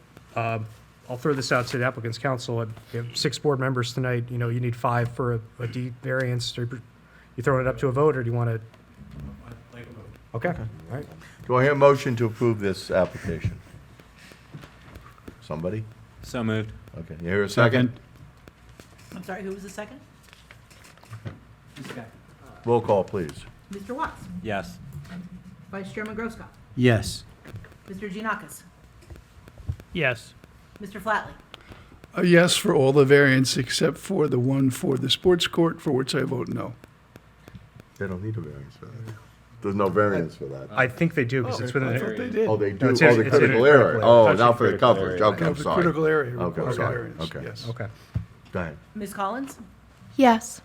I'll throw this out to the applicant's counsel. We have 6 board members tonight. You know, you need 5 for a D variance. You throwing it up to a vote, or do you want to? I'd like a vote. Okay. All right. Do I hear a motion to approve this application? Somebody? So moved. Okay, you hear a second? I'm sorry, who was the second? Roll call, please. Mr. Watts? Yes. Vice Chairman Grosskopf? Yes. Mr. Giannakis? Yes. Mr. Flatley? A yes for all the variants except for the one for the sports court, for which I vote no. They don't need a variance for that. There's no variance for that. I think they do, because it's within. I thought they did. Oh, they do, it's oh, in- the it's in critical a area. critical Oh, area. not for the Critical coverage, area. okay, No, I'm the sorry. critical area Okay, requires sorry. variance, Okay. yes. Okay. Go ahead. Ms. Collins? Yes.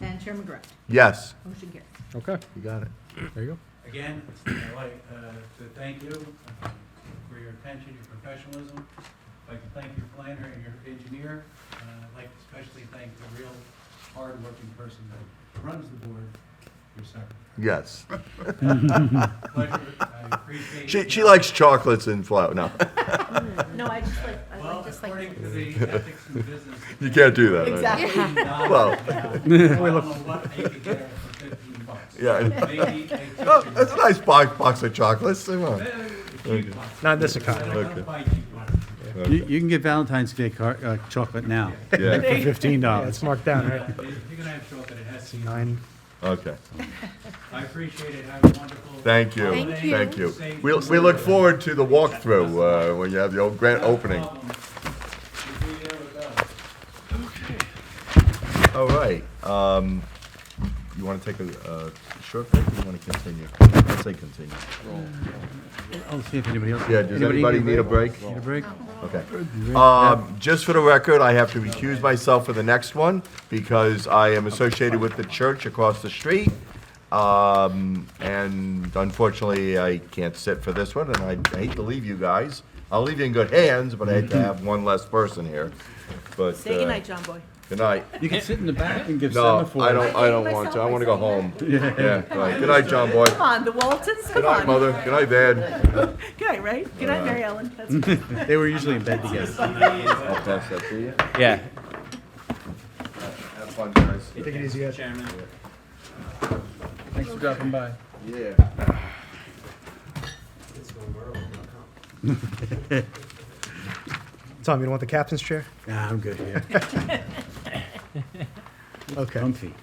And Chairman Grant? Yes, Motion carries. Okay. you got it. There you go. Again, I'd like to thank you for your attention, your professionalism. I'd like to thank your planner and your engineer. I'd like to especially thank the real hard-working person that runs the board, your secretary. Yes. Pleasure, I appreciate. She likes chocolates and flour, no. No, I just like, Well, according to the ethics in business. You can't do that, right? Exactly. Well. I don't know what you could get for $15. Yeah. Maybe a Oh, kitchen. that's a nice box of chocolates, come on. Cheap box. Not in this economy. I don't Okay. buy cheap box. You can get Valentine's Day chocolate now Yeah, for $15. Yeah, it's marked down, right? If you're gonna have chocolate, it has to be. 9. okay. I appreciate it. Have a wonderful. Thank you, Thank you. thank you. Safe- We look forward to the walkthrough, when you have the old grand opening. We'll be there with us. All right, you wanna take a short break, or you wanna continue? I'd say continue. I'll see if anybody else. Yeah, does anybody need a break? Need a break? Okay. Just for the record, I have to recuse myself for the next one because I am associated with the church across the street. And unfortunately, I can't sit for this one, and I hate to leave you guys. I'll leave you in good hands, but I hate to have one less person here. But, Say goodnight, John Boy. good night. You can sit in the back and give No, semaphore. I don't want to. I want to go home. Yeah, right. Good night, John Boy. Come on, the Waltons, Good come night, on. Mother. Good night, Dad. Good night, right? Good night, Mary Ellen. That's They were usually in bed together. I'll pass that to you. Yeah. Have fun, guys. Take it easy, guys. Chairman. Thanks for dropping by. Yeah. Tom, you don't want the captain's chair? Nah, I'm good here. Okay. Comfy.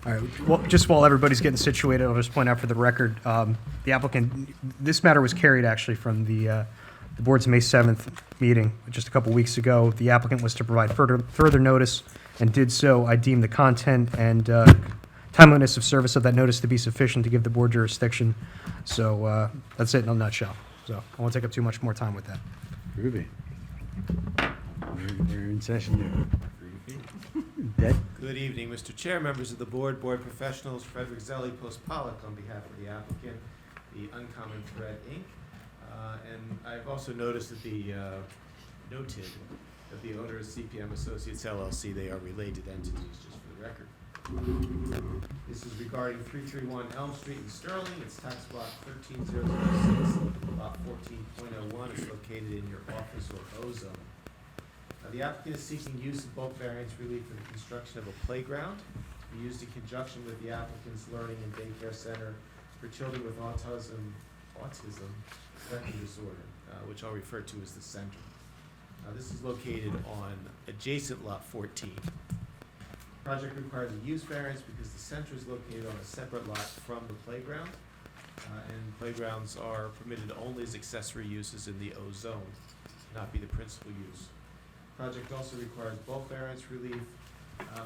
All right, well, just while everybody's getting situated, I'll just point out for the record, the applicant, this matter was carried actually from the the board's May 7th meeting, just a couple weeks ago. The applicant was to provide further notice and did so. I deem the content and timeliness of service of that notice to be sufficient to give the board jurisdiction. So that's it in a nutshell. So I won't take up too much more time with that. Groovy. We're in session here. Dead? Good evening, Mr. Chair, members of the board, board professionals, Frederick Zelli, Post Pollock, on behalf of the applicant, the Uncommon Thread, Inc. And I've also noticed that noted that the owner is CPM Associates LLC. They are related entities, just for the record. This is regarding 331 Elm Street in Sterling. It's tax block 13006, lot 14.01. It's located in your office or O zone. The applicant is seeking use of bulk variance relief for the construction of a playground to be used in conjunction with the applicant's learning and daycare center for children with autism spectrum disorder, which I'll refer to as the center. This is located on adjacent lot 14. Project requires a use variance because the center is located on a separate lot from the playground, and playgrounds are permitted only as accessory uses in the O zone, not be the principal use. Project also requires bulk variance relief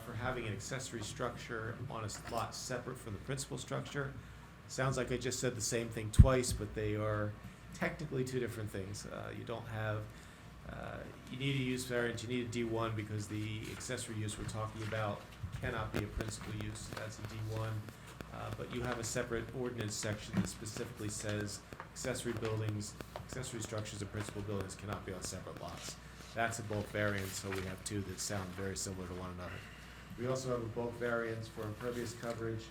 for having an accessory structure on a lot separate from the principal structure. Sounds like I just said the same thing twice, but they are technically two different things. You don't have, you need a use variance, you need a D1 because the accessory use we're talking about cannot be a principal use. That's a D1. But you have a separate ordinance section that specifically says accessory buildings, accessory structures and principal buildings cannot be on separate lots. That's a bulk variance, so we have two that sound very similar to one another. We also have a bulk variance for impervious coverage.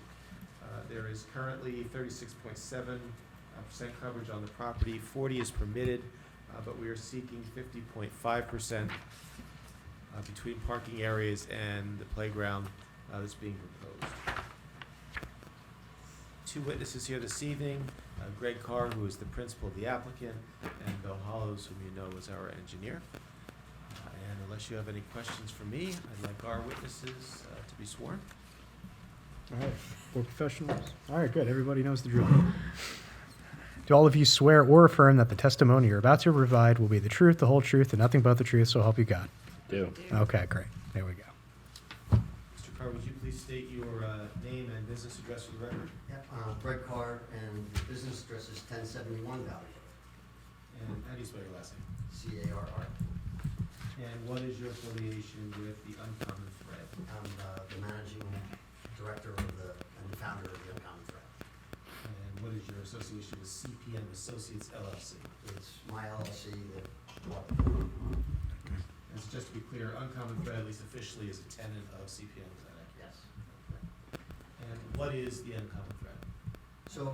There is currently 36.7% coverage on the property. 40 is permitted, but we are seeking 50.5% between parking areas and the playground that's being proposed. Two witnesses here this evening, Greg Carr, who is the principal of the applicant, and Bill Hollows, whom you know is our engineer. And unless you have any questions for me, I'd like our witnesses to be sworn. All right, board professionals. All right, good. Everybody knows the drill. Do all of you swear or affirm that the testimony you're about to provide will be the truth, the whole truth, and nothing but the truth, so help you God? Do. Okay, great. There we go. Mr. Carr, would you please state your name and business address for the record? Yep, Greg Carr, and the business address is 1071 Valley And how do you spell your last name? C-A-R-R. And what is your affiliation with the Uncommon Thread? I'm the managing director of and the founder of the Uncommon Thread. And what is your association with CPM Associates LLC? It's my LLC that bought the And so just to be clear, Uncommon Thread, at least officially, is a tenant of CPM, is that accurate? Yes. And what is the Uncommon Thread? So,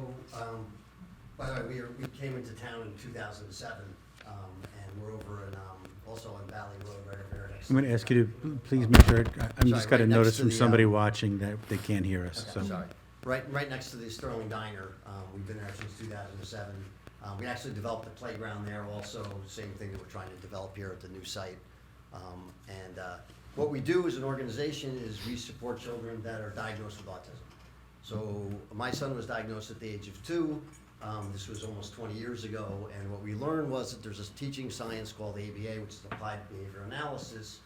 by the way, we came into town in 2007, and we're over in, also on Valley Road, right over there next. I'm going to ask you to please make sure, I'm just got a right next notice to from the, somebody watching that they can't hear us, so. Okay, sorry. Right next to the Sterling Diner. We've been there since 2007. We actually developed a playground there also, same thing that we're trying to develop here at the new site. What we do as an organization is we support children that are diagnosed with autism. So my son was diagnosed at the age of 2. This was almost 20 years ago, and what we learned was that there's a teaching science called ABA, which is Applied Behavior Analysis,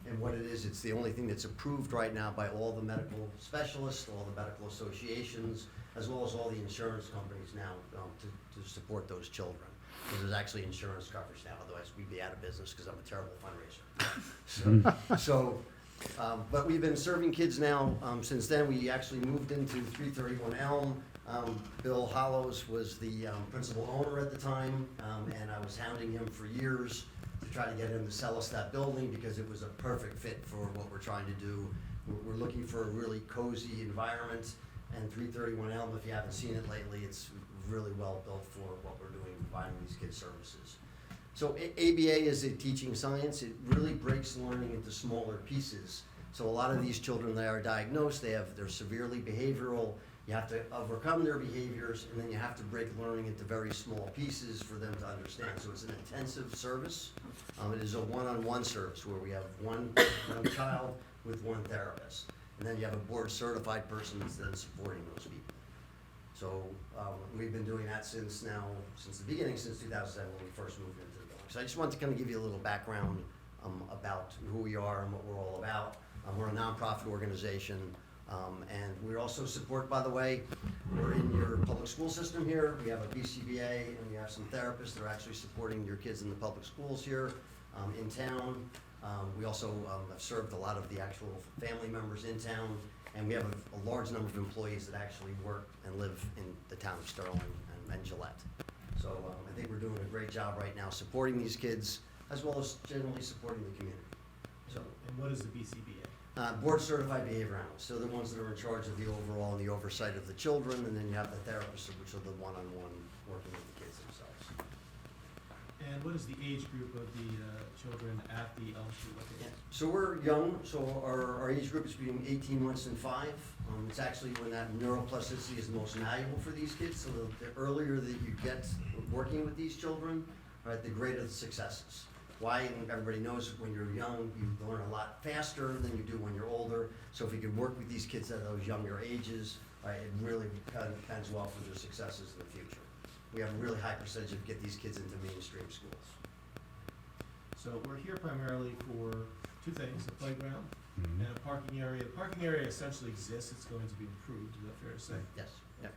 and what it is, it's the only thing that's approved right now by all the medical specialists, all the medical associations, as well as all the insurance companies now to support those children. Because there's actually insurance coverage now, otherwise we'd be out of business because I'm a terrible fundraiser. But we've been serving kids now since then. We actually moved into 331 Elm. Bill Hollows was the principal owner at the time, and I was hounding him for years to try to get him to sell us that building because it was a perfect fit for what we're trying to do. We're looking for a really cozy environment, and 331 Elm, if you haven't seen it lately, it's really well built for what we're doing, providing these kids services. So ABA is a teaching science. It really breaks learning into smaller pieces. So a lot of these children that are diagnosed, they're severely behavioral. You have to overcome their behaviors, and then you have to break learning into very small pieces for them to understand. So it's an intensive service. It is a one-on-one service where we have one child with one therapist. And then you have a board-certified person that's then supporting those people. So we've been doing that since the beginning, since 2007 when we first moved into the building. So I just wanted to kind of give you a little background about who we are and what we're all about. We're a nonprofit organization, and we're also support, by the way, we're in your public school system here. We have a BCBA, and we have some therapists that are actually supporting your kids in the public schools here in town. We also have served a lot of the actual family members in town, and we have a large number of employees that actually work and live in the town of Sterling and Gillette. So I think we're doing a great job right now supporting these kids, as well as generally supporting the community. So, And what is the BCBA? Board Certified Behavior Analysts, so the ones that are in charge of the overall and the oversight of the children, and then you have the therapists, which are the one-on-one working with the kids themselves. And what is the age group of the children at the LHT location? So we're young, so our age group is between 18 months and 5. It's actually when that neuroplasticity is most malleable for these kids, so the earlier that you get working with these children, right, the greater the successes. Why? And everybody knows when you're young, you learn a lot faster than you do when you're older. So if you can work with these kids at those younger ages, right, it really kind of depends well for their successes in the future. We have a really high percentage of get these kids into mainstream schools. So we're here primarily for two things, a playground and a parking area. The parking area essentially exists, it's going to be improved, is that fair to say? Yes. Yeah.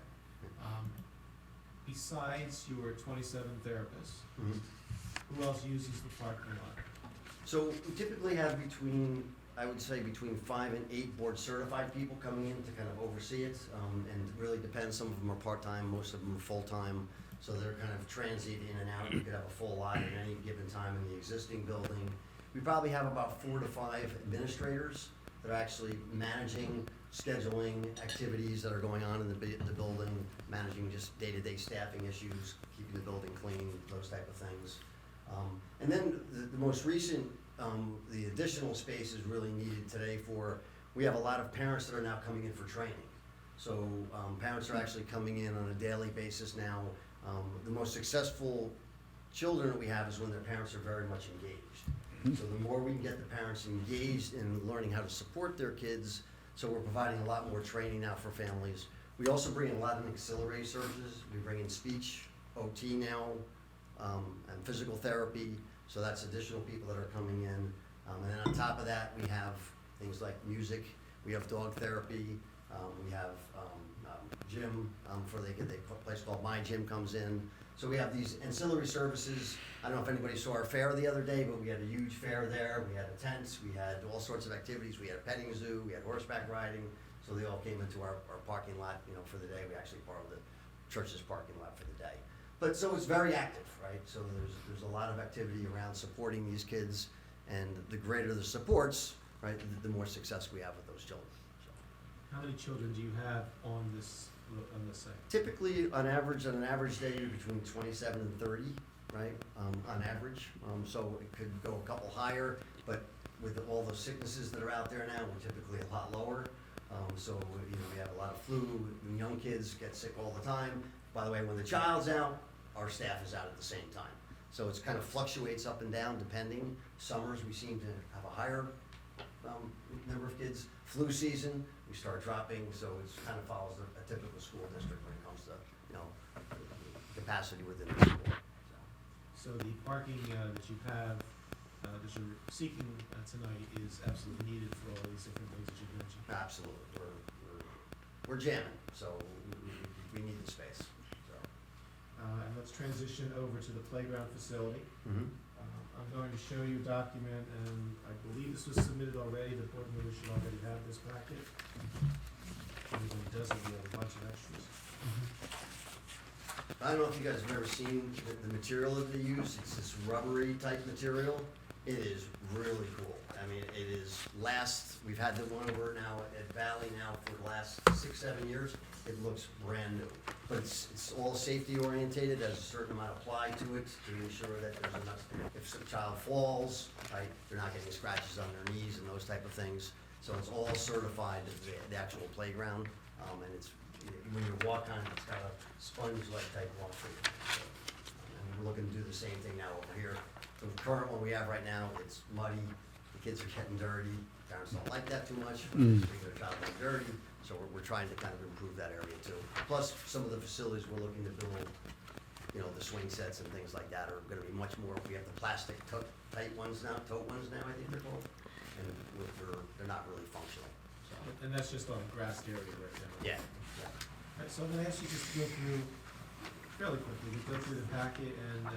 Besides your 27 therapists, who else uses the parking lot? So we typically have between, I would say, between 5 and 8 board certified people coming in to kind of oversee it. And it really depends, some of them are part-time, most of them are full-time. So they're kind of transient in and out. You could have a full lot at any given time in the existing building. We probably have about 4 to 5 administrators that are actually managing, scheduling activities that are going on in the building, managing just day-to-day staffing issues, keeping the building clean, those type of things. And then the most recent, the additional space is really needed today for, we have a lot of parents that are now coming in for training. So parents are actually coming in on a daily basis now. The most successful children that we have is when their parents are very much engaged. So the more we can get the parents engaged in learning how to support their kids, so we're providing a lot more training now for families. We also bring in a lot of auxiliary services. We bring in speech, OT now, and physical therapy, so that's additional people that are coming in. And then on top of that, we have things like music, we have dog therapy, we have gym, for the place called My Gym comes in. So we have these ancillary services. I don't know if anybody saw our fair the other day, but we had a huge fair there. We had a tent, we had all sorts of activities. We had a petting zoo, we had horseback riding. So they all came into our parking lot, for the day. We actually borrowed the church's parking lot for the day. But so it's very active, right? So there's a lot of activity around supporting these kids, and the greater the supports, right, the more success we have with those children. So. How many children do you have on this site? Typically, on an average day, you're between 27 and 30, right, on average. So it could go a couple higher, but with all the sicknesses that are out there now, we're typically a lot lower. So we have a lot of flu, and young kids get sick all the time. By the way, when the child's out, our staff is out at the same time. So it's kind of fluctuates up and down depending. Summers, we seem to have a higher number of kids. Flu season, we start dropping, so it kind of follows a typical school district when it comes to, capacity within the school. So the parking that you have, that you're seeking tonight is absolutely needed for all these different things that you mentioned? Absolutely. We're jamming, so we need the space. So. And let's transition over to the playground facility. I'm going to show you a document, and I believe this was submitted already. The board members should already have this packet. If anybody doesn't, we have a bunch of extras. I don't know if you guys have ever seen the material that they use. It's this rubbery type material. It is really cool. I mean, it is we've had the one over now at Valley now for the last 6-7 years. It looks brand new. But it's all safety orientated. There's a certain amount applied to it to ensure that there's enough, if some child falls, right, they're not getting scratches on their knees and those type of things. So it's all certified, the actual playground. And it's, when you walk on it, it's got a sponge-like type walk treatment. So, and we're looking to do the same thing now over here. The current one we have right now, it's muddy, the kids are getting dirty, parents don't like that too much, when their child getting dirty, so we're trying to kind of improve that area too. Plus, some of the facilities we're looking to build the swing sets and things like that are gonna be much more, we have the plastic tight ones now, tote ones now, I think they're called, and they're not really functional, so. And that's just on grassed area right now? Yeah. All right, so I'm gonna ask you just to go through, fairly quickly, go through the packet and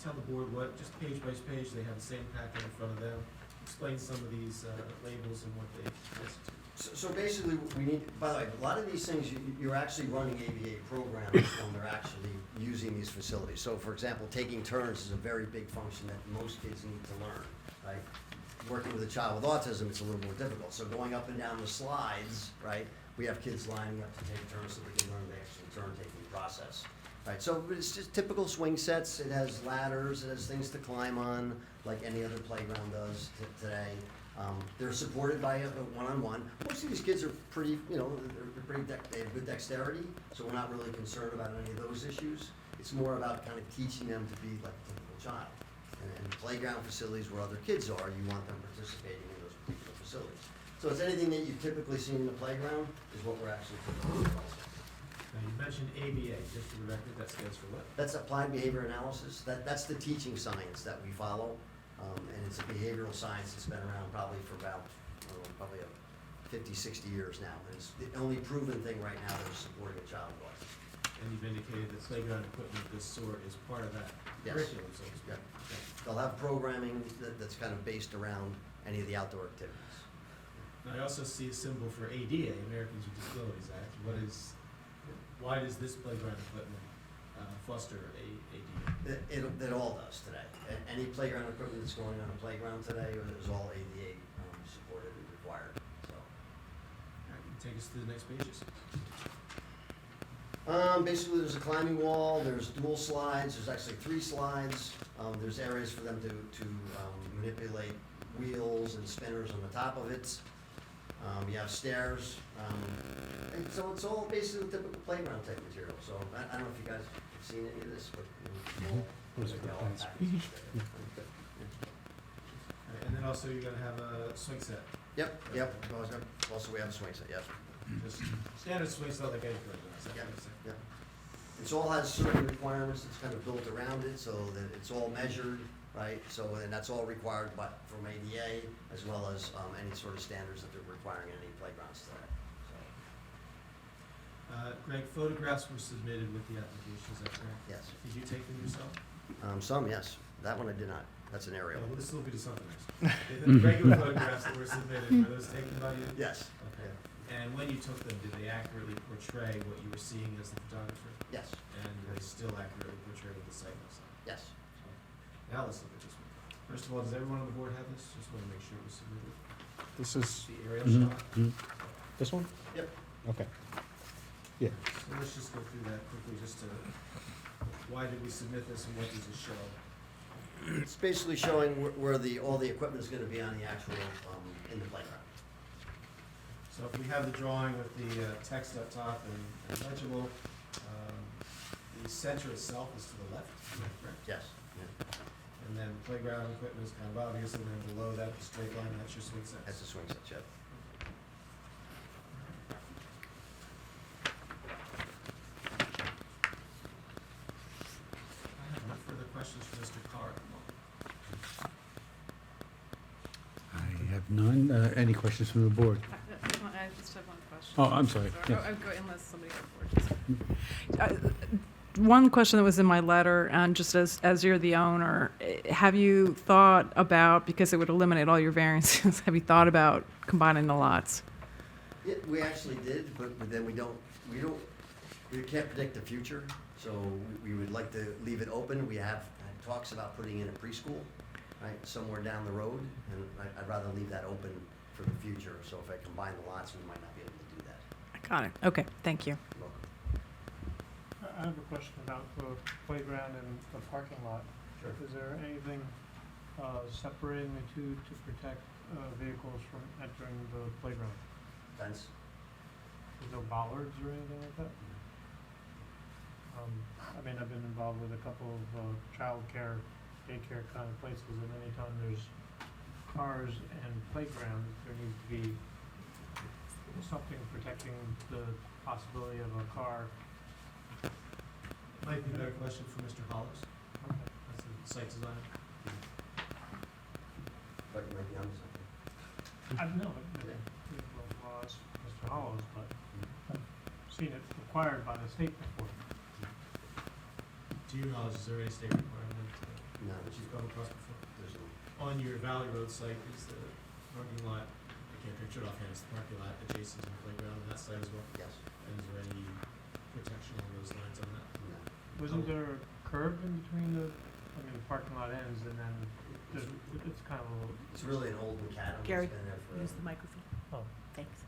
tell the board what, just page by page, they have the same packet in front of them. Explain some of these labels and what they constitute. So basically, we need, by the way, a lot of these things, you're actually running ABA programs when they're actually using these facilities. So for example, taking turns is a very big function that most kids need to learn, right? Working with a child with autism, it's a little more difficult. So going up and down the slides, right, we have kids lining up to take turns so they can learn the actual turn-taking process. Right, so it's just typical swing sets. It has ladders, it has things to climb on, like any other playground does today. They're supported by a one-on-one. Most of these kids are pretty, they're pretty, they have good dexterity, so we're not really concerned about any of those issues. It's more about kind of teaching them to be like a typical child. And playground facilities where other kids are, you want them participating in those particular facilities. So it's anything that you've typically seen in the playground is what we're actually typically also. Now, you mentioned ABA, just for the record, that stands for what? That's applied behavior analysis. That's the teaching science that we follow. And it's a behavioral science that's been around probably for about, probably 50, 60 years now. And it's the only proven thing right now that is supporting a child with autism. And you've indicated that playground equipment of this sort is part of that Yes. curriculum, so to speak. Yeah. They'll have programming that's kind of based around any of the outdoor activities. Now, I also see a symbol for ADA, Americans with Disabilities Act. Why does this playground equipment foster ADA? It all does today. Any playground equipment that's going on a playground today is all ADA supported and required, so. All right, you take us to the next pages. Basically, there's a climbing wall, there's dual slides, there's actually 3 slides. There's areas for them to manipulate wheels and spinners on the top of it. You have stairs, and so it's all basically typical playground type material. So I don't know if you guys have seen any of this, but all packaged there. All right, and then also you're gonna have a swing set. Yep. Also, we have a swing set, yes. Just standard swing set like any playground. Is that what you're saying? Yeah. It all has certain requirements that's kind of built around it, so that it's all measured, right? So, and that's all required from ADA, as well as any sort of standards that they're requiring in any playgrounds today. Greg, photographs were submitted with the application, is that correct? Yes. Did you take them yourself? Some, yes. That one I did not. That's an aerial. Well, this will be to something else. The regular photographs that were submitted, were those taken by you? Yes. Okay. And when you took them, did they accurately portray what you were seeing as the photographer? Yes. And do they still accurately portray what the site looks like? Yes. Now let's look at this one. First of all, does everyone on the board have this? Just want to make sure it was submitted. This is. The aerial shot? This one? Yep. Okay. Yeah. So let's just go through that quickly, just to, why did we submit this and what does it show? It's basically showing where all the equipment is going to be on the actual, in the playground. So if we have the drawing with the text up top and legible, the center itself is to the left, is that correct? Yes. And then playground equipment is kind of obvious, and then below that, the straight line, that's your swing set. That's a swing set, yep. I have no further questions for Mr. Carr at the moment. I have none. Any questions from the board? I just have one question. Oh, I'm sorry. Or- Yeah. Unless somebody got bored. One question that was in my letter, and just as you're the owner, have you thought about, because it would eliminate all your variances, have you thought about combining the lots? Yeah, we actually did, but then we can't predict the future, so we would like to leave it open. We have had talks about putting in a preschool, right, somewhere down the road, and I'd rather leave that open for the future, so if I combine the lots, we might not be able to do that. Got it. Okay, thank you. You're welcome. I have a question about the playground and the parking lot. Sure. Is there anything separating the two to protect vehicles from entering the playground? Fence? There's no bollards or anything like that? I mean, I've been involved with a couple of childcare, daycare kind of places, and anytime there's cars and playgrounds, there needs to be something protecting the possibility of a car Might be a better question for Mr. Hollis. That's the site design. But you might be on something. I've known Mr. Hollows, but I've seen it required by the state before. To your knowledge, is there any state requirement No, that you've come across before? there's no. On your Valley Road site, is the parking lot, I can't picture it offhand, is the parking lot adjacent to the playground on that site as well? Yes. And is there any protection along those lines on that? No. Wasn't there a curb in between the parking lot ends and then it's kind of a little. It's really an old macadam. Gary, It's been there for. use the microphone. Oh. Thanks.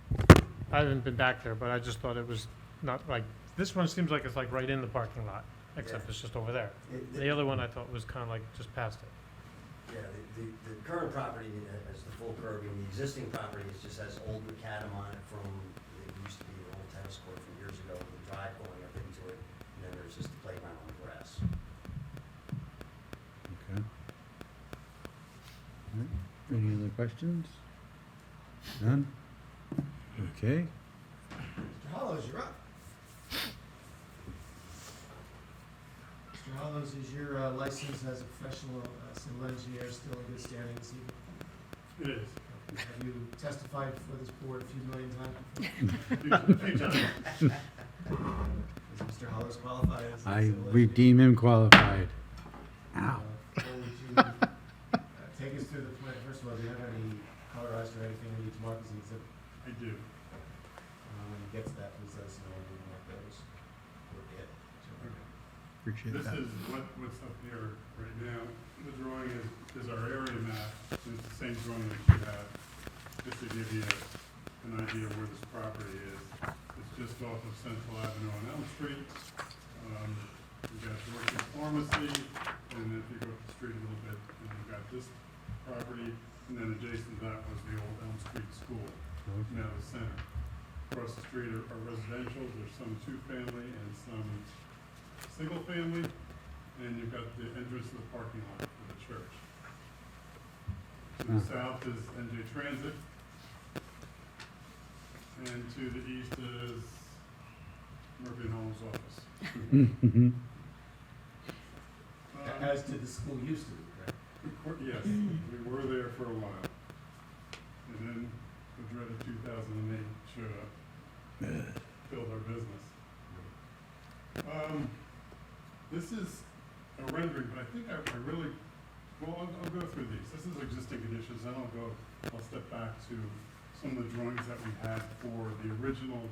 I haven't been back there, but I just thought it was not like, this one seems like it's like right in the parking lot, except Yeah. it's just over there. The The other one I thought was kind of like just past it. Yeah, the current property has the full curbing, the existing property just has old macadam on it from, it used to be an old tennis court from years ago, with a drive going up into it, and then there's just the playground on the grass. Okay. All right. Any other questions? None? Okay. Mr. Hollows, you're up. Mr. Hollows, is your license as a professional civil engineer still in good standing this evening? It is. Have you testified before this board a few million times Few times. Is Mr. Hollows qualified as a I civil we engineer? deem him qualified. Ow. Would you take us through the plan? First of all, do you have any colorized or anything we need to mark as an exhibit? I do. When you get to that, please let us know when we mark those. Or get. Appreciate This that. is what's up here right now. The drawing is our area map. It's the same drawing that you have, just to give you an idea of where this property is. It's just off of Central Avenue on Elm Street. You've got Dorothy's Pharmacy, and if you go up the street a little bit, you've got this property, and then adjacent to that was the old Elm Street School, now the center. Across the street are residential, there's some two-family and some single-family, and you've got the entrance to the parking lot for the church. To the south is NJ Transit, and to the east is Murphy and Holmes' office. As did the school used to be, correct? Yes, we were there for a while. And then the dreaded 2008 showed up, killed our business. This is a rendering, but I think I really, well, I'll go through these. This is existing conditions, then I'll step back to some of the drawings that we had for the original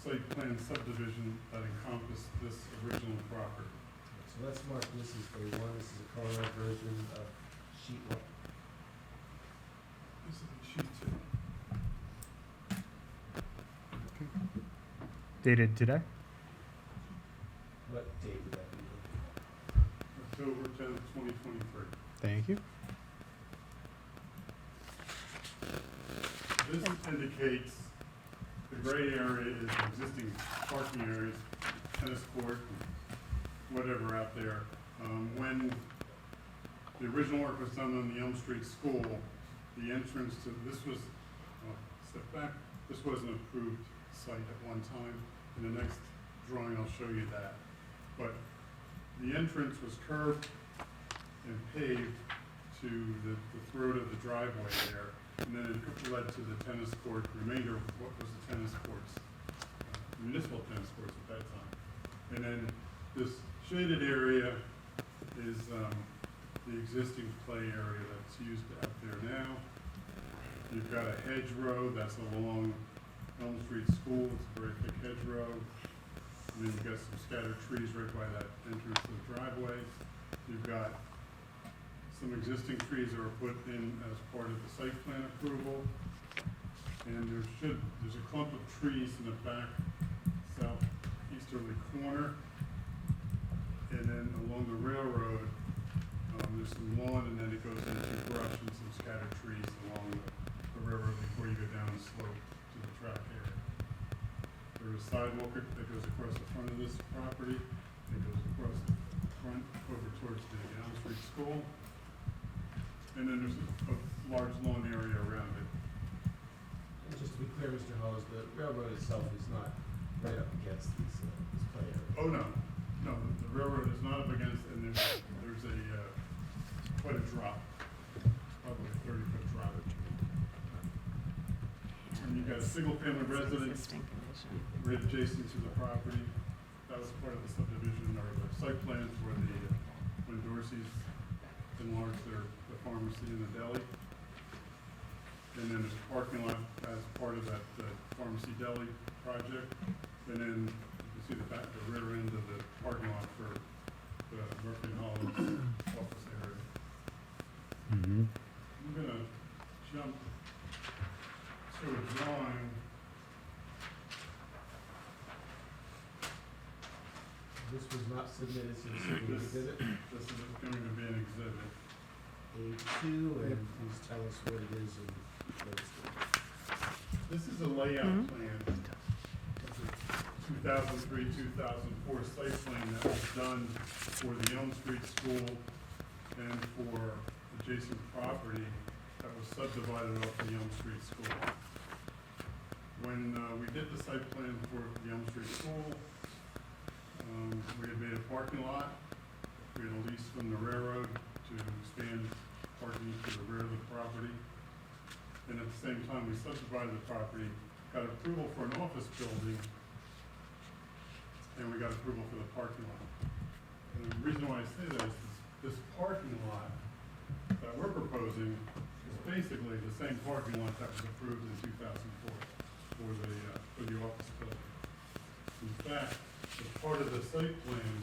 site plan subdivision that encompassed this original property. So let's mark this as A1. This is a colorized version of sheet 1. This is sheet 2. Dated today? What date would that be? October 10th, 2023. Thank you. This indicates the gray area is existing parking areas, tennis court, whatever out there. When the original work was done on the Elm Street School, the entrance to, this was, step back, this was an approved site at one time. In the next drawing, I'll show you that. But the entrance was curved and paved to the throat of the driveway there, and then it led to the tennis court, remainder of what was the tennis courts, municipal tennis courts at that time. And then this shaded area is the existing play area that's used out there now. You've got a hedgerow that's along Elm Street School, it's a very thick hedgerow. And then you've got some scattered trees right by that entrance to the driveway. You've got some existing trees that were put in as part of the site plan approval. And there's a clump of trees in the back southeasterly corner. And then along the railroad, there's some lawn, and then it goes into brush and some scattered trees along the railroad before you go down the slope to the track area. There's a sidewalk that goes across the front of this property. It goes across the front over towards the Elm Street School. And then there's a large lawn area around it. And just to be clear, Mr. Hollis, the railroad itself is not right up against this play area. Oh, no. No, the railroad is not up against, and there's a, quite a drop, probably a 30-foot drop. And you've got a single-family residence right adjacent to the property. That was part of the subdivision or the site plan for the, when Dorsey's enlarged the pharmacy and the deli. And then there's a parking lot as part of that pharmacy deli project. And then you see the rear end of the parking lot for the Murphy and Hollins office area. Mm-hmm. I'm gonna jump to a drawing. This was not submitted to the city exhibit. This is going to be an exhibit. A2, and please tell us what it is and what it's doing. This is a layout plan. 2003, 2004 site plan that was done for the Elm Street School and for adjacent property that was subdivided off the Elm Street School. When we did the site plan for the Elm Street School, we had made a parking lot. We had a lease from the railroad to expand parking to the rear of the property. And at the same time, we subdivided the property, got approval for an office building, and we got approval for the parking lot. And the reason why I say that is this parking lot that we're proposing is basically the same parking lot that was approved in 2004 for the office building. In fact, as part of the site plan,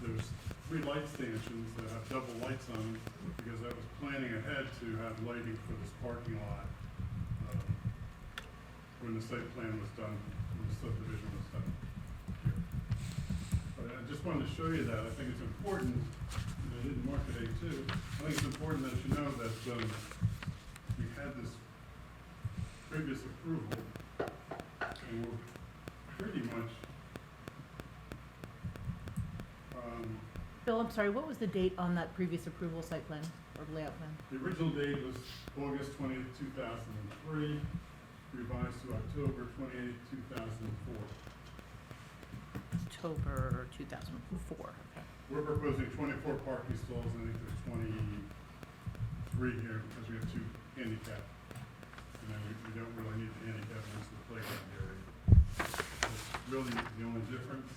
there's 3 light stanchions that have double lights on them because I was planning ahead to have lighting for this parking lot when the site plan was done, when the subdivision was done here. But I just wanted to show you that. I think it's important, and I didn't mark it A2, I think it's important that you know that we had this previous approval, and we're pretty much Bill, I'm sorry, what was the date on that previous approval site plan or layout plan? the original date was August 20th, 2003, revised to October 28th, 2004. October 2004, okay. We're proposing 24 parking stalls, I think there's 23 here because we have 2 handicap. And then we don't really need the handicap next to the playground area. It's really the only difference.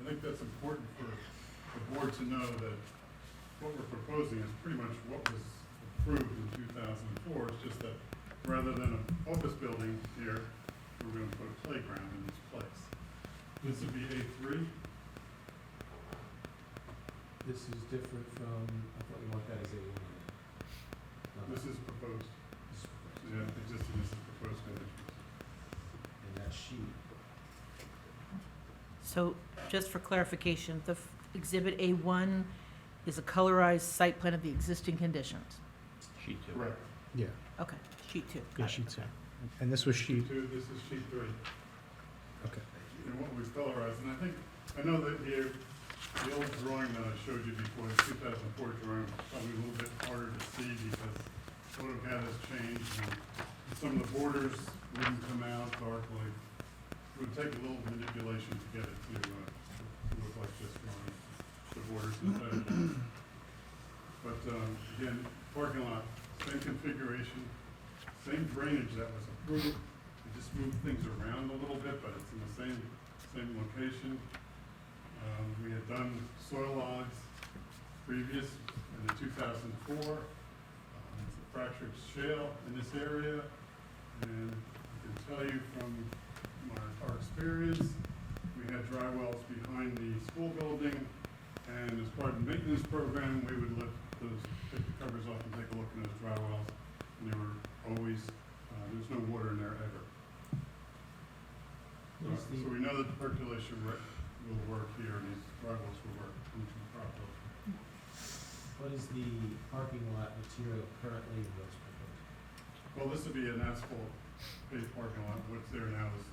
I think that's important for the board to know that what we're proposing is pretty much what was approved in 2004. It's just that rather than an office building here, we're going to put a playground in this place. This would be A3. This is different from, I thought you marked that as A1. No, This is proposed. this is proposed. Yeah, existing, this is proposed conditions. And that sheet. So, just for clarification, the Exhibit A1 is a colorized site plan of the existing conditions? Sheet 2. Correct. Yeah, Okay, sheet 2. yeah, Got it, sheet okay. 2. And this was sheet, 2, this is sheet 3. okay. And what we've colorized, and I know that here, the old drawing that I showed you before, the 2004 drawing, was probably a little bit harder to see because AutoCAD has changed and some of the borders wouldn't come out darkly. It would take a little manipulation to get it to look like this drawing, the borders inside. But again, parking lot, same configuration, same drainage that was approved. We just moved things around a little bit, but it's in the same location. We had done soil logs previous in the 2004. It's a fractured shale in this area, and I can tell you from our experience, we had dry wells behind the school building, and as part of the maintenance program, we would take the covers off and take a look at those dry wells, and they were always, there's no water in there ever. So we know that the percolation will work here, and these dry wells will work properly. What is the parking lot material currently in what's proposed? Well, this would be an asphalt paved parking lot. What's there now is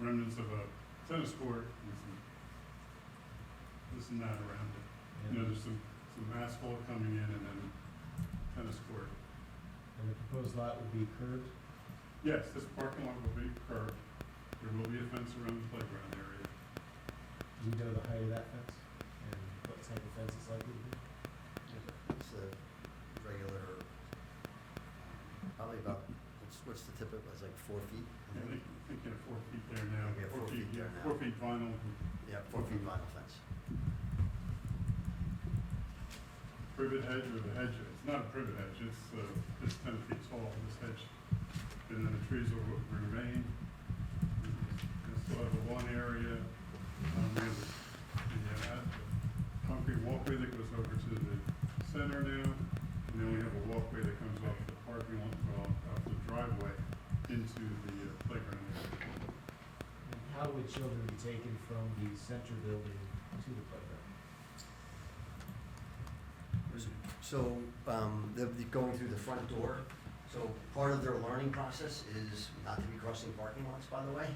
remnants of a tennis court and some this and that around it. You know, there's some asphalt coming in and then tennis court. And the proposed lot would be curved? Yes, this parking lot will be curved. There will be a fence around the playground area. Do you know the height of that fence and what type of fence it's likely to be? It's a regular, probably about, what's the typical, it's like 4 feet? I think you have 4 feet there now. We have 4 feet there now. 4 feet vinyl. Yeah, 4 feet vinyl fence. Privet hedge or the hedge, it's not a privet hedge, it's 10 feet tall, this hedge. And then the trees will remain. We still have the one area, we have the concrete walkway that goes over to the center now. And then we have a walkway that comes off the parking lot, off the driveway into the playground area. And how would children be taken from the center building to the playground? So, they'll be going through the front door. So part of their learning process is not to be crossing parking lots, by the way.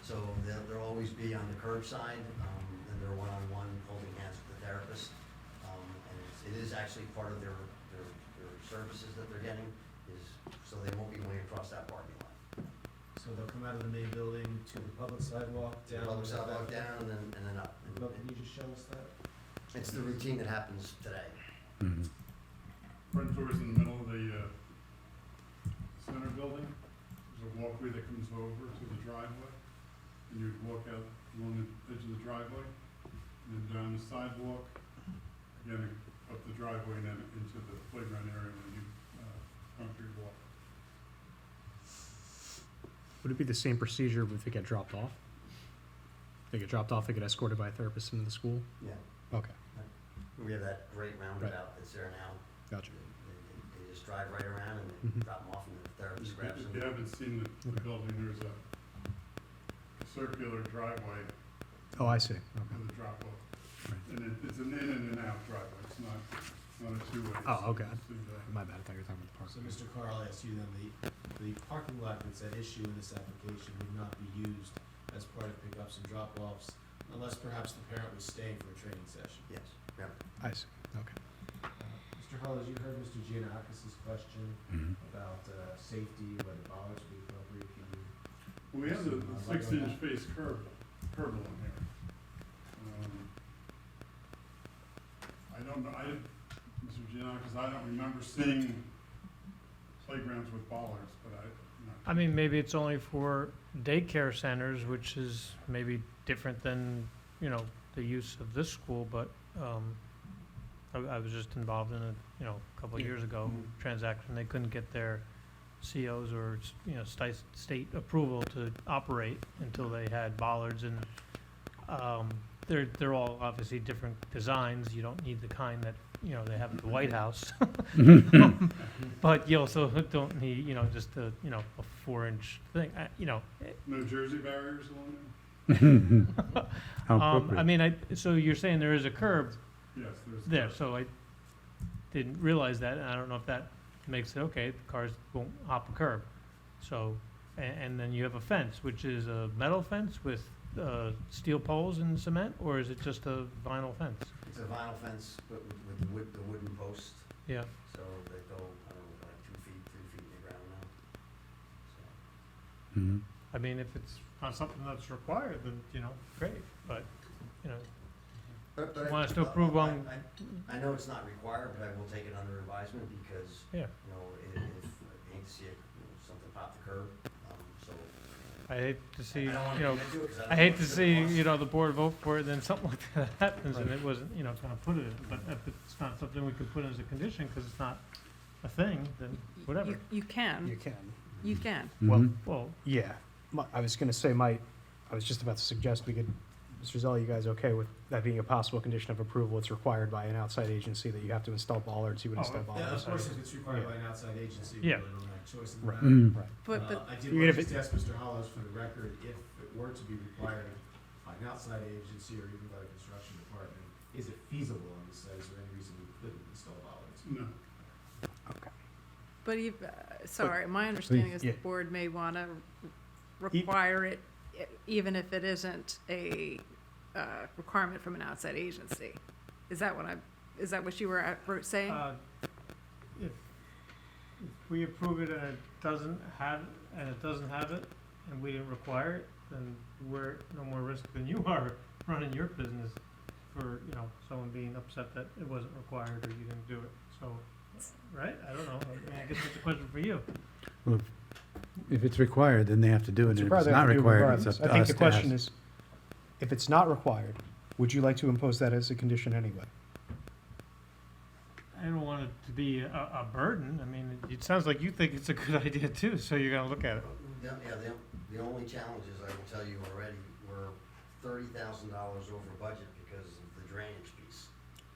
So they'll always be on the curbside, and they're one-on-one holding hands with the therapist. And it is actually part of their services that they're getting, is, so they won't be going across that parking lot. So they'll come out of the main building to the public sidewalk, down. Public sidewalk down and then up. Well, can you just show us that? It's the routine that happens today. Front door's in the middle of the center building. There's a walkway that comes over to the driveway. And you walk out along the edge of the driveway, and then down the sidewalk, again, up the driveway and then into the playground area with a new concrete walk. Would it be the same procedure if they get dropped off? They get dropped off, they get escorted by a therapist into the school? Yeah. Okay, We have that great roundabout that's there now. gotcha. They just drive right around and they Mhm. drop them off and the therapist grabs If them. you haven't seen the building, there's a circular driveway Oh, I see, okay. with a drop off. Right. And it's an in and an out driveway, it's not a two-way. Oh, okay. It's through the- My bad, I thought you were talking about the park. So, Mr. Carl, I ask you then, the parking lot that's at issue in this application would not be used as part of pickups and drop-offs unless perhaps the parent was staying for a training session. Yes, yeah. I see, okay. Mr. Hall, as you heard Mr. Giannakis' question about safety, whether bollards would be appropriate, can you? We have the Some, light on 6-inch that? face curb along here. I don't know, Mr. Giannakis, I don't remember seeing playgrounds with bollards, but I mean, maybe it's only for daycare centers, which is maybe different than, you know, the use of this school, but, I was just involved in a, you know, a couple of years ago transaction. They couldn't get their COs or, you know, state approval to operate until they had bollards and, they're all obviously different designs. You don't need the kind that, you know, they have at the White House. But you also don't need, you know, just a, you know, a 4-inch thing, you know. no Jersey barriers along there? How appropriate. I mean, so you're saying there is a curb Yes, there's. there, so I didn't realize that, and I don't know if that makes it okay, the cars won't hop a curb. So, and then you have a fence, which is a metal fence with, steel poles and cement, or is it just a vinyl fence? It's a vinyl fence with the wooden posts, Yeah, so they go, I don't know, like 2 feet, 3 feet in the ground now. So, I mean, if it's not something that's required, then, you know, great, but, you know, But Want us to approve on- I know it's not required, but I will take it under advisement because, Yeah. you know, if, I hate to see it, you know, something pop the curb, so. I hate to see, I don't wanna you know, commit to it 'cause I don't I know hate what to it's see, gonna cost. you know, the board vote for it, then something like that happens, and it wasn't, you know, gonna put it, but if it's not something we could put as a condition, because it's not a thing, then whatever. You can, You can. you can. Well, Well, yeah, I was gonna say, I was just about to suggest we could, Mr. Zell, you guys okay with that being a possible condition of approval? It's required by an outside agency that you have to install bollards, you would Oh, install Yeah, bollards. of course, if it's required by an outside agency, we Yeah. really don't have a choice in Right, that. right. But, I did Even want if to it- just ask Mr. Hollows for the record, if it were to be required by an outside agency or even by the construction department, is it feasible on the site? Is there any reason we couldn't install bollards? No. Okay. but sorry, my understanding is the Yeah. board may want to require it, even if it isn't a requirement from an outside agency. Is that what you were saying? if we approve it and it doesn't have it, and we didn't require it, then we're no more risk than you are running your business for, you know, someone being upset that it wasn't required or you didn't do it. So, right? I don't know. I mean, I guess it's a question for you. Well, if it's required, then they have to do it, and if it's Rather not have to do it required, it's regardless. up to I think us the to question ask. is, if it's not required, would you like to impose that as a condition anyway? I don't want it to be a burden. I mean, it sounds like you think it's a good idea too, so you're gonna look at it. Yeah, the only challenges, I will tell you already, were $30,000 over budget because of the drainage piece.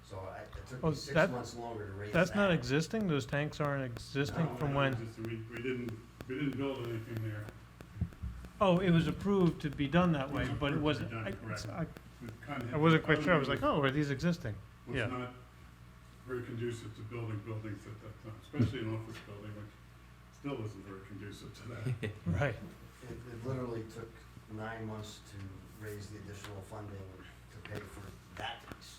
So it took Oh, me 6 that- months longer to raise that. That's not existing? Those tanks aren't existing from when? We didn't build anything there. Oh, it was approved to be done that way, It was but it approved to wasn't, be done, correct. I wasn't quite sure. I was like, oh, are these existing? Was Yeah. not very conducive to building buildings at that time, especially an office building, which still isn't very conducive to that. Right. It literally took 9 months to raise the additional funding to pay for that piece.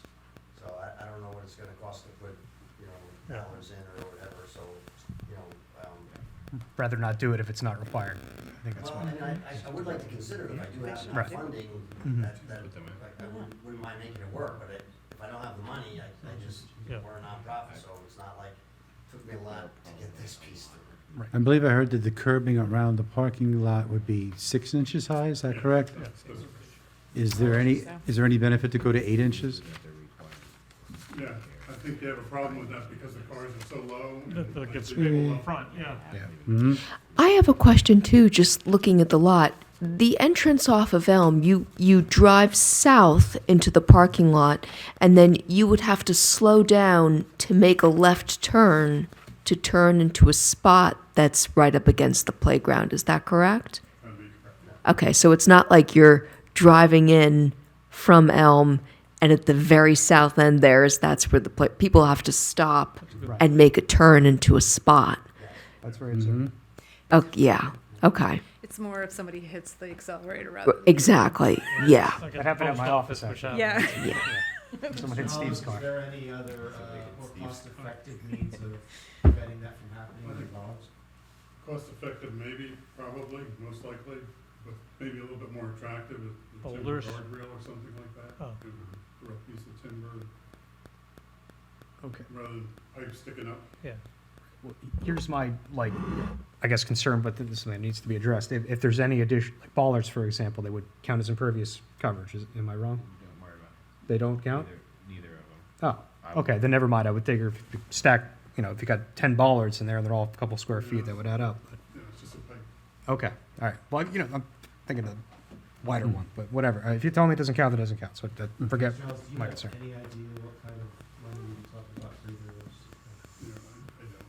So I don't know what it's gonna cost to put, you know, Yeah. dollars in or whatever, so, you know, Rather not do it if it's not required. I think that's well, what. and I would like to consider if I do have enough Right. funding, Mhm. that I wouldn't mind making it work, but if I don't have the money, I just, Yeah. we're a nonprofit, so it's not like, it took me a lot to get this piece through. I believe I heard that the curbing around the parking lot would be 6 inches high, is that correct? Is there any benefit to go to 8 inches? Yeah, I think you have a problem with that because the cars are so low. and That gets like, people up front, yeah. Mm-hmm. I have a question too, just looking at the lot. The entrance off of Elm, you drive south into the parking lot, and then you would have to slow down to make a left turn to turn into a spot that's right up against the playground. Is that correct? Okay, so it's not like you're driving in from Elm, and at the very south end that's where people have to stop Right. and make a turn into a spot. That's very observant. Oh, yeah, okay. It's more if somebody hits the accelerator rather than. Exactly, yeah. Like That happened at my office, which actually. happens. Yeah. Someone hit Steve's car. Is there any other, more cost-effective means of preventing that from happening in Bronx? Cost effective, maybe, probably, most likely, but maybe a little bit more attractive, a timber Boulders. guardrail or something like that. Oh. You know, a rough piece of timber, Okay. rather than pipes sticking up. Yeah. Well, here's my, I guess concern, but this man needs to be addressed. If there's any addition, like bollards, for example, they would count as impervious coverage. Am I wrong? Don't worry about it. They don't count? Neither of them. Oh, okay, then never mind. I would figure if you stack, if you got 10 bollards in there, they're all a couple square feet, that would add up. But- Yeah, it's just a pipe. Okay, all right. Well, I'm thinking of a wider one, but whatever. If you tell me it doesn't count, it doesn't count. So forget Charles, do you my have concern. any idea what kind of money we're talking about for either of those? You know, I don't.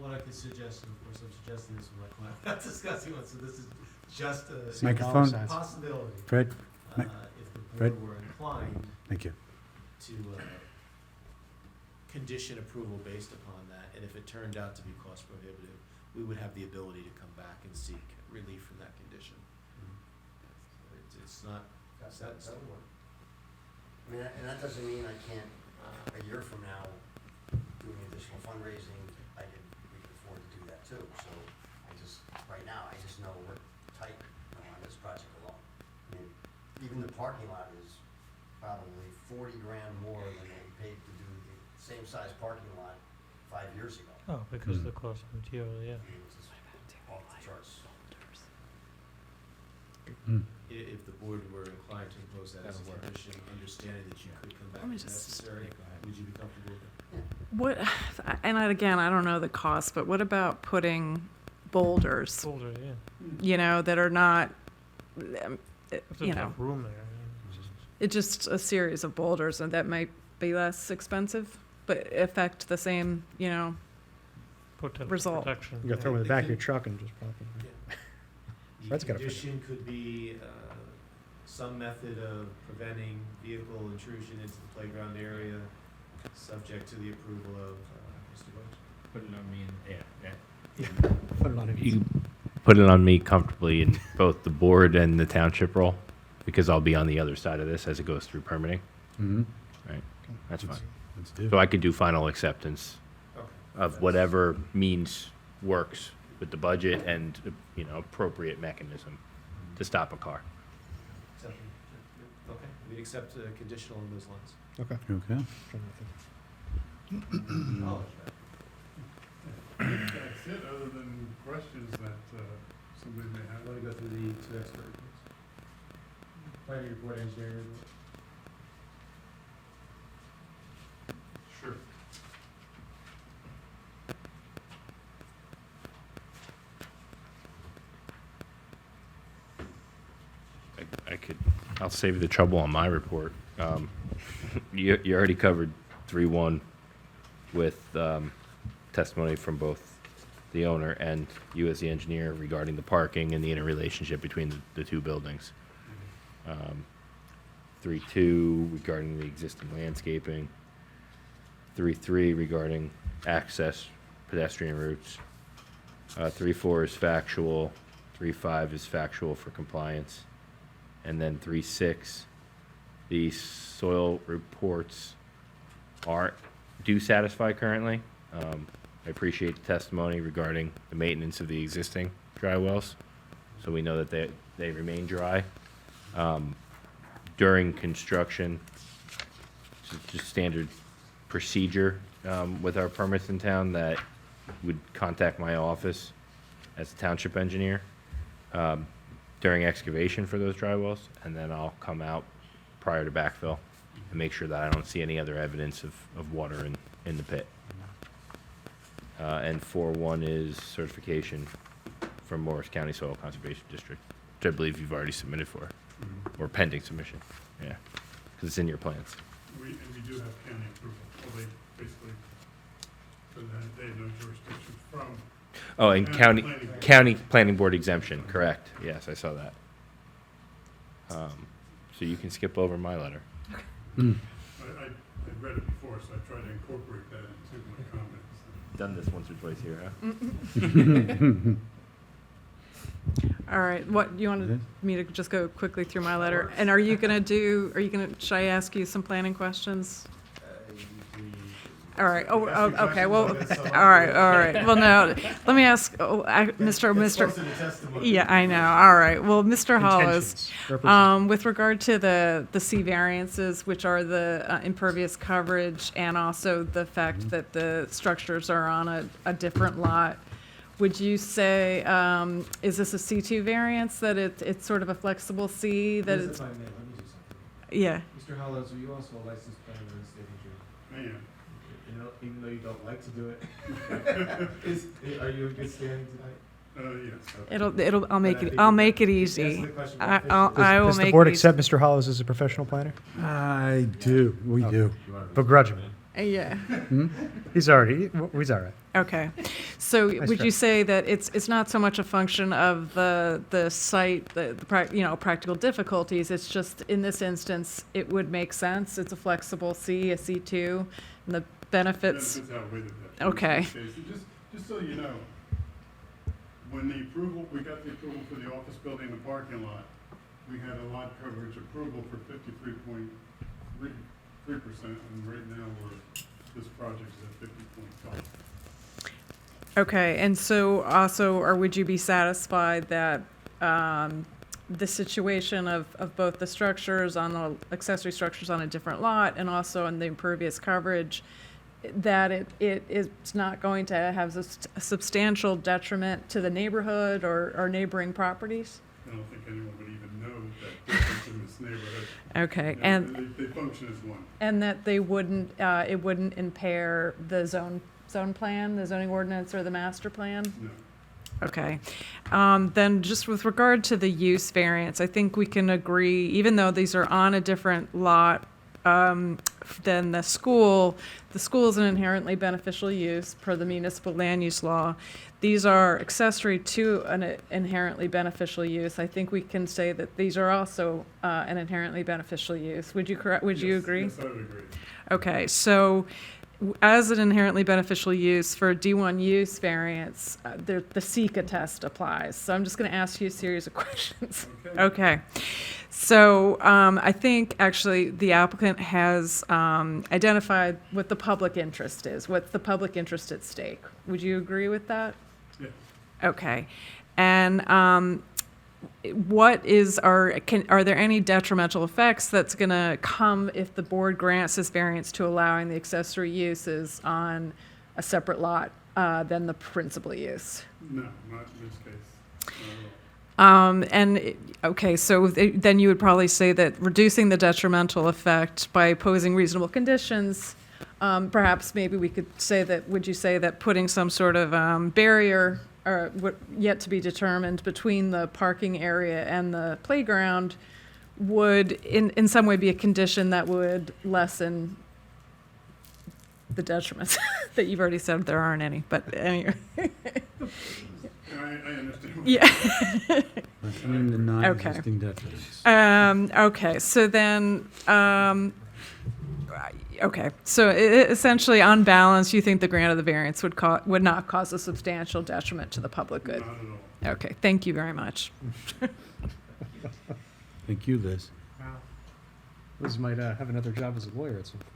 What I could suggest, and of course I'm suggesting this with my client, I'm not discussing one, so this is just a Microphone. possibility. Fred? If the Fred? board were inclined Thank you. to condition approval based upon that, and if it turned out to be cost prohibitive, we would have the ability to come back and seek relief from that condition. It's not set in stone. I mean, and that doesn't mean I can't, a year from now, doing additional fundraising, we can afford to do that too. So right now, I just know we're tight on this project alone. I mean, even the parking lot is probably 40 grand more than they paid to do the same size parking lot 5 years ago. Oh, because of the cost of material, yeah. I mean, it's just off the charts. If the board were inclined to impose that as a condition, understanding that you could come back if necessary, would you be comfortable with it? What, and I don't know the cost, but what about putting boulders, Older, yeah. that are not, If there's enough room there. it's just a series of boulders, and that might be less expensive, but affect the same, Potential result. protection. You got to throw it in the back of your truck and just pop it. The Fred's gotta figure it condition could be some method of preventing vehicle intrusion into the playground area, subject to the approval of Mr. Bush. Put it on me and, yeah. Put it on him. You put it on me comfortably in both the board and the township role, because I'll be on the other side of this as it goes through permitting. Mm-hmm. Right, that's fine. Let's do So I could do final acceptance Okay. of whatever means works with the budget and, appropriate mechanism to stop a car. Okay, we'd accept conditional on those lines. Okay. Okay. That's it, other than questions that somebody may I have. want to go through the two expert reports. Planning report, engineering report. Sure. I'll save you the trouble on my report. You already covered 3-1 with testimony from both the owner and you as the engineer regarding the parking and the interrelationship between the two buildings. 3-2 regarding the existing landscaping. 3-3 regarding access, pedestrian routes. 3-4 is factual. 3-5 is factual for compliance. And then 3-6, the soil reports do satisfy currently. I appreciate the testimony regarding the maintenance of the existing dry wells, so we know that they remain dry. During construction, just standard procedure with our permits in town, that would contact my office as a township engineer during excavation for those dry wells, and then I'll come out prior to backfill and make sure that I don't see any other evidence of water in the pit. And 4-1 is certification from Morris County Soil Conservation District, which I believe you've already submitted for, or pending submission, yeah, because it's in your plans. And we do have county approval, well, they basically, so that they have no jurisdiction from. Oh, and County planning board. county planning board exemption, correct, yes, I saw that. So you can skip over my letter. I'd read it before, so I tried to incorporate that into my comments. Done this once or twice here, huh? All right, you wanted me to just go quickly through my letter? And should I ask you some planning questions? All right, okay, well, all right, well, no, let me ask, Mr. Yeah, I know, all right, well, Mr. Hollows, with regard to the C variances, which are the impervious coverage, and also the fact that the structures are on a different lot, would you say, is this a C2 variance, that it's sort of a flexible C, that Yes, it's? if I may, let me do something. Yeah. Mr. Hollows, are you also a licensed planner in the state of New Jersey? I am. Even though you don't like to do it? Are you in good standing tonight? Yes. It'll, I'll make it easy. I will Does make the board it easy. accept Mr. Hollows as a professional planner? I do, we do. Begrudgingly. Yeah. He's all right. Okay. So Nice would try. you say that it's not so much a function of the site, practical difficulties, it's just in this instance, it would make sense, it's a flexible C, a C2, and the benefits? Benefits outweigh the detriment. Okay. In this case. Just so you know, when we got the approval for the office building and the parking lot, we had a lot coverage approval for 53.3%, and right now this project is at 50.5. Okay, and so also, or would you be satisfied that the situation of both the structures on the accessory structures on a different lot and also on the impervious coverage, that it's not going to have a substantial detriment to the neighborhood or neighboring properties? I don't think anyone would even know that difference in this neighborhood. Okay, You know, and they function as one. and that they wouldn't, it wouldn't impair the zone plan, the zoning ordinance, or the master plan? No. Okay. Then just with regard to the use variance, I think we can agree, even though these are on a different lot than the school is an inherently beneficial use per the municipal land use law. These are accessory to an inherently beneficial use. I think we can say that these are also an inherently beneficial use. Would you you agree? Yes, I would agree. Okay, so as an inherently beneficial use for a D1 use variance, the SECA test applies. So I'm just going to ask you a series of questions. Okay. So I think actually the applicant has identified what the public interest is. What's the public interest at stake? Would you agree with that? Yes. Okay. And are there any detrimental effects that's going to come if the board grants this variance to allowing the accessory uses on a separate lot than the principal use? No, not in this case. Okay, so then you would probably say that reducing the detrimental effect by posing reasonable conditions, perhaps maybe we could say that, would you say that putting some sort of barrier or yet to be determined between the parking area and the playground would in some way be a condition that would lessen the detriments that you've already said there aren't any, but anyway. I understand. Yeah. Lessening the non-existing detriments. Okay, so then, okay, so essentially, on balance, you think the grant of the variance would not cause a substantial detriment to the public good? Not at all. Okay, thank you very much. Thank you, Liz. Liz might have another job as a lawyer at some point.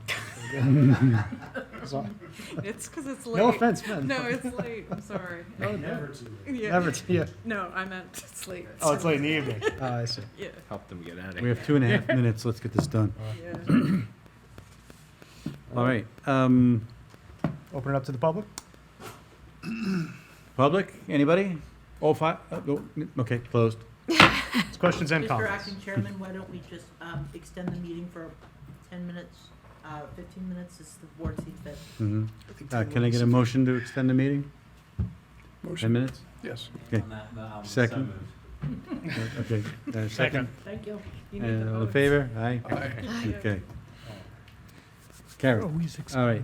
It's because it's late. No offense, man. No, it's late, I'm sorry. Oh, Never too late. Yeah. Never, yeah. No, I meant it's late. Oh, it's late in the evening. I see. Yeah. Help them get out of We here. have 2.5 minutes. Let's get this done. Yeah. All right. Open it up to the public? Public, anybody? All five? Okay, closed. It's questions and Mr. comments. Acting Chairman, why don't we just extend the meeting for 10 minutes, 15 minutes, as the board sees fit. Can I get a motion to extend the meeting? 10 minutes? Yes. Okay. On that, Second. Okay, second. Thank you. You need the All in votes. favor? Aye? Okay. Carry. All right,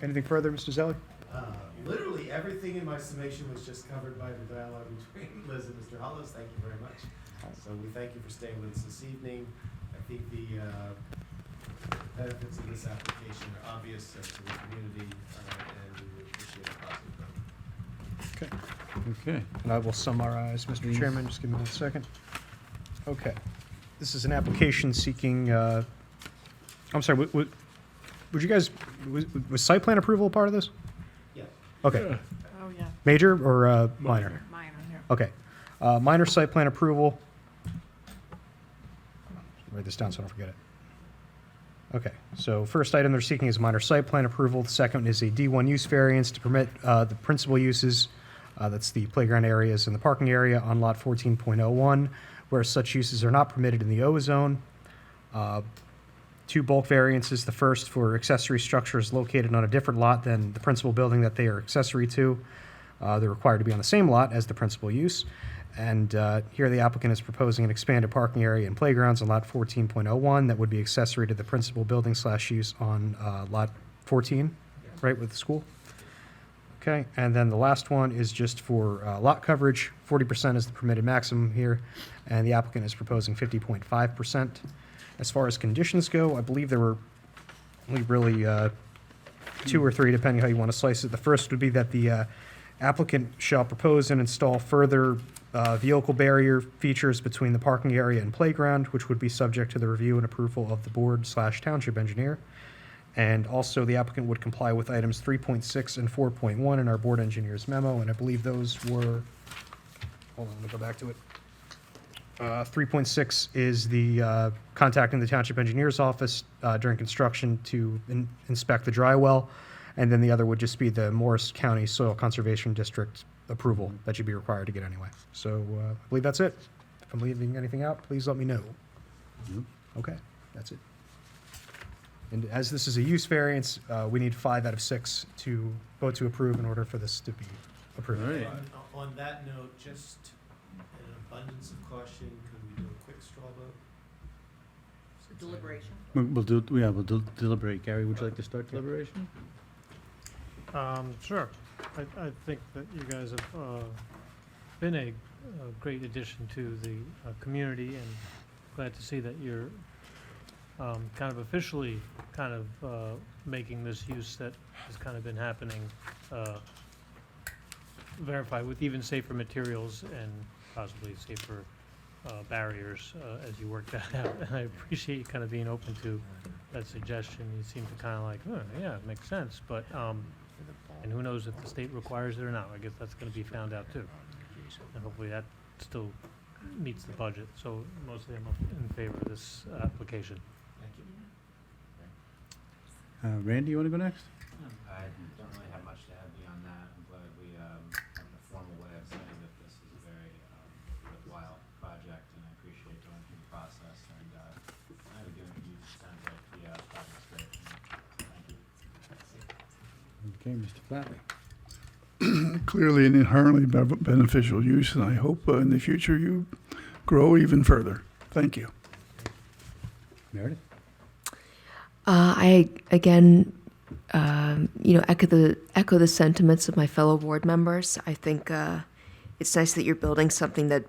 Anything further, Mr. Zelli? Literally everything in my summation was just covered by the dialogue between Liz and Mr. Hollis. Thank you very much. So we thank you for staying with us this evening. I think the benefits of this application are obvious to the community, and we would appreciate a positive vote. Okay. okay. And I will summarize, Mr. Please. Chairman, just give me 1 second. Okay. This is an application seeking, I'm sorry, would you guys, was site plan approval a part of this? Yes. Okay. Oh, yeah. Major or minor? Minor, yeah. Okay. Minor site plan approval. Write this down so I don't forget it. Okay, so first item they're seeking is minor site plan approval. The second is a D1 use variance to permit the principal uses, that's the playground areas and the parking area on lot 14.01, where such uses are not permitted in the O zone. 2 bulk variances. The first for accessory structures located on a different lot than the principal building that they are accessory to. They're required to be on the same lot as the principal use. And here the applicant is proposing an expanded parking area and playgrounds on lot 14.01 that would be accessory to the principal building / use on lot 14, right, with the school. Okay, and then the last one is just for lot coverage. 40% is the permitted maximum here, and the applicant is proposing 50.5%. As far as conditions go, I believe there were only really 2 or 3, depending how you want to slice it. The first would be that the applicant shall propose and install further vehicle barrier features between the parking area and playground, which would be subject to the review and approval of the board / township engineer. And also, the applicant would comply with items 3.6 and 4.1 in our board engineer's memo, and I believe those were, hold on, let me go back to it. 3.6 is the contacting the township engineer's office during construction to inspect the dry well, and then the other would just be the Morris County Soil Conservation District approval that you'd be required to get anyway. So I believe that's it. If I'm leaving anything out, please let me know. Okay, that's it. And as this is a use variance, we need 5 out of 6 to vote to approve in order for this to be approved. All right. On that note, just an abundance of caution, could we do a quick straw vote? Deliberation. We'll deliberate. Gary, would you like to start deliberation? Sure. I think that you guys have been a great addition to the community, and glad to see that you're kind of officially making this use that has kind of been happening verified with even safer materials and possibly safer barriers as you work that out. And I appreciate you kind of being open to that suggestion. You seem to kind of like, oh, yeah, it makes sense. But And who knows if the state requires it or not. I guess that's gonna be found out too. And hopefully that still meets the budget. So mostly I'm in favor of this application. Randy, you want to go next? I don't really have much to add beyond that. I'm glad we have a formal way of saying that this is a very worthwhile project, and I appreciate going through the process. And I would give it you sounds like the project's great. Thank you. Okay, Mr. Flatley. Clearly an inherently beneficial use, and I hope in the future you grow even further. Thank you. Meredith? I again, echo the sentiments of my fellow board members. I think it's nice that you're building something that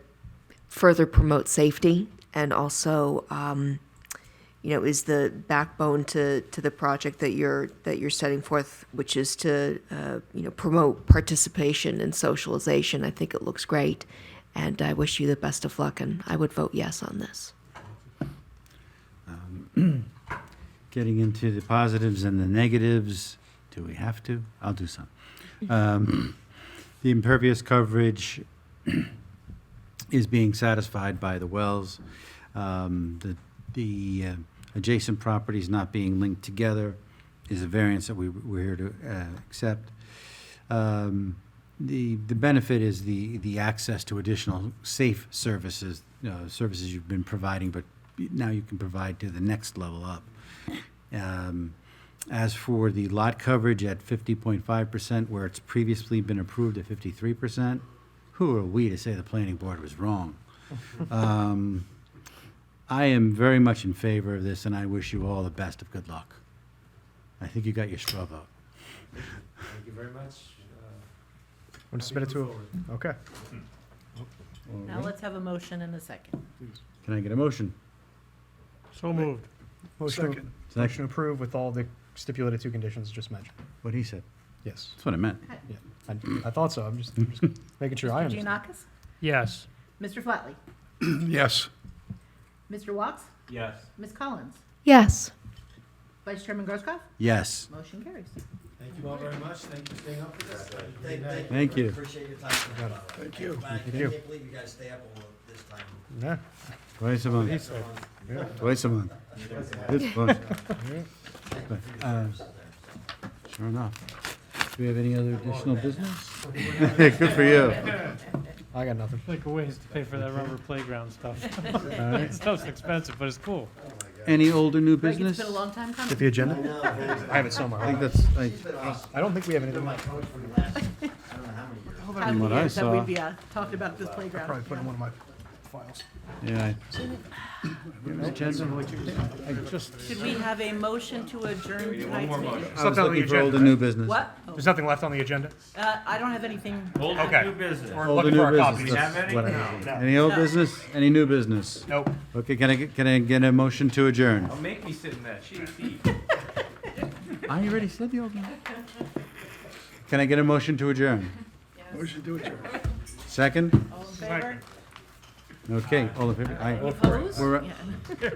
further promotes safety and also, is the backbone to the project that you're setting forth, which is to promote participation and socialization. I think it looks great, and I wish you the best of luck. And I would vote yes on this. Getting into the positives and the negatives, do we have to? I'll do some. The impervious coverage is being satisfied by the wells. The adjacent properties not being linked together is a variance that we're here to accept. The benefit is the access to additional safe services, services you've been providing, but now you can provide to the next level up. As for the lot coverage at 50.5%, where it's previously been approved at 53%, who are we to say the planning board was wrong? I am very much in favor of this, and I wish you all the best of good luck. I think you got your straw vote. Thank you very much. Want to submit it to okay. Now let's have a motion and a second. Can I get a motion? So moved. Motion to approve with all the stipulated two conditions just mentioned. What he said. Yes. That's what I meant. Yeah, I thought so. I'm just making sure I Mr. understand. Giannakis? Yes. Mr. Flatley? Yes. Mr. Watts? Yes. Ms. Collins? Yes. Vice Chairman Grosskopf? Yes. Motion carries. Thank you all very much. Thank you for staying up with us. Thank you. Appreciate your time. Thank you. I can't believe you guys stay up all this time. Yeah. Twice a month. Twice a month. It's fun. Sure enough. Do we have any other additional business? Good for you. I got nothing. Like a ways to pay for that rubber playground stuff. All right. Stuff's expensive, but it's cool. Any older new Greg, it's business? been a long time coming. Get the agenda? I have it somewhere. I think that's, I don't think we have anything. My coach from the last, I don't know how many years. How From many what I years that saw. we'd be talking about this playground? Probably put it in one of my files. yeah. Agenda? Should we have a motion to adjourn tonight's meeting? I was looking for older new business. What? Oh. There's nothing left on the agenda? I don't have anything. Okay. We're Older looking new for our business. copies. That's what I No. was- Any old No. business? Any new business? Nope. Okay, can I get a motion to adjourn? Don't make me sit in that cheap seat. I already said the old one. Can I get a motion to adjourn? Motion to adjourn. Second? All in favor? Okay, all in favor? Aye. Opposed? We're- Yeah.